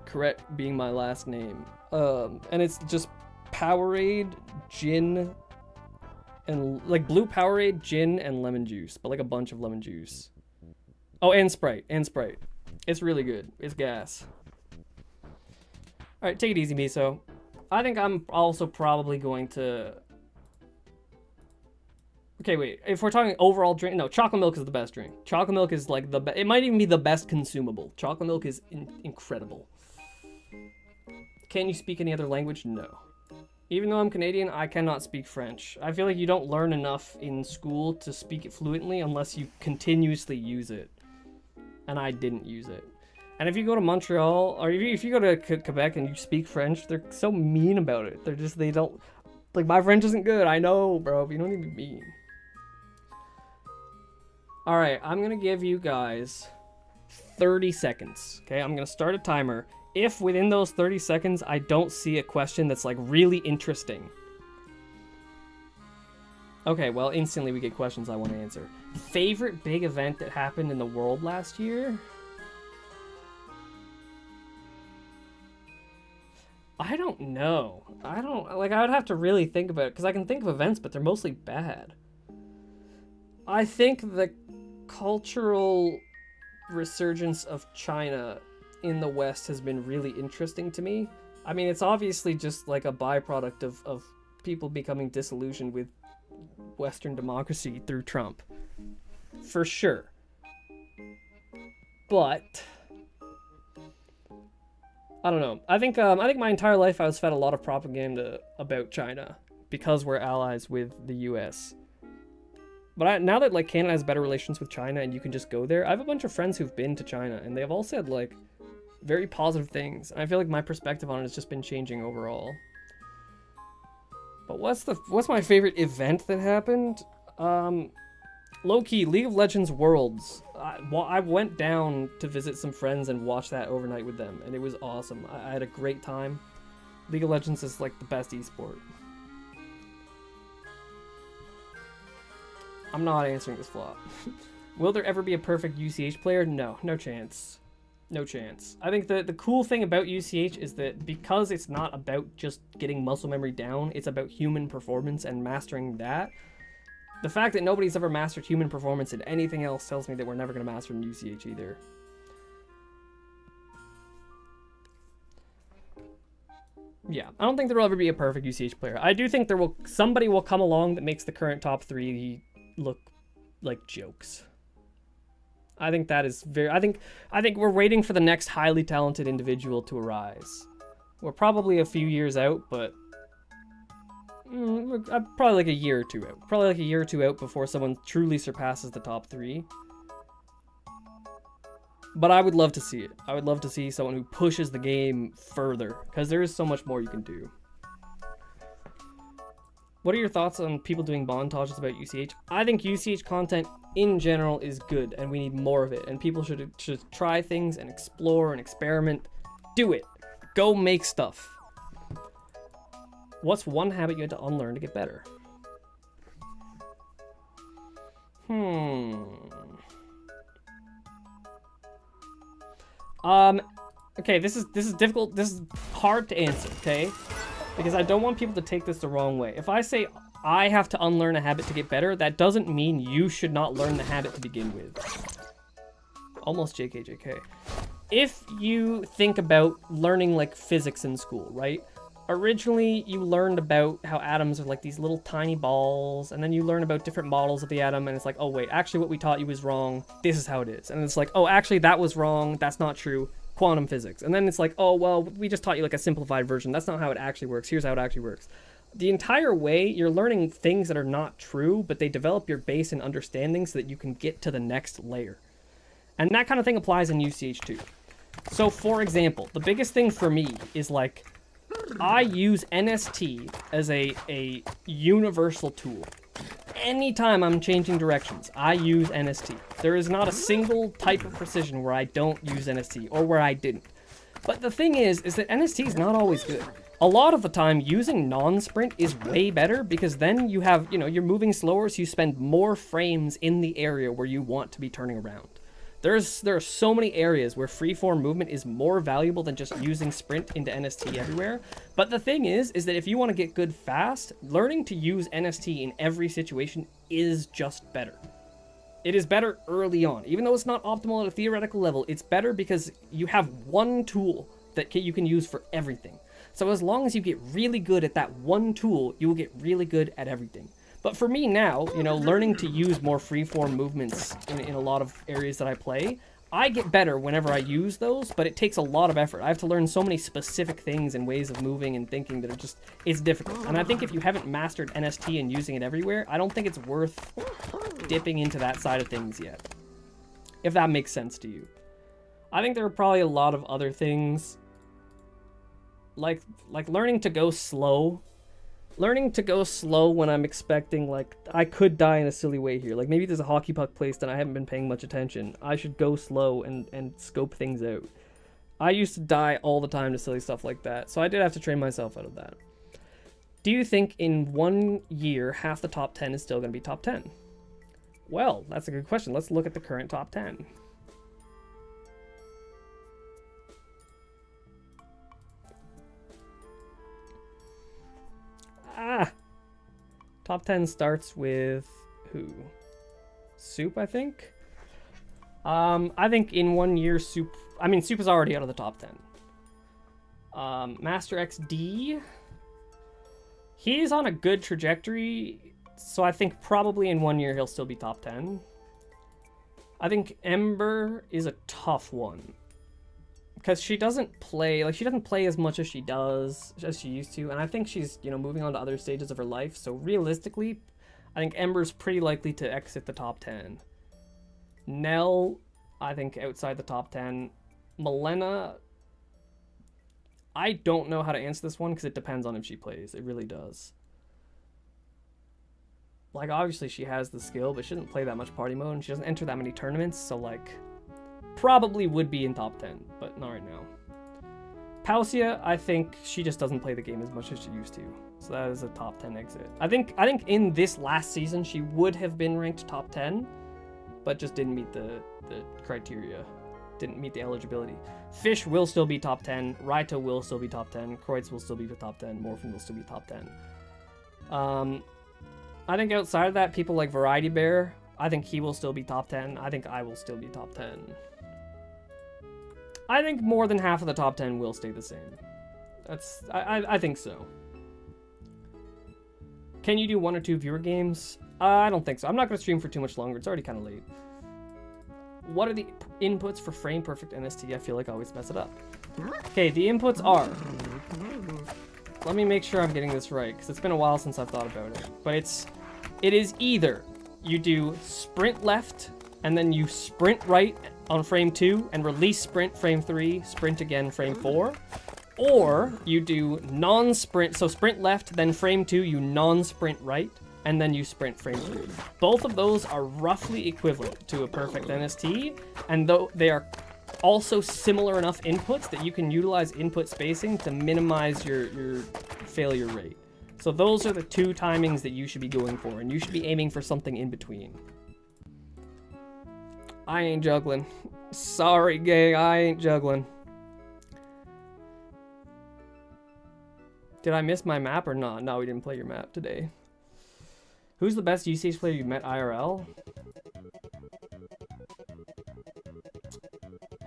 Corette being my last name. And it's just Powerade, gin, and like blue Powerade, gin, and lemon juice, but like a bunch of lemon juice. Oh, and Sprite. It's really good. It's gas. All right, take it easy, Miso. I think I'm also probably going to... Okay, wait. If we're talking overall drink... No, chocolate milk is the best drink. Chocolate milk is like the best... It might even be the best consumable. Chocolate milk is incredible. Can you speak any other language? No. Even though I'm Canadian, I cannot speak French. I feel like you don't learn enough in school to speak it fluently unless you continuously use it. And I didn't use it. And if you go to Montreal, or if you go to Quebec and you speak French, they're so mean about it. They don't... Like, my French isn't good. I know, bro, but you don't even mean. Alright, I'm gonna give you guys 30 seconds. Okay, I'm gonna start a timer. If within those 30 seconds I don't see a question that's, like, really interesting. Okay, well, instantly we get questions I want to answer. Favorite big event that happened in the world last year? I don't know. I would have to really think about it, because I can think of events, but they're mostly bad. I think the cultural resurgence of China in the West has been really interesting to me. I mean, it's obviously just like a byproduct of people becoming disillusioned with Western democracy through Trump. For sure. But... I don't know. I think my entire life I was fed a lot of propaganda about China because we're allies with the US. But now that, like, Canada has better relations with China and you can just go there, I have a bunch of friends who've been to China and they've all said, like, very positive things. And I feel like my perspective on it has just been changing overall. But what's my favorite event that happened? Low-key, League of Legends Worlds. I went down to visit some friends and watch that overnight with them, and it was awesome. I had a great time. League of Legends is like the best esport. I'm not answering this flop. Will there ever be a perfect UCH player? No, no chance. No chance. I think the cool thing about UCH is that because it's not about just getting muscle memory down, it's about human performance and mastering that. The fact that nobody's ever mastered human performance in anything else tells me that we're never going to master in UCH either. Yeah, I don't think there will ever be a perfect UCH player. I do think somebody will come along that makes the current top 3 look like jokes. I think that is I think we're waiting for the next highly talented individual to arise. We're probably a few years out, but probably like a year or two out. Probably like a year or two out before someone truly surpasses the top 3. But I would love to see it. I would love to see someone who pushes the game further, because there is so much more you can do. What are your thoughts on people doing montages about UCH? I think UCH content in general is good, and we need more of it. And people should try things and explore and experiment. Do it. Go make stuff. What's one habit you had to unlearn to get better? Okay, this is difficult. This is hard to answer, okay? Because I don't want people to take this the wrong way. If I say I have to unlearn a habit to get better, that doesn't mean you should not learn the habit to begin with. Almost JK. If you think about learning like physics in school, right? Originally, you learned about how atoms are like these little tiny balls, and then you learn about different models of the atom, and it's like, oh wait, actually what we taught you was wrong. This is how it is. And it's like, oh, actually that was wrong. That's not true. Quantum physics. And then it's like, oh, well, we just taught you like a simplified version. That's not how it actually works. Here's how it actually works. The entire way, you're learning things that are not true, but they develop your base and understanding so that you can get to the next layer. And that kind of thing applies in UCH too. So for example, the biggest thing for me is like, I use NST as a universal tool. Anytime I'm changing directions, I use NST. There is not a single type of precision where I don't use NST, or where I didn't. But the thing is that NST is not always good. A lot of the time, using non-sprint is way better, because then you have, you're moving slower, so you spend more frames in the area where you want to be turning around. There are so many areas where freeform movement is more valuable than just using sprint into NST everywhere. But the thing is that if you want to get good fast, learning to use NST in every situation is just better. It is better early on. Even though it's not optimal at a theoretical level, it's better because you have one tool that you can use for everything. So as long as you get really good at that one tool, you will get really good at everything. But for me now, learning to use more freeform movements in a lot of areas that I play, I get better whenever I use those, but it takes a lot of effort. I have to learn so many specific things and ways of moving and thinking that it's difficult. And I think if you haven't mastered NST and using it everywhere, I don't think it's worth dipping into that side of things yet. If that makes sense to you. I think there are probably a lot of other things, like learning to go slow. Learning to go slow when I'm expecting, like, I could die in a silly way here. Like, maybe there's a hockey puck placed and I haven't been paying much attention. I should go slow and scope things out. I used to die all the time to silly stuff like that, so I did have to train myself out of that. Do you think in 1 year, half the top 10 is still going to be top 10? Well, that's a good question. Let's look at the current top 10. Top 10 starts with who? Soup, I think? I think in 1 year, Soup is already out of the top 10. Master XD, he's on a good trajectory, so I think probably in 1 year he'll still be top 10. I think Ember is a tough one, because she doesn't play as much as she used to, and I think she's, moving on to other stages of her life, so realistically, I think Ember's pretty likely to exit the top 10. Nell, I think outside the top 10. Milena, I don't know how to answer this one, because it depends on if she plays, it really does. Like, obviously she has the skill, but she doesn't play that much party mode, and she doesn't enter that many tournaments, so like, probably would be in top 10, but not right now. Pausia, I think she just doesn't play the game as much as she used to, so that is a top 10 exit. I think in this last season she would have been ranked top 10, but just didn't meet the criteria, didn't meet the eligibility. Fish will still be top 10, Raito will still be top 10, Kreutz will still be top 10, Morphin will still be top 10. I think outside of that, people like Variety Bear, I think he will still be top 10. I think I will still be top 10. I think more than half of the top 10 will stay the same. I think so. Can you do 1 or 2 viewer games? I don't think so. I'm not going to stream for too much longer. It's already kind of late. What are the inputs for frame perfect NST? I feel like I always mess it up. Okay, the inputs are... Let me make sure I'm getting this right, because it's been a while since I've thought about it. But it is either you do sprint left, and then you sprint right on frame 2, and release sprint frame 3, sprint again frame 4. Or you do non-sprint, so sprint left, then frame 2, you non-sprint right, and then you sprint frame 3. Both of those are roughly equivalent to a perfect NST, and though they are also similar enough inputs that you can utilize input spacing to minimize your failure rate. So those are the 2 timings that you should be going for, and you should be aiming for something in between. I ain't juggling. Sorry, gang, I ain't juggling. Did I miss my map or not? No, we didn't play your map today. Who's the best UCH player you met IRL?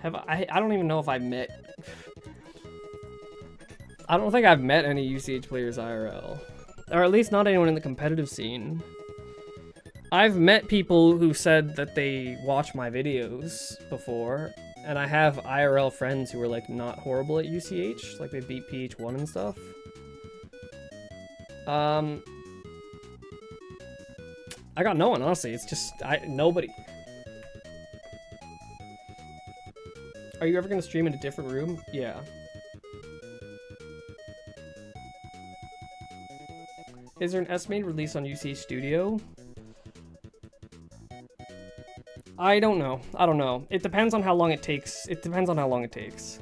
I don't even know if I met... I don't think I've met any UCH players IRL. Or at least not anyone in the competitive scene. I've met people who said that they watch my videos before, and I have IRL friends who are like not horrible at UCH, like they beat PH1 and stuff. I got no one, honestly. It's just nobody. Are you ever gonna stream in a different room? Yeah. Is there an estimated release on UCH Studio? I don't know. I don't know. It depends on how long it takes. It depends on how long it takes.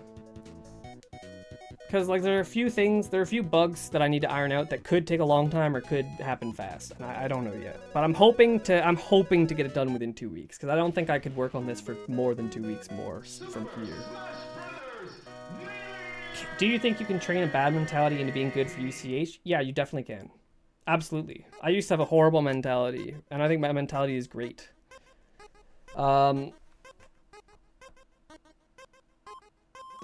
Because, like, there are a few bugs that I need to iron out that could take a long time or could happen fast. And I don't know yet. But I'm hoping to get it done within 2 weeks. Because I don't think I could work on this for more than 2 weeks more from here. Do you think you can train a bad mentality into being good for UCH? Yeah, you definitely can. Absolutely. I used to have a horrible mentality. And I think my mentality is great. The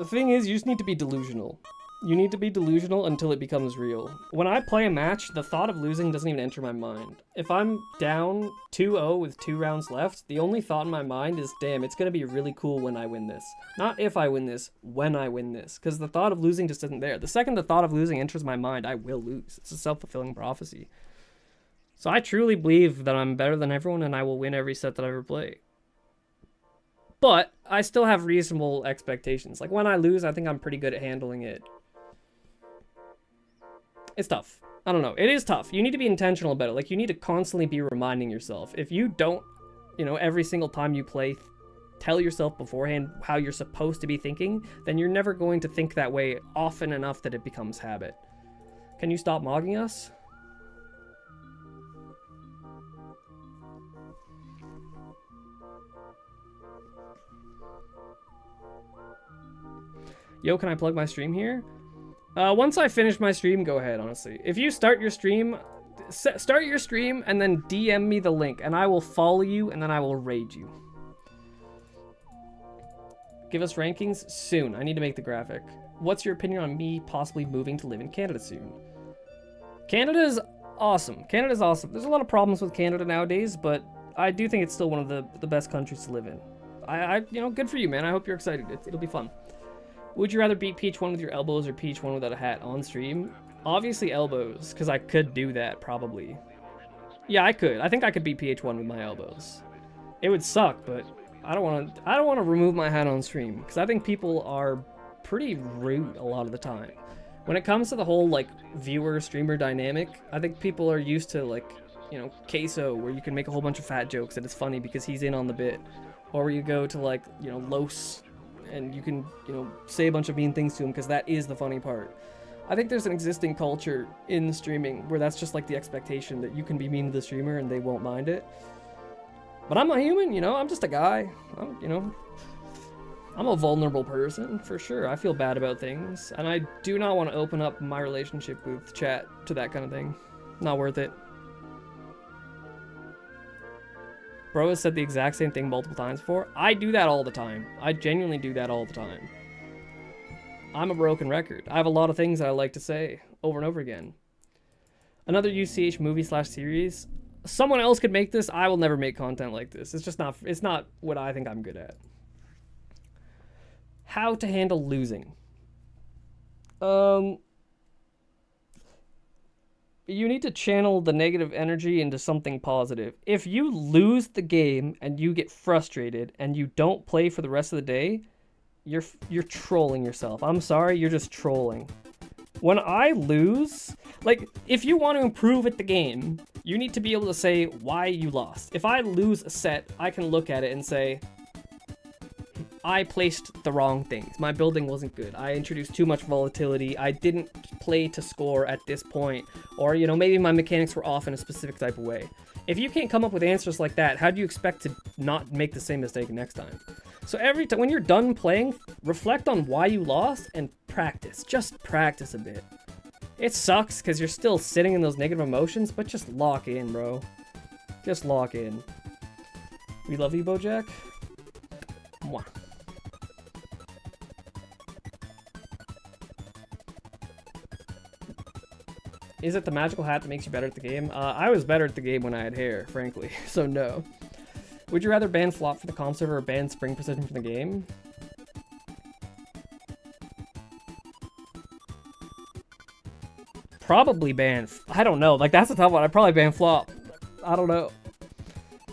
thing is, you just need to be delusional. You need to be delusional until it becomes real. When I play a match, the thought of losing doesn't even enter my mind. If I'm down 2-0 with 2 rounds left, the only thought in my mind is, damn, it's gonna be really cool when I win this. Not if I win this, when I win this. Because the thought of losing just isn't there. The second the thought of losing enters my mind, I will lose. It's a self-fulfilling prophecy. So I truly believe that I'm better than everyone and I will win every set that I ever play. But I still have reasonable expectations. Like, when I lose, I think I'm pretty good at handling it. It's tough. I don't know. It is tough. You need to be intentional about it. Like, you need to constantly be reminding yourself. If you don't, every single time you play, tell yourself beforehand how you're supposed to be thinking, then you're never going to think that way often enough that it becomes habit. Can you stop mogging us? Yo, can I plug my stream here? Once I finish my stream, go ahead, honestly. If you start your stream and then DM me the link, and I will follow you, and then I will raid you. Give us rankings soon. I need to make the graphic. What's your opinion on me possibly moving to live in Canada soon? Canada's awesome. Canada's awesome. There's a lot of problems with Canada nowadays, but I do think it's still one of the best countries to live in. Good for you, man. I hope you're excited. It'll be fun. Would you rather beat PH1 with your elbows or PH1 without a hat on stream? Obviously elbows, because I could do that, probably. Yeah, I could. I think I could beat PH1 with my elbows. It would suck, but I don't want to remove my hat on stream, because I think people are pretty rude a lot of the time. When it comes to the whole, like, viewer-streamer dynamic, I think people are used to, like, queso, where you can make a whole bunch of fat jokes and it's funny because he's in on the bit. Or where you go to, like, Los, and you can, say a bunch of mean things to him because that is the funny part. I think there's an existing culture in streaming where that's just like the expectation that you can be mean to the streamer and they won't mind it. But I'm a human, I'm just a guy. I'm a vulnerable person, for sure. I feel bad about things, and I do not want to open up my relationship with chat to that kind of thing. Not worth it. Bro has said the exact same thing multiple times before. I do that all the time. I genuinely do that all the time. I'm a broken record. I have a lot of things that I like to say over and over again. Another UCH movie / series. Someone else could make this. I will never make content like this. It's just not, it's not what I think I'm good at. How to handle losing. You need to channel the negative energy into something positive. If you lose the game and you get frustrated and you don't play for the rest of the day, you're trolling yourself. I'm sorry, you're just trolling. When I lose, like, if you want to improve at the game, you need to be able to say why you lost. If I lose a set, I can look at it and say, I placed the wrong things. My building wasn't good. I introduced too much volatility. I didn't play to score at this point. Or, you know, maybe my mechanics were off in a specific type of way. If you can't come up with answers like that, how do you expect to not make the same mistake next time? So every time, when you're done playing, reflect on why you lost and practice. Just practice a bit. It sucks because you're still sitting in those negative emotions, but just lock in, bro. Just lock in. We love you, Bojack. Mwah. Is it the magical hat that makes you better at the game? I was better at the game when I had hair, frankly, so no. Would you rather ban flop for the comp server or ban spring precision from the game? Probably ban. I don't know. Like, that's a tough one. I'd probably ban flop. I don't know.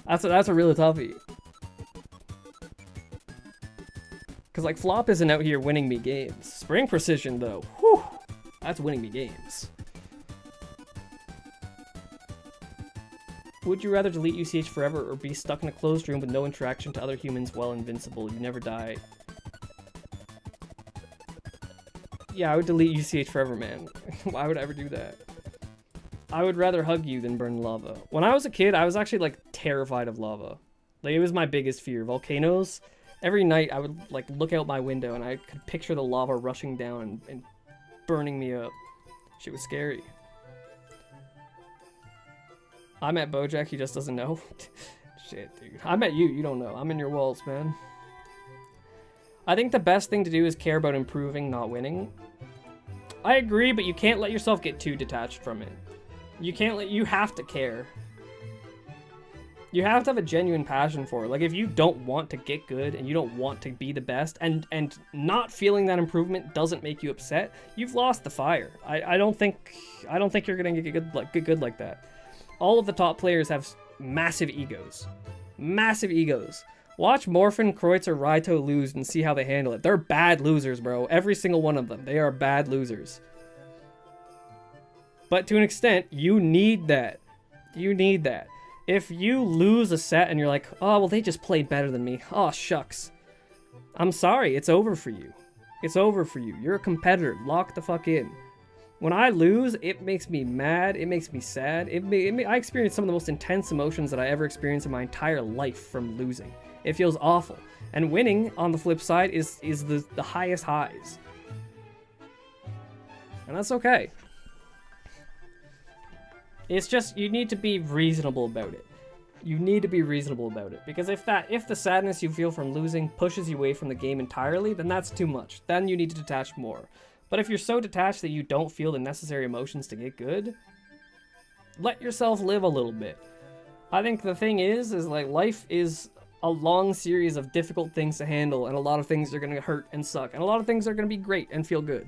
That's a really toughie. Because, like, flop isn't out here winning me games. Spring precision, though. Whew. That's winning me games. Would you rather delete UCH forever or be stuck in a closed room with no interaction to other humans while invincible? You never die. Yeah, I would delete UCH forever, man. Why would I ever do that? I would rather hug you than burn lava. When I was a kid, I was actually, like, terrified of lava. Like, it was my biggest fear. Volcanoes. Every night, I would, like, look out my window and I could picture the lava rushing down and burning me up. Shit was scary. I met Bojack, he just doesn't know. Shit, dude. I met you, you don't know. I'm in your walls, man. I think the best thing to do is care about improving, not winning. I agree, but you can't let yourself get too detached from it. You have to care. You have to have a genuine passion for it. Like, if you don't want to get good and you don't want to be the best and not feeling that improvement doesn't make you upset, you've lost the fire. I don't think you're gonna get good like that. All of the top players have massive egos. Massive egos. Watch Morphin, Kreutz, or Raito lose and see how they handle it. They're bad losers, bro. Every single one of them. They are bad losers. But to an extent, you need that. You need that. If you lose a set and you're like, oh, well, they just played better than me. Oh, shucks. I'm sorry. It's over for you. It's over for you. You're a competitor. Lock the fuck in. When I lose, it makes me mad, it makes me sad, I experience some of the most intense emotions that I ever experienced in my entire life from losing. It feels awful. And winning, on the flip side, is the highest highs. And that's okay. It's just, you need to be reasonable about it. You need to be reasonable about it. Because if the sadness you feel from losing pushes you away from the game entirely, then that's too much. Then you need to detach more. But if you're so detached that you don't feel the necessary emotions to get good, let yourself live a little bit. I think the thing is like, life is a long series of difficult things to handle, and a lot of things are going to hurt and suck, and a lot of things are going to be great and feel good.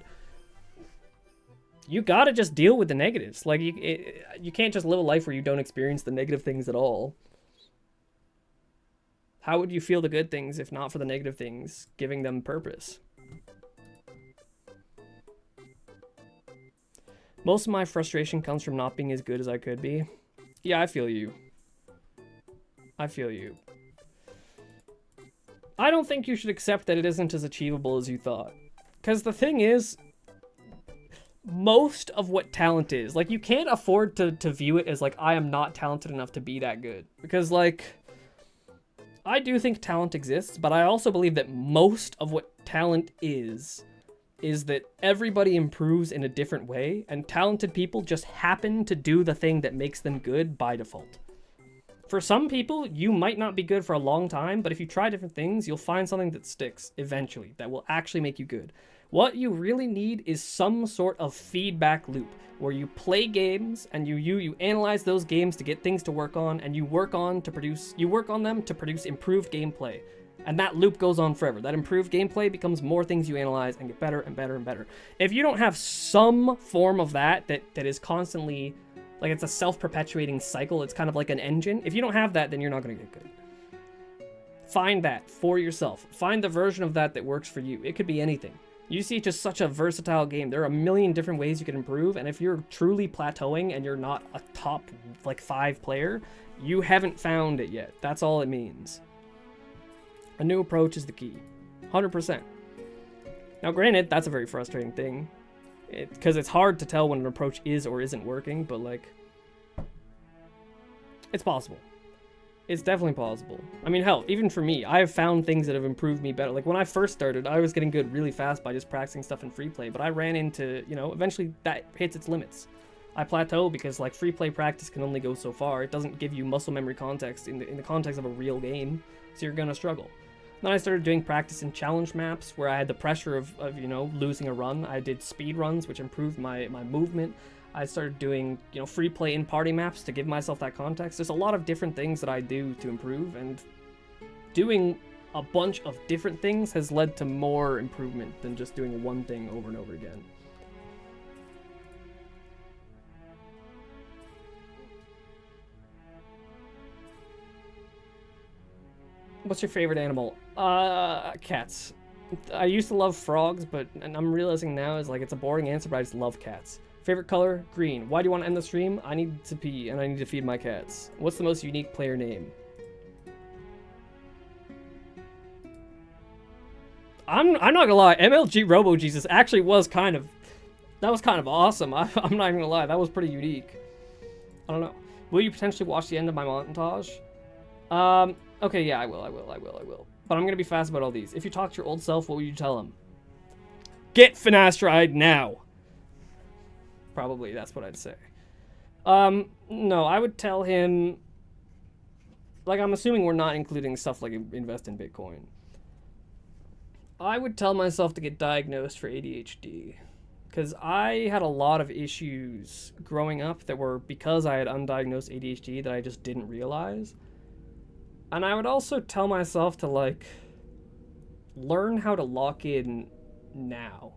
You gotta just deal with the negatives. Like, you can't just live a life where you don't experience the negative things at all. How would you feel the good things if not for the negative things, giving them purpose? Most of my frustration comes from not being as good as I could be. Yeah, I feel you. I feel you. I don't think you should accept that it isn't as achievable as you thought. Because the thing is, most of what talent is, like, you can't afford to view it as, like, I am not talented enough to be that good. Because, like, I do think talent exists, but I also believe that most of what talent is that everybody improves in a different way, and talented people just happen to do the thing that makes them good by default. For some people, you might not be good for a long time, but if you try different things, you'll find something that sticks eventually, that will actually make you good. What you really need is some sort of feedback loop where you play games and you analyze those games to get things to work on, and you work on them to produce improved gameplay. And that loop goes on forever. That improved gameplay becomes more things you analyze and get better and better and better. If you don't have some form of that is constantly, like, it's a self-perpetuating cycle, it's kind of like an engine. If you don't have that, then you're not going to get good. Find that for yourself. Find the version of that works for you. It could be anything. UCH is such a versatile game. There are a million different ways you can improve, and if you're truly plateauing and you're not a top, like, 5 player, you haven't found it yet. That's all it means. A new approach is the key. 100%. Now, granted, that's a very frustrating thing, because it's hard to tell when an approach is or isn't working, but, like, it's possible. It's definitely possible. I mean, hell, even for me, I have found things that have improved me better. Like, when I first started, I was getting good really fast by just practicing stuff in free play, but I ran into, you know, eventually that hits its limits. I plateau because, like, free play practice can only go so far. It doesn't give you muscle memory context in the context of a real game, so you're gonna struggle. Then I started doing practice in challenge maps where I had the pressure of you know, losing a run. I did speed runs, which improved my movement. I started doing, you know, free play in party maps to give myself that context. There's a lot of different things that I do to improve, and doing a bunch of different things has led to more improvement than just doing one thing over and over again. What's your favorite animal? Cats. I used to love frogs, but and I'm realizing now is like it's a boring answer, but I just love cats. Favorite color? Green. Why do you want to end the stream? I need to pee and I need to feed my cats. What's the most unique player name? I'm not gonna lie, MLG Robo Jesus actually was kind of awesome. I'm not even gonna lie, that was pretty unique. I don't know. Will you potentially watch the end of my montage? Okay, yeah, I will. But I'm gonna be fast about all these. If you talk to your old self, what would you tell him? Get finasteride now! Probably, that's what I'd say. No, I would tell him... Like, I'm assuming we're not including stuff like invest in Bitcoin. I would tell myself to get diagnosed for ADHD. Because I had a lot of issues growing up that were because I had undiagnosed ADHD that I just didn't realize. And I would also tell myself to, like, learn how to lock in now.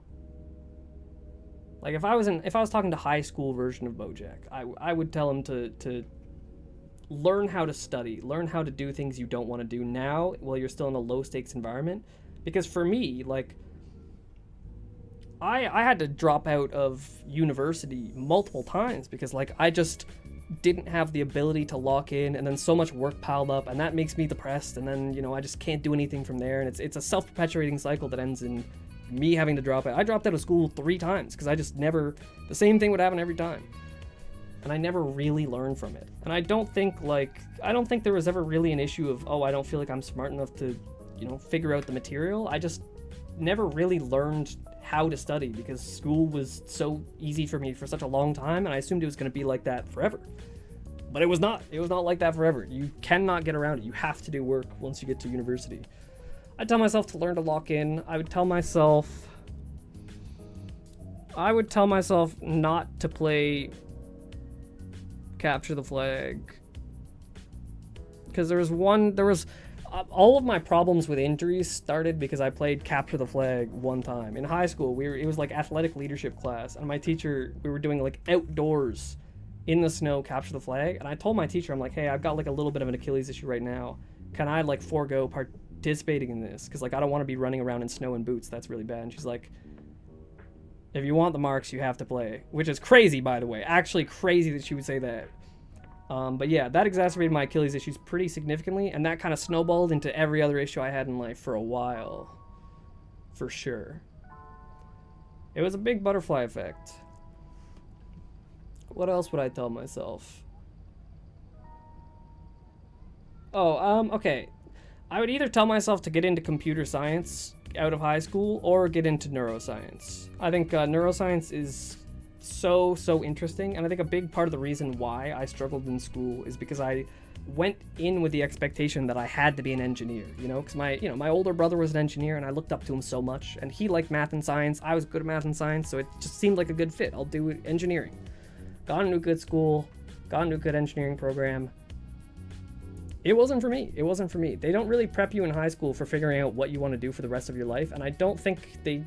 Like, if I was talking to high school version of Bojack, I would tell him to learn how to study, learn how to do things you don't want to do now while you're still in a low stakes environment. Because for me, like, I had to drop out of university multiple times because, like, I just didn't have the ability to lock in, and then so much work piled up, and that makes me depressed, and then, you know, I just can't do anything from there, and it's a self-perpetuating cycle that ends in me having to drop out. I dropped out of school 3 times because I just never, the same thing would happen every time, and I never really learned from it. And I don't think there was ever really an issue of, oh, I don't feel like I'm smart enough to, you know, figure out the material. I just never really learned how to study because school was so easy for me for such a long time, and I assumed it was going to be like that forever. But it was not. It was not like that forever. You cannot get around it. You have to do work once you get to university. I'd tell myself to learn to lock in. I would tell myself not to play Capture the Flag. Because all of my problems with injuries started because I played Capture the Flag one time. In high school, it was like athletic leadership class, and my teacher, we were doing like outdoors in the snow Capture the Flag, and I told my teacher, I'm like, hey, I've got like a little bit of an Achilles issue right now. Can I like forego participating in this? Because like I don't want to be running around in snow and boots. That's really bad. And she's like, if you want the marks, you have to play. Which is crazy, by the way. Actually crazy that she would say that. But yeah, that exacerbated my Achilles issues pretty significantly, and that kind of snowballed into every other issue I had in life for a while. For sure. It was a big butterfly effect. What else would I tell myself? Oh, okay. I would either tell myself to get into computer science out of high school or get into neuroscience. I think neuroscience is so interesting, and I think a big part of the reason why I struggled in school is because I went in with the expectation that I had to be an engineer, you know, because my older brother was an engineer and I looked up to him so much, and he liked math and science. I was good at math and science, so it just seemed like a good fit. I'll do engineering. Got into a good school, got into a good engineering program. It wasn't for me. It wasn't for me. They don't really prep you in high school for figuring out what you want to do for the rest of your life, and I don't think they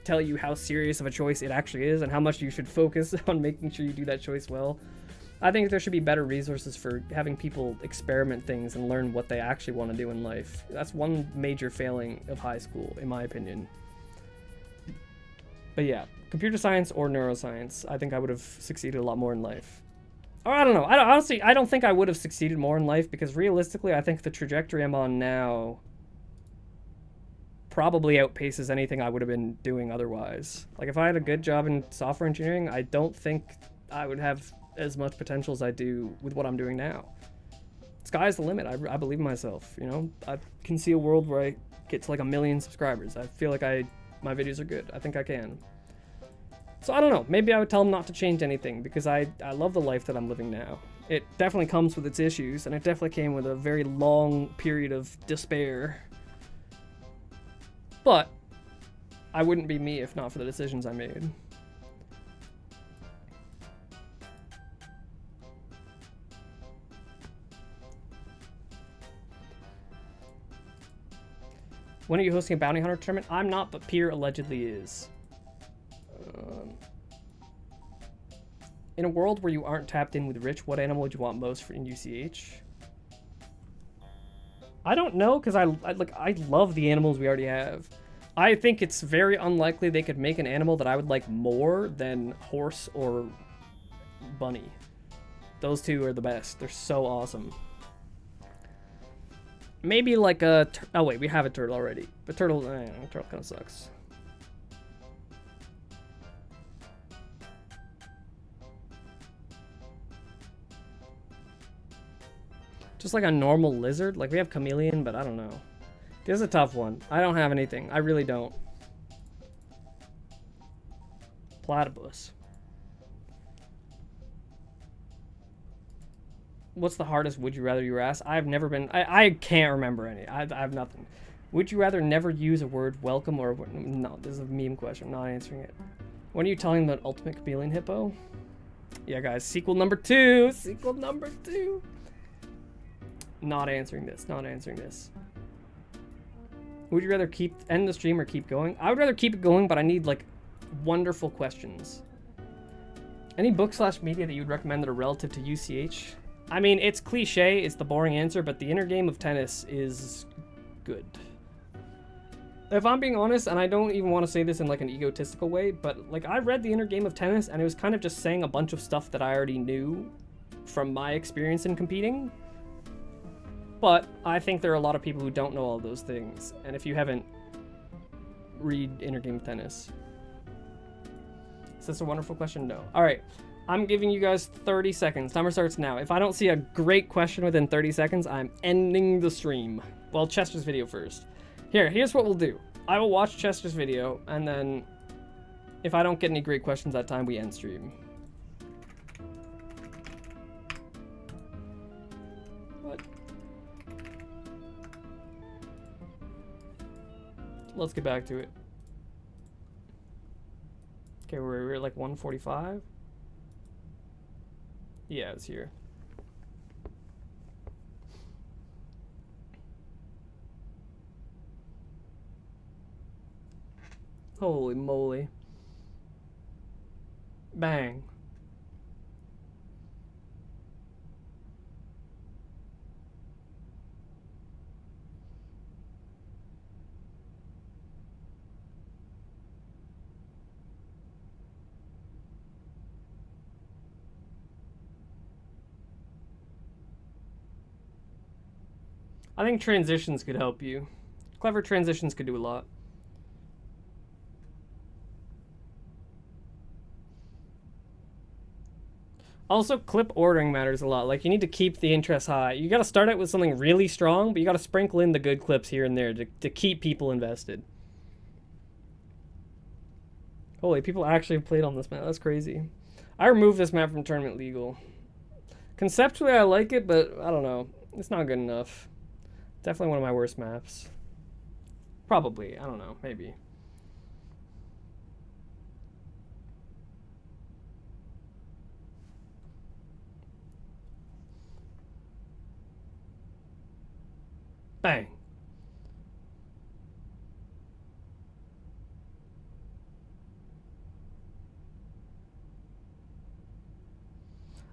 tell you how serious of a choice it actually is and how much you should focus on making sure you do that choice well. I think there should be better resources for having people experiment things and learn what they actually want to do in life. That's one major failing of high school, in my opinion. But yeah, computer science or neuroscience, I think I would have succeeded a lot more in life. Or I don't know. Honestly, I don't think I would have succeeded more in life because realistically, I think the trajectory I'm on now probably outpaces anything I would have been doing otherwise. Like, if I had a good job in software engineering, I don't think I would have as much potential as I do with what I'm doing now. Sky's the limit. I believe in myself, you know? I can see a world where I get to like 1 million subscribers. I feel like my videos are good. I think I can. So I don't know. Maybe I would tell them not to change anything because I love the life that I'm living now. It definitely comes with its issues, and it definitely came with a very long period of despair. But I wouldn't be me if not for the decisions I made. When are you hosting a bounty hunter tournament? I'm not, but Pierre allegedly is. In a world where you aren't tapped in with Rich, what animal would you want most in UCH? I don't know, because I love the animals we already have. I think it's very unlikely they could make an animal that I would like more than horse or bunny. Those two are the best. They're so awesome. Maybe like a... oh wait, we have a turtle already. But turtle kind of sucks. Just like a normal lizard? Like, we have chameleon, but I don't know. This is a tough one. I don't have anything. I really don't. Platypus. What's the hardest would you rather you were asked? I've never been... I can't remember any. I have nothing. Would you rather never use a word welcome or... no, this is a meme question. I'm not answering it. When are you telling them about Ultimate Chameleon Hippo? Yeah, guys. Sequel number 2. Sequel number 2. Not answering this. Not answering this. Would you rather end the stream or keep going? I would rather keep it going, but I need, like, wonderful questions. Any book/media that you would recommend that are relative to UCH? I mean, it's cliche, it's the boring answer, but the inner game of tennis is good. If I'm being honest, and I don't even want to say this in, like, an egotistical way, but, like, I read the inner game of tennis, and it was kind of just saying a bunch of stuff that I already knew from my experience in competing. But I think there are a lot of people who don't know all those things. And if you haven't, read Inner Game of Tennis. Is this a wonderful question? No. All right. I'm giving you guys 30 seconds. Timer starts now. If I don't see a great question within 30 seconds, I'm ending the stream. Well, Chester's video first. Here's what we'll do. I will watch Chester's video, and then if I don't get any great questions that time, we end stream. Let's get back to it. Okay, we're at like 145. Yeah, it's here. Holy moly. Bang. I think transitions could help you. Clever transitions could do a lot. Also, clip ordering matters a lot. Like, you need to keep the interest high. You gotta start out with something really strong, but you gotta sprinkle in the good clips here and there to keep people invested. Holy, people actually played on this, man. That's crazy. I removed this map from Tournament Legal. Conceptually, I like it, but I don't know. It's not good enough. Definitely one of my worst maps. Probably. I don't know. Maybe. Bang.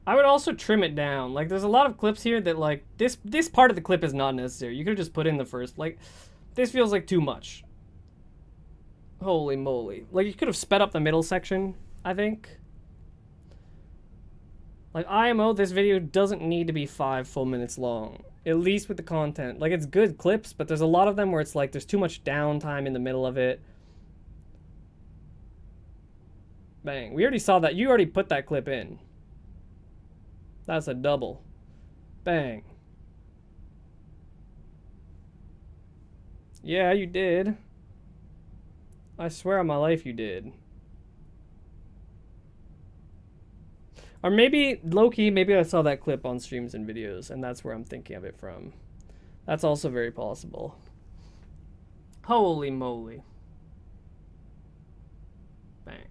I would also trim it down. Like, there's a lot of clips here that, like, this part of the clip is not necessary. You could have just put in the first. Like, this feels like too much. Holy moly. Like, you could have sped up the middle section, I think. Like, IMO, this video doesn't need to be 5 full minutes long. At least with the content. Like, it's good clips, but there's a lot of them where it's like, there's too much downtime in the middle of it. Bang. We already saw that. You already put that clip in. That's a double. Bang. Yeah, you did. I swear on my life you did. Or maybe, low-key, maybe I saw that clip on streams and videos, and that's where I'm thinking of it from. That's also very possible. Holy moly. Bang.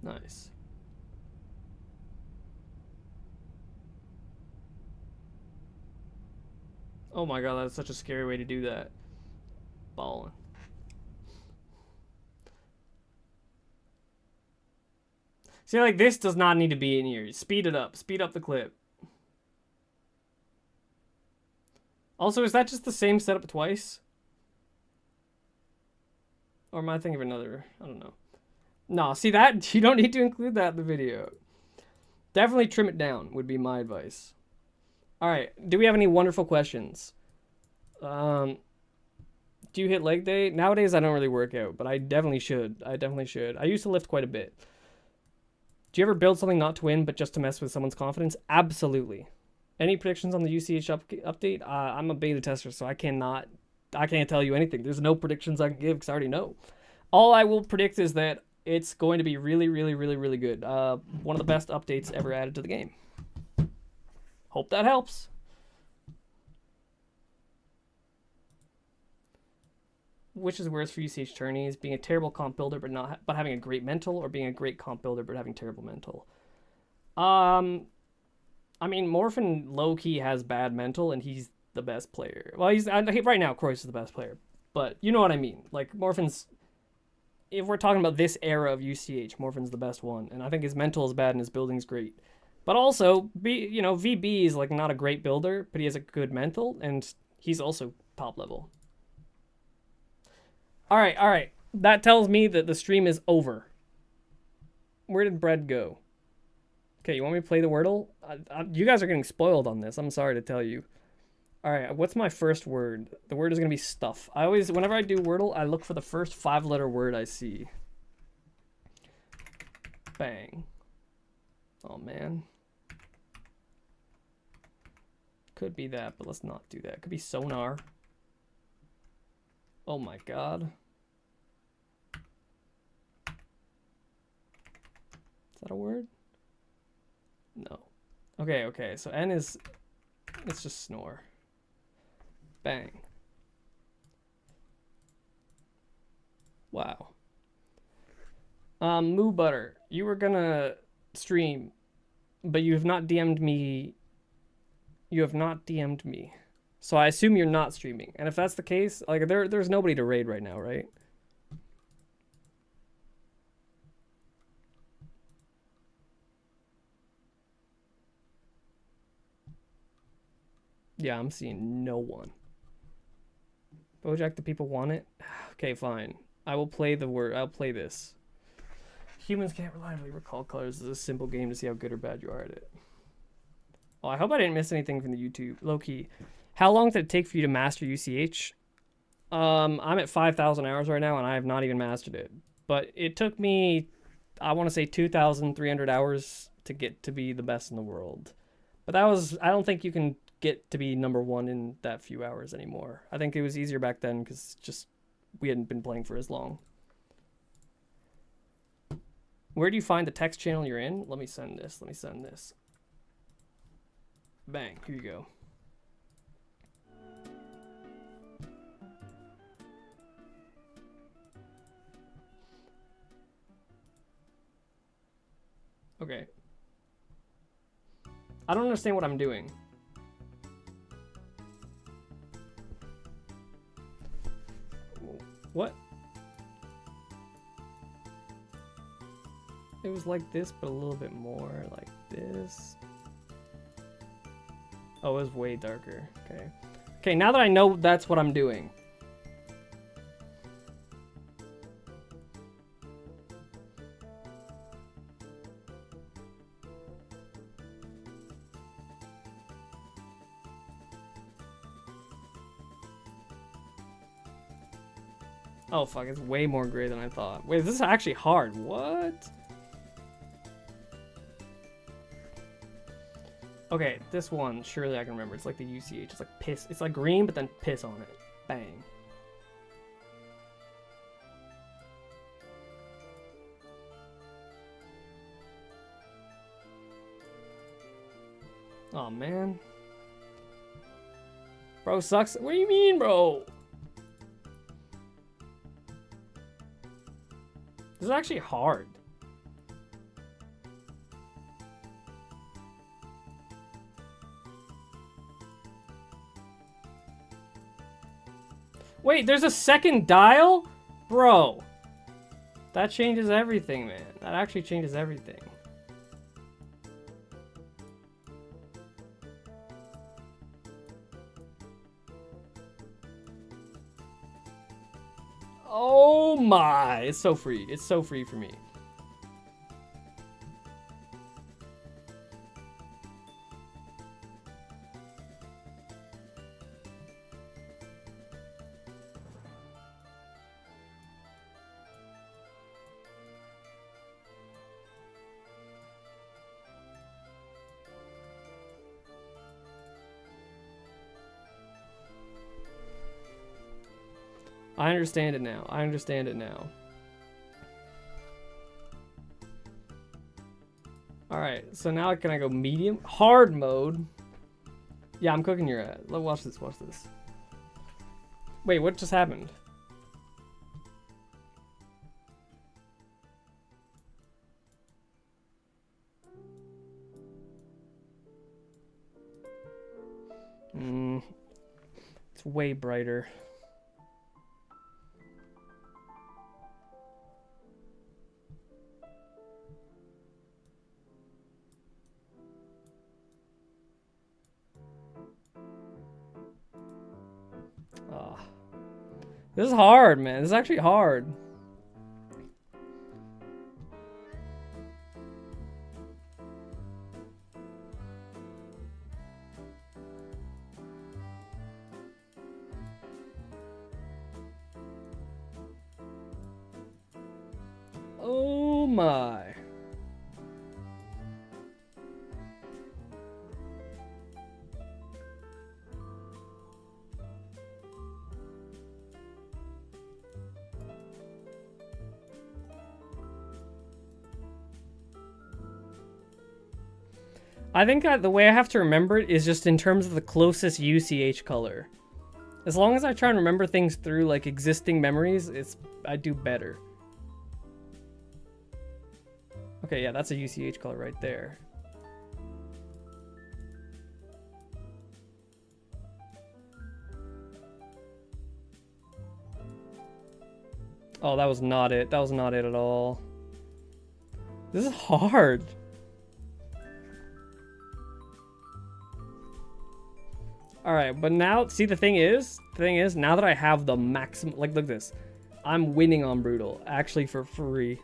Nice. Oh my god, that's such a scary way to do that. Ballin'. See, like, this does not need to be in here. Speed it up. Speed up the clip. Also, is that just the same setup twice? Or am I thinking of another? I don't know. No, see that? You don't need to include that in the video. Definitely trim it down would be my advice. All right. Do we have any wonderful questions? Do you hit leg day? Nowadays, I don't really work out, but I definitely should. I definitely should. I used to lift quite a bit. Do you ever build something not to win, but just to mess with someone's confidence? Absolutely. Any predictions on the UCH update? I'm a beta tester, so I can't tell you anything. There's no predictions I can give because I already know. All I will predict is that it's going to be really, really, really, really good. One of the best updates ever added to the game. Hope that helps. Which is worse for UCH tourneys? Being a terrible comp builder but having a great mental, or being a great comp builder but having terrible mental? I mean, Morphin low-key has bad mental, and he's the best player. Well, right now, Croix is the best player. But you know what I mean. Like, Morphin's... If we're talking about this era of UCH, Morphin's the best one. And I think his mental is bad and his building's great. But also, VB is, like, not a great builder, but he has a good mental, and he's also top level. All right. That tells me that the stream is over. Where did Bread go? Okay, you want me to play the Wordle? You guys are getting spoiled on this. I'm sorry to tell you. All right, what's my first word? The word is going to be stuff. Whenever I do Wordle, I look for the first 5-letter word I see. Bang. Oh, man. Could be that, but let's not do that. It could be sonar. Oh, my God. Is that a word? No. Okay. So N is... Let's just snore. Bang. Wow. Moo Butter, you were gonna stream, but you have not DM'd me. You have not DM'd me. So I assume you're not streaming. And if that's the case, like there's nobody to raid right now, right? Yeah, I'm seeing no one. Bojack, the people want it? Okay, fine. I will play the word. I'll play this. Humans can't reliably recall colors. This is a simple game to see how good or bad you are at it. Oh, I hope I didn't miss anything from the YouTube. Low-key. How long did it take for you to master UCH? I'm at 5,000 hours right now, and I have not even mastered it. But it took me, I want to say 2,300 hours to get to be the best in the world. But that was, I don't think you can get to be #1 in that few hours anymore. I think it was easier back then because just we hadn't been playing for as long. Where do you find the text channel you're in? Let me send this. Let me send this. Bang. Here you go. Okay. I don't understand what I'm doing. What? It was like this, but a little bit more like this. Oh, it was way darker. Okay. Okay, now that I know that's what I'm doing. Oh fuck, it's way more gray than I thought. Wait, this is actually hard. What? Okay, this one, surely I can remember. It's like the UCH. It's like piss. It's like green, but then piss on it. Bang. Oh man. Bro sucks. What do you mean, bro? This is actually hard. Wait, there's a second dial? Bro. That changes everything, man. That actually changes everything. Oh my, it's so free. It's so free for me. I understand it now. I understand it now. Alright, so now can I go medium? Hard mode? Yeah, I'm cooking your ad. Watch this, watch this. Wait, what just happened? It's way brighter. This is hard, man. This is actually hard. Oh my. I think that the way I have to remember it is just in terms of the closest UCH color. As long as I try and remember things through like existing memories, I do better. Okay, yeah, that's a UCH color right there. Oh, that was not it. That was not it at all. This is hard. All right, but now, see, the thing is, now that I have the maximum, like, look at this. I'm winning on Brutal, actually for free.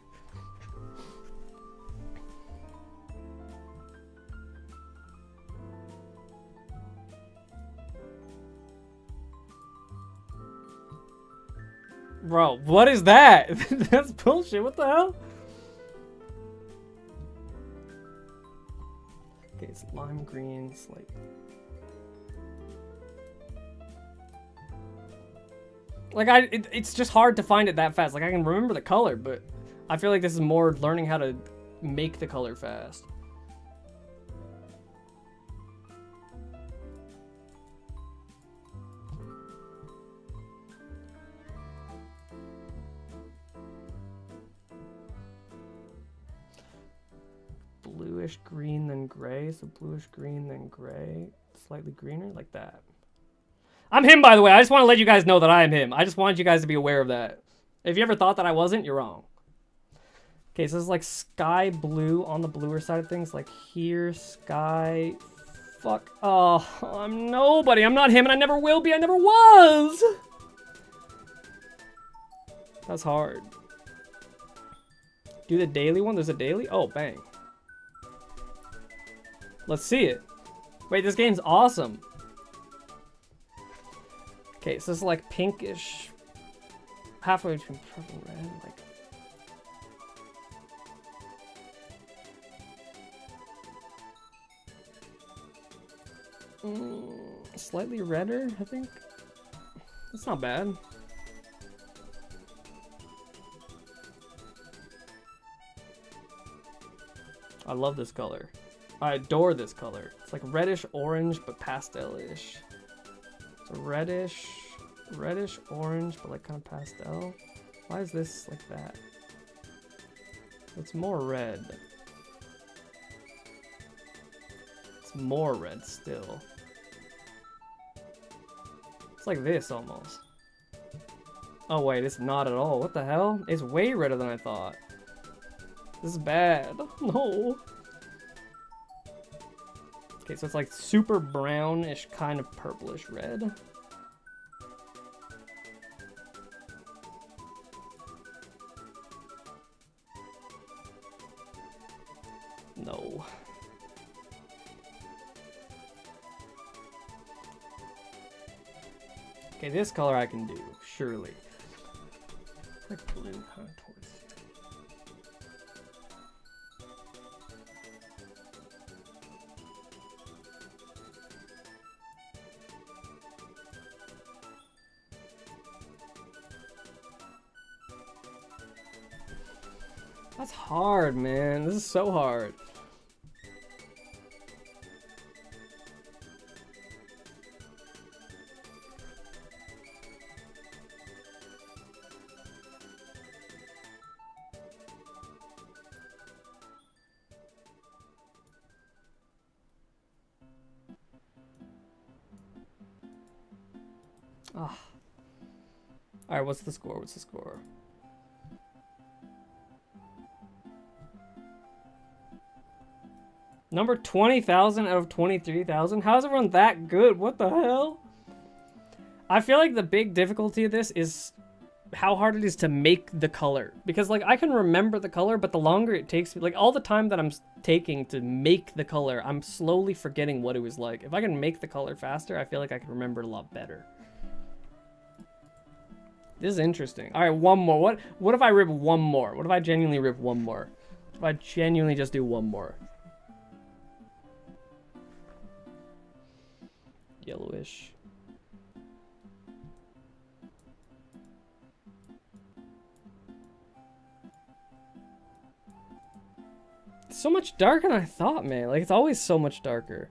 Bro, what is that? That's bullshit, what the hell? Okay, so lime green, slate. Like, it's just hard to find it that fast. Like, I can remember the color, but I feel like this is more learning how to make the color fast. Bluish green, then gray. So bluish green, then gray. Slightly greener, like that. I'm him, by the way. I just want to let you guys know that I am him. I just wanted you guys to be aware of that. If you ever thought that I wasn't, you're wrong. Okay, so this is like sky blue on the bluer side of things. Like here, sky. Fuck. Oh, I'm nobody. I'm not him, and I never will be. I never was. That's hard. Do the daily one. There's a daily? Oh, bang. Let's see it. Wait, this game's awesome. Okay, so this is like pinkish. Halfway between purple and red. Like. Slightly redder, I think. That's not bad. I love this color. I adore this color. It's like reddish orange, but pastel-ish. So reddish orange, but like kind of pastel. Why is this like that? It's more red. It's more red still. It's like this almost. Oh wait, it's not at all. What the hell? It's way redder than I thought. This is bad. No. Okay, so it's like super brownish, kind of purplish red. No. Okay, this color I can do, surely. It's like blue kind of towards. That's hard, man. This is so hard. Ah. All right, what's the score? What's the score? Number 20,000 out of 23,000? How is everyone that good? What the hell? I feel like the big difficulty of this is how hard it is to make the color. Because, like, I can remember the color, but the longer it takes me, like, all the time that I'm taking to make the color, I'm slowly forgetting what it was like. If I can make the color faster, I feel like I can remember it a lot better. This is interesting. All right, one more. What if I rip one more? What if I genuinely rip one more? If I genuinely just do one more? Yellowish. It's so much darker than I thought, man. Like, it's always so much darker.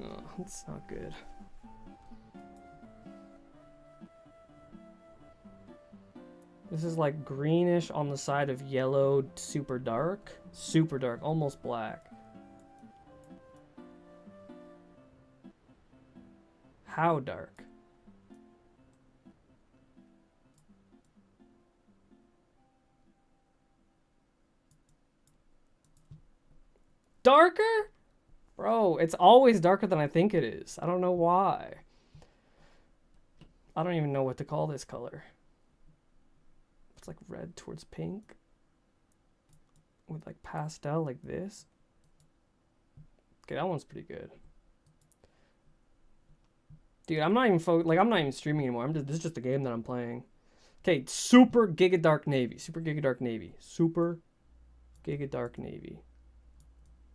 No, it's not good. This is like greenish on the side of yellow, super dark, almost black. How dark? Darker? Bro, it's always darker than I think it is. I don't know why. I don't even know what to call this color. It's like red towards pink. With like pastel like this. Okay, that one's pretty good. Dude, I'm not even I'm not even streaming anymore. This is just a game that I'm playing. Okay, Super Giga Dark Navy. Super Giga Dark Navy. Super Giga Dark Navy.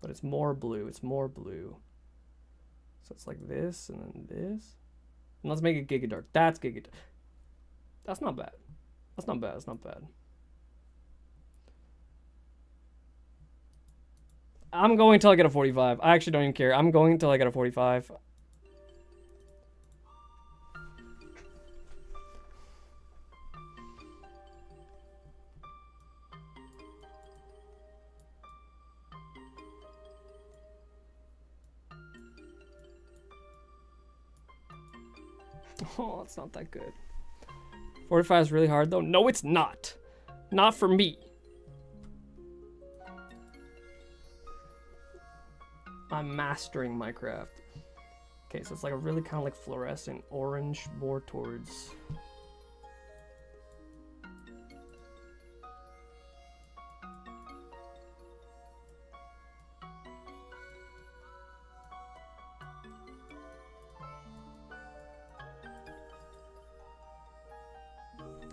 But it's more blue. It's more blue. So it's like this and then this. And let's make it Giga Dark. That's Giga Dark. That's not bad. That's not bad. That's not bad. I'm going until I get a 45. I actually don't even care. I'm going until I get a 45. Oh, it's not that good. 45 is really hard though. No, it's not. Not for me. I'm mastering Minecraft. Okay, so it's like a really kind of like fluorescent orange, more towards...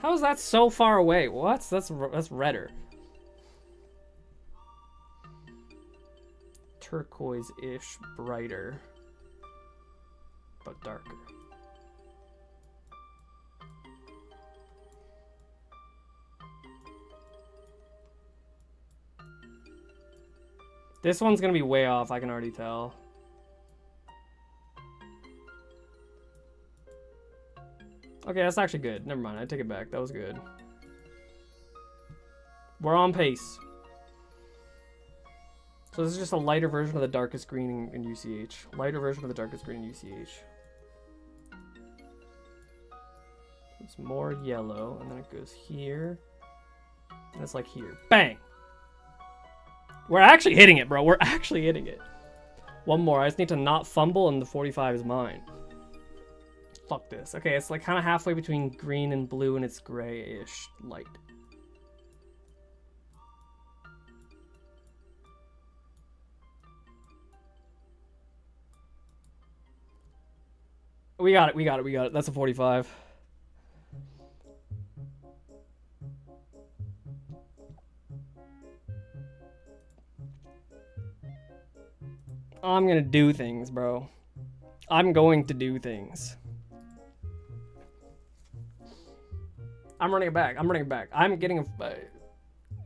How is that so far away? What? That's redder. Turquoise-ish, brighter, but darker. This one's gonna be way off, I can already tell. Okay, that's actually good. Never mind, I take it back. That was good. We're on pace. So this is just a lighter version of the darkest green in UCH. Lighter version of the darkest green in UCH. It's more yellow, and then it goes here. And it's like here. Bang! We're actually hitting it, bro. We're actually hitting it. One more. I just need to not fumble, and the 45 is mine. Fuck this. Okay, it's like kind of halfway between green and blue, and it's grayish light. We got it, we got it, we got it. That's a 45. I'm gonna do things, bro. I'm going to do things. I'm running it back. I'm running it back. I'm getting a...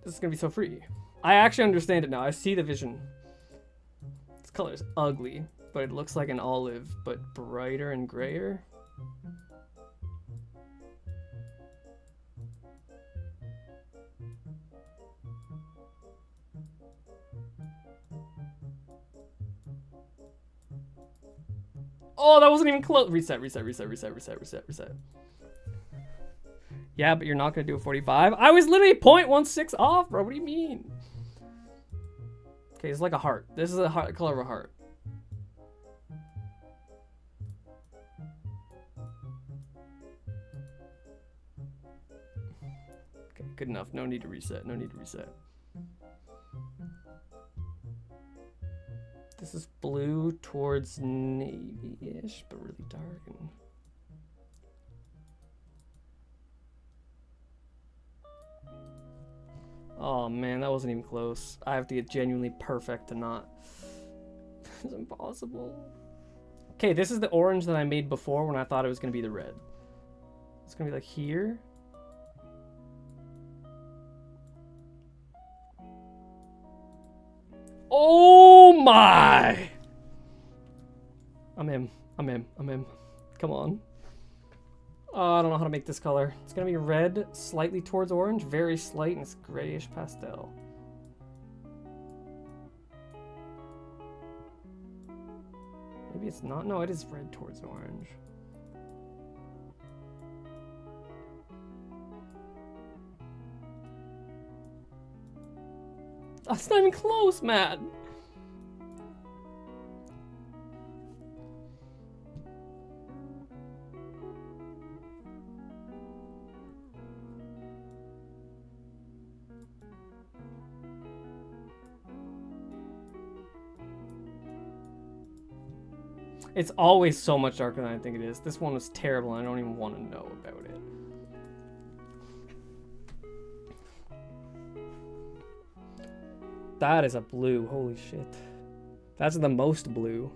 this is gonna be so free. I actually understand it now. I see the vision. This color is ugly, but it looks like an olive, but brighter and grayer. Oh, that wasn't even close. Reset, reset, reset, reset, reset, reset, reset. Yeah, but you're not gonna do a 45. I was literally 0.16 off, bro. What do you mean? Okay, it's like a heart. This is a heart, color of a heart. Okay, good enough. No need to reset. No need to reset. This is blue towards navy-ish, but really dark. And... oh man, that wasn't even close. I have to get genuinely perfect to not. It's impossible. Okay, this is the orange that I made before when I thought it was gonna be the red. It's gonna be like here. Oh my! I'm in. I'm in. I'm in. Come on. Oh, I don't know how to make this color. It's gonna be red, slightly towards orange, very slight, and it's grayish pastel. Maybe it's not. No, it is red towards orange. That's not even close, man. It's always so much darker than I think it is. This one was terrible and I don't even want to know about it. That is a blue, holy shit. That's the most blue.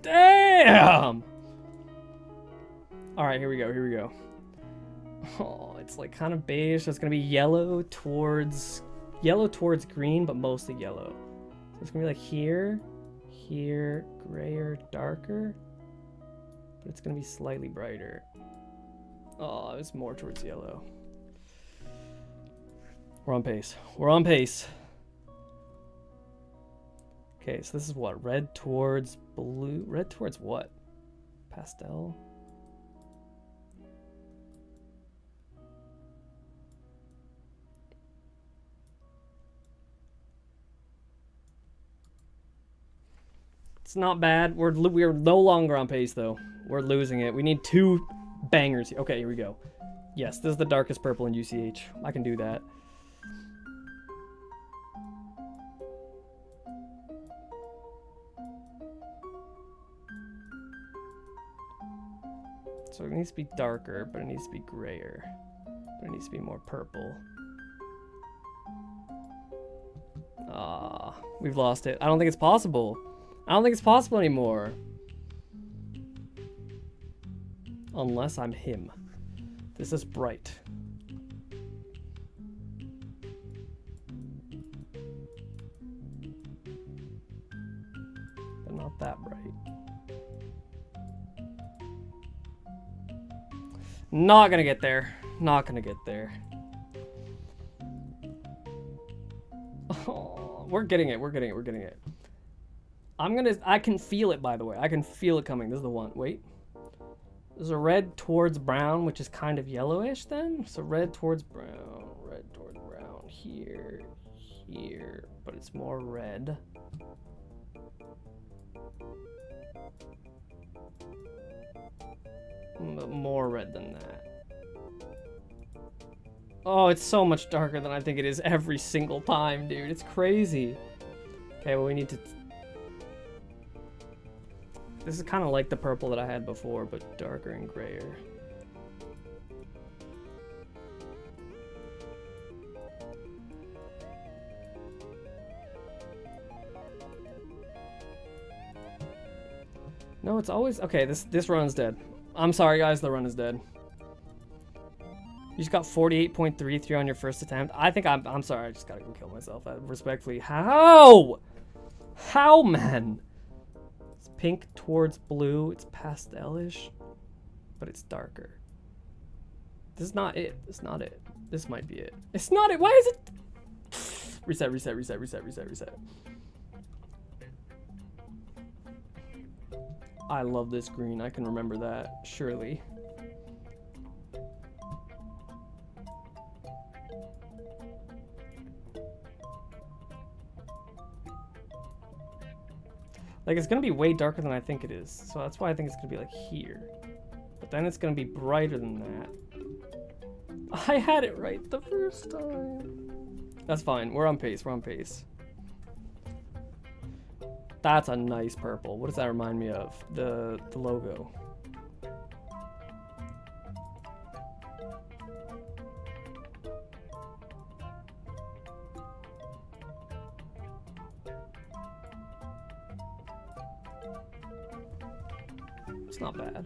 Damn! Alright, here we go, here we go. Oh, it's like kind of beige, so it's gonna be yellow towards green, but mostly yellow. So it's gonna be like here, grayer, darker, but it's gonna be slightly brighter. Oh, it's more towards yellow. We're on pace. We're on pace. Okay, so this is what? Red towards blue. Red towards what? Pastel? It's not bad. We're no longer on pace, though. We're losing it. We need 2 bangers. Okay, here we go. Yes, this is the darkest purple in UCH. I can do that. So it needs to be darker, but it needs to be grayer. But it needs to be more purple. Ah, we've lost it. I don't think it's possible. I don't think it's possible anymore. Unless I'm him. This is bright. But not that bright. Not gonna get there. Not gonna get there. Oh, we're getting it. We're getting it. We're getting it. I can feel it, by the way. I can feel it coming. This is the one. Wait. There's a red towards brown, which is kind of yellowish then. So red towards brown. Red towards brown. Here. Here. But it's more red. But more red than that. Oh, it's so much darker than I think it is every single time, dude. It's crazy. Okay, well, we need to... This is kind of like the purple that I had before, but darker and grayer. No, it's always... Okay, this run's dead. I'm sorry, guys, the run is dead. You just got 48.33 on your first attempt. I think I'm sorry, I just gotta go kill myself. Respectfully. How? How, man? It's pink towards blue. It's pastel-ish, but it's darker. This is not it. It's not it. This might be it. It's not it. Why is it? Reset, reset, reset, reset, reset, reset. I love this green. I can remember that, surely. Like, it's gonna be way darker than I think it is. So that's why I think it's gonna be like here. But then it's gonna be brighter than that. I had it right the first time. That's fine. We're on pace. We're on pace. That's a nice purple. What does that remind me of? The logo. It's not bad.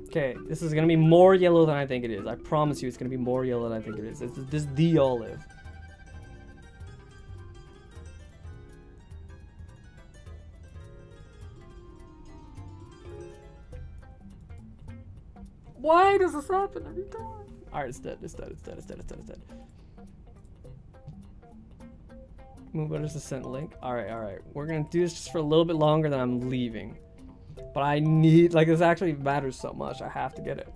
Okay, this is gonna be more yellow than I think it is. I promise you it's gonna be more yellow than I think it is. This is the olive. Why does this happen every time? Alright, it's dead, it's dead, it's dead, it's dead, it's dead, it's dead. Move on to the sent link. Alright, alright. We're gonna do this just for a little bit longer than I'm leaving. But I need, like, this actually matters so much. I have to get it.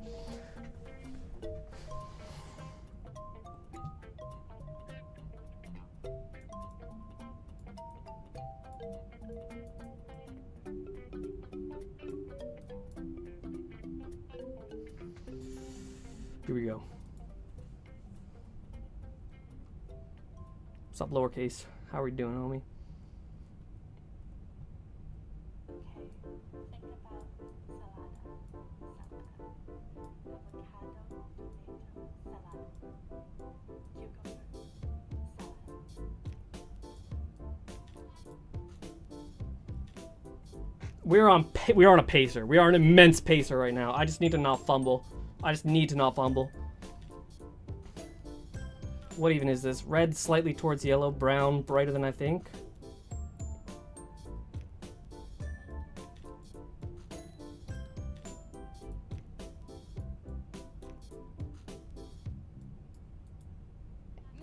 Here we go. What's up, lowercase? How are we doing, homie? We're on a pacer. We are an immense pacer right now. I just need to not fumble. I just need to not fumble. What even is this? Red slightly towards yellow, brown brighter than I think.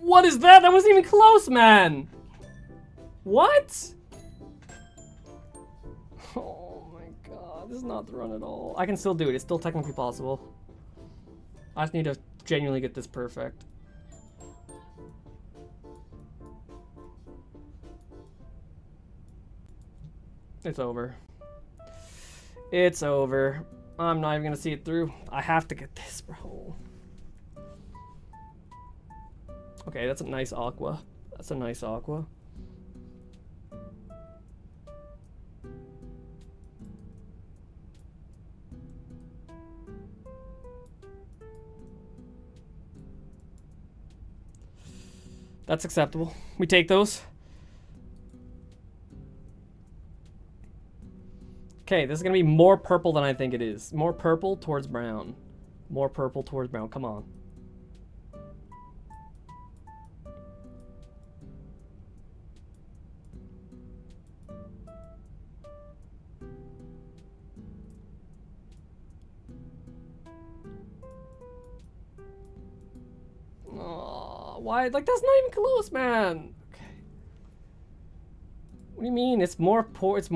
What is that? That wasn't even close, man. What? Oh my god, this is not the run at all. I can still do it. It's still technically possible. I just need to genuinely get this perfect. It's over. It's over. I'm not even gonna see it through. I have to get this, bro. Okay, that's a nice aqua. That's a nice aqua. That's acceptable. We take those. Okay, this is gonna be more purple than I think it is. More purple towards brown. More purple towards brown. Come on. Oh, why? Like, that's not even close, man. What do you mean? It's more towards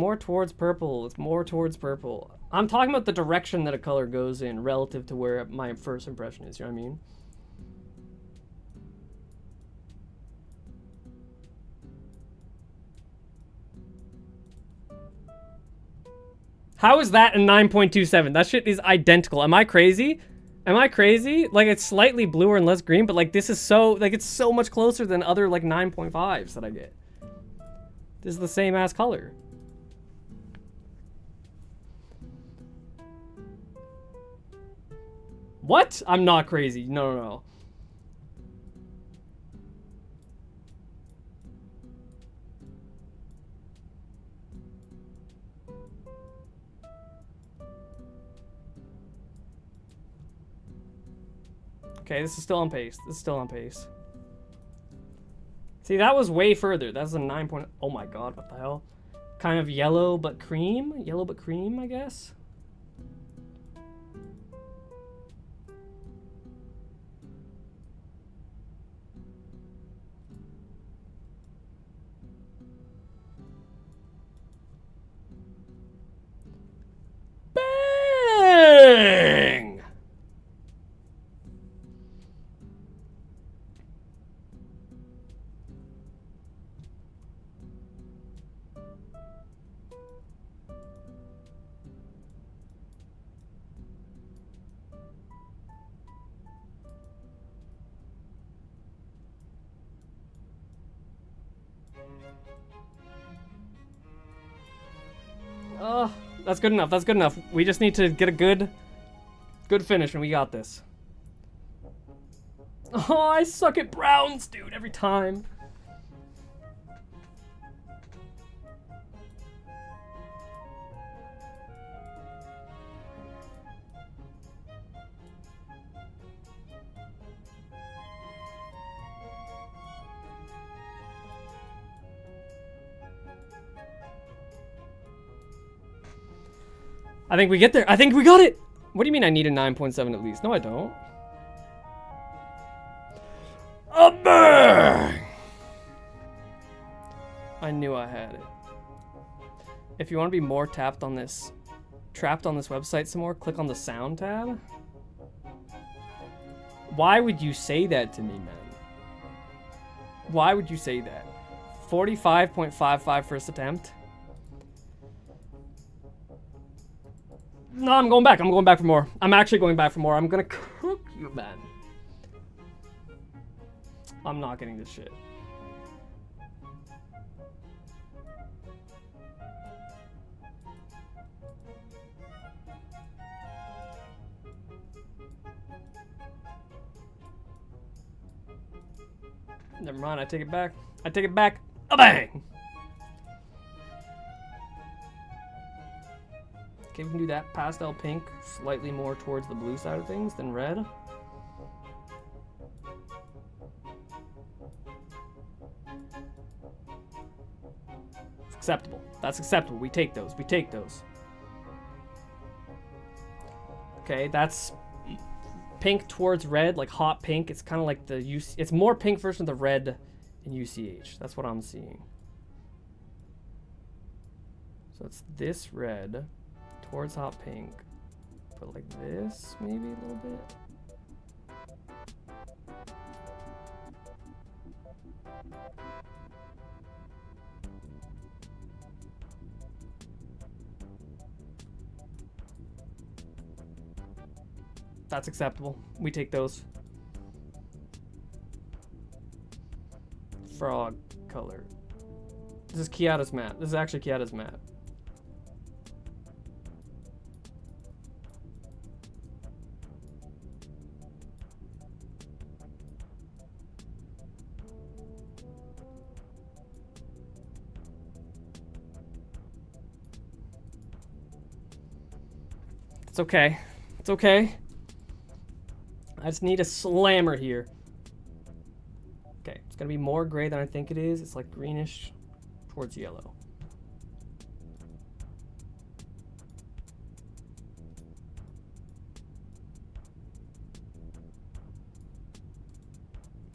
purple. It's more towards purple. I'm talking about the direction that a color goes in relative to where my first impression is, you know what I mean? How is that a 9.27? That shit is identical. Am I crazy? Am I crazy? Like, it's slightly bluer and less green, but like this is so, like, it's so much closer than other like 9.5s that I get. This is the same ass color. What? I'm not crazy. No, no, no. Okay, this is still on pace. This is still on pace. See, that was way further. That's a 9 point... Oh my god, what the hell? Kind of yellow but cream? Yellow but cream, I guess? Bang! Oh, that's good enough. That's good enough. We just need to get a good finish, and we got this. Oh, I suck at browns, dude, every time. I think we get there. I think we got it. What do you mean I need a 9.7 at least? No, I don't. A bang! I knew I had it. If you want to be more trapped on this website some more, click on the sound tab. Why would you say that to me, man? Why would you say that? 45.55 first attempt. No, I'm going back. I'm going back for more. I'm actually going back for more. I'm gonna cook you. man. I'm not getting this shit. Never mind, I take it back. I take it back. A bang! Okay, we can do that pastel pink slightly more towards the blue side of things than red. It's acceptable. That's acceptable. We take those. We take those. Okay, that's pink towards red, like hot pink. It's kind of like the it's more pink version of the red in UCH. That's what I'm seeing. So it's this red towards hot pink, but like this maybe a little bit. That's acceptable. We take those. Frog color. This is Kiata's map. This is actually Kiata's map. It's okay. It's okay. I just need a slammer here. Okay, it's gonna be more gray than I think it is. It's like greenish towards yellow.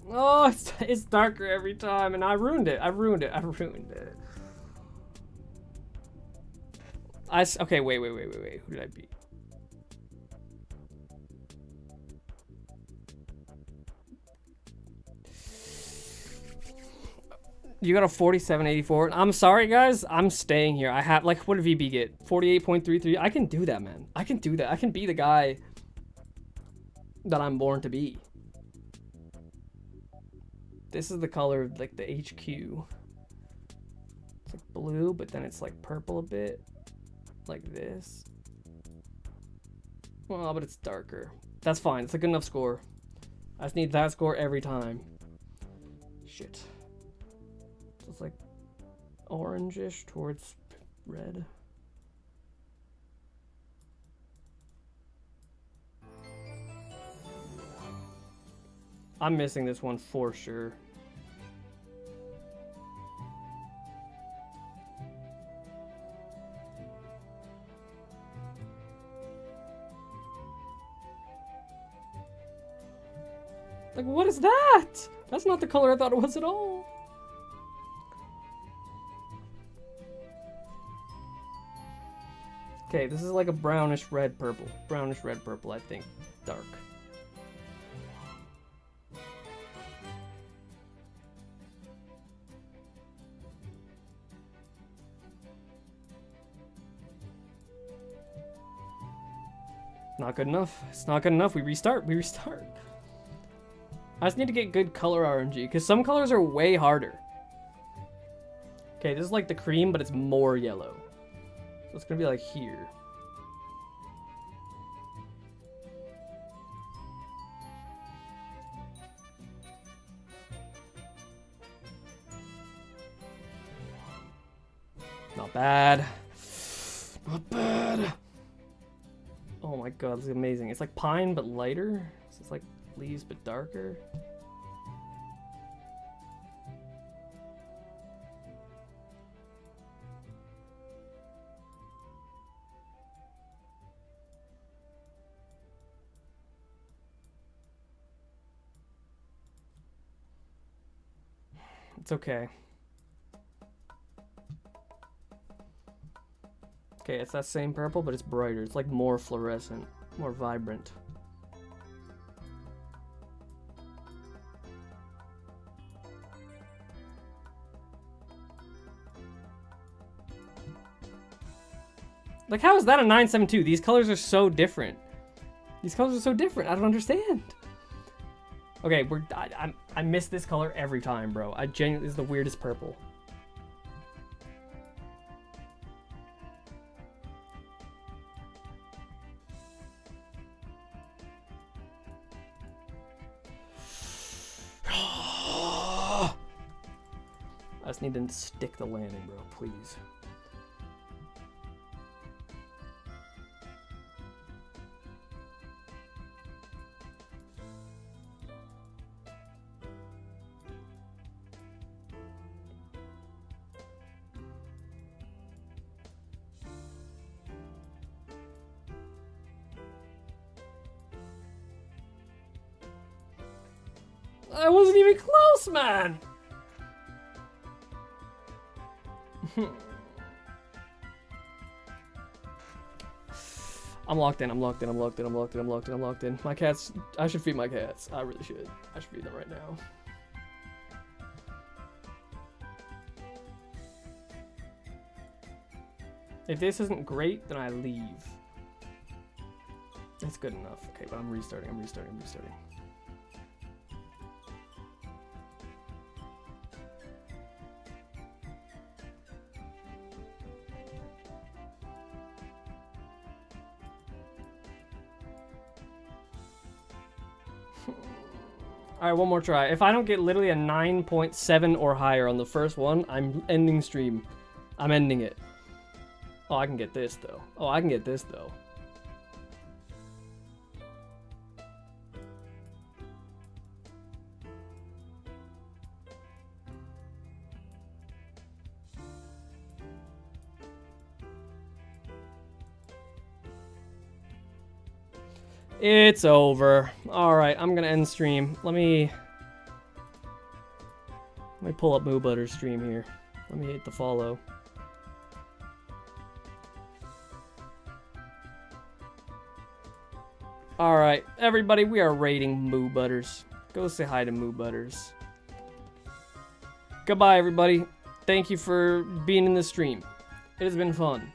Oh, it's darker every time, and I ruined it. I ruined it. I ruined it. Okay, wait. Who did I beat? You got a 4784. I'm sorry, guys. I'm staying here. I have, like, what did VB get? 48.33. I can do that, man. I can do that. I can be the guy that I'm born to be. This is the color of, like, the HQ. It's like blue, but then it's like purple a bit. Like this. Well, but it's darker. That's fine. It's a good enough score. I just need that score every time. Shit. It's like orangish towards red. I'm missing this one for sure. Like, what is that? That's not the color I thought it was at all. Okay, this is like a brownish red purple. Brownish red purple, I think. Dark. Not good enough. It's not good enough. We restart. We restart. I just need to get good color RNG, because some colors are way harder. Okay, this is like the cream, but it's more yellow. So it's gonna be like here. Not bad. Not bad. Oh my god, this is amazing. It's like pine, but lighter. So it's like leaves, but darker. It's okay. Okay, it's that same purple, but it's brighter. It's like more fluorescent, more vibrant. Like, how is that a 972? These colors are so different. These colors are so different. I don't understand. Okay, I miss this color every time, bro. I genuinely, this is the weirdest purple. I just need to stick the landing, bro, please. I wasn't even close, man! I'm locked in, I'm locked in, I'm locked in, I'm locked in, I'm locked in, I'm locked in. My cats, I should feed my cats. I really should. I should feed them right now. If this isn't great, then I leave. That's good enough. Okay, but I'm restarting, I'm restarting, I'm restarting. Alright, one more try. If I don't get literally a 9.7 or higher on the first one, I'm ending stream. I'm ending it. Oh, I can get this, though. Oh, I can get this, though. It's over. Alright, I'm gonna end stream. Let me pull up Moo Butter's stream here. Let me hit the follow. Alright, everybody, we are rating Moo Butters. Go say hi to Moo Butters. Goodbye, everybody. Thank you for being in the stream. It has been fun.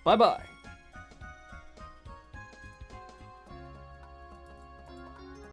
Bye-bye.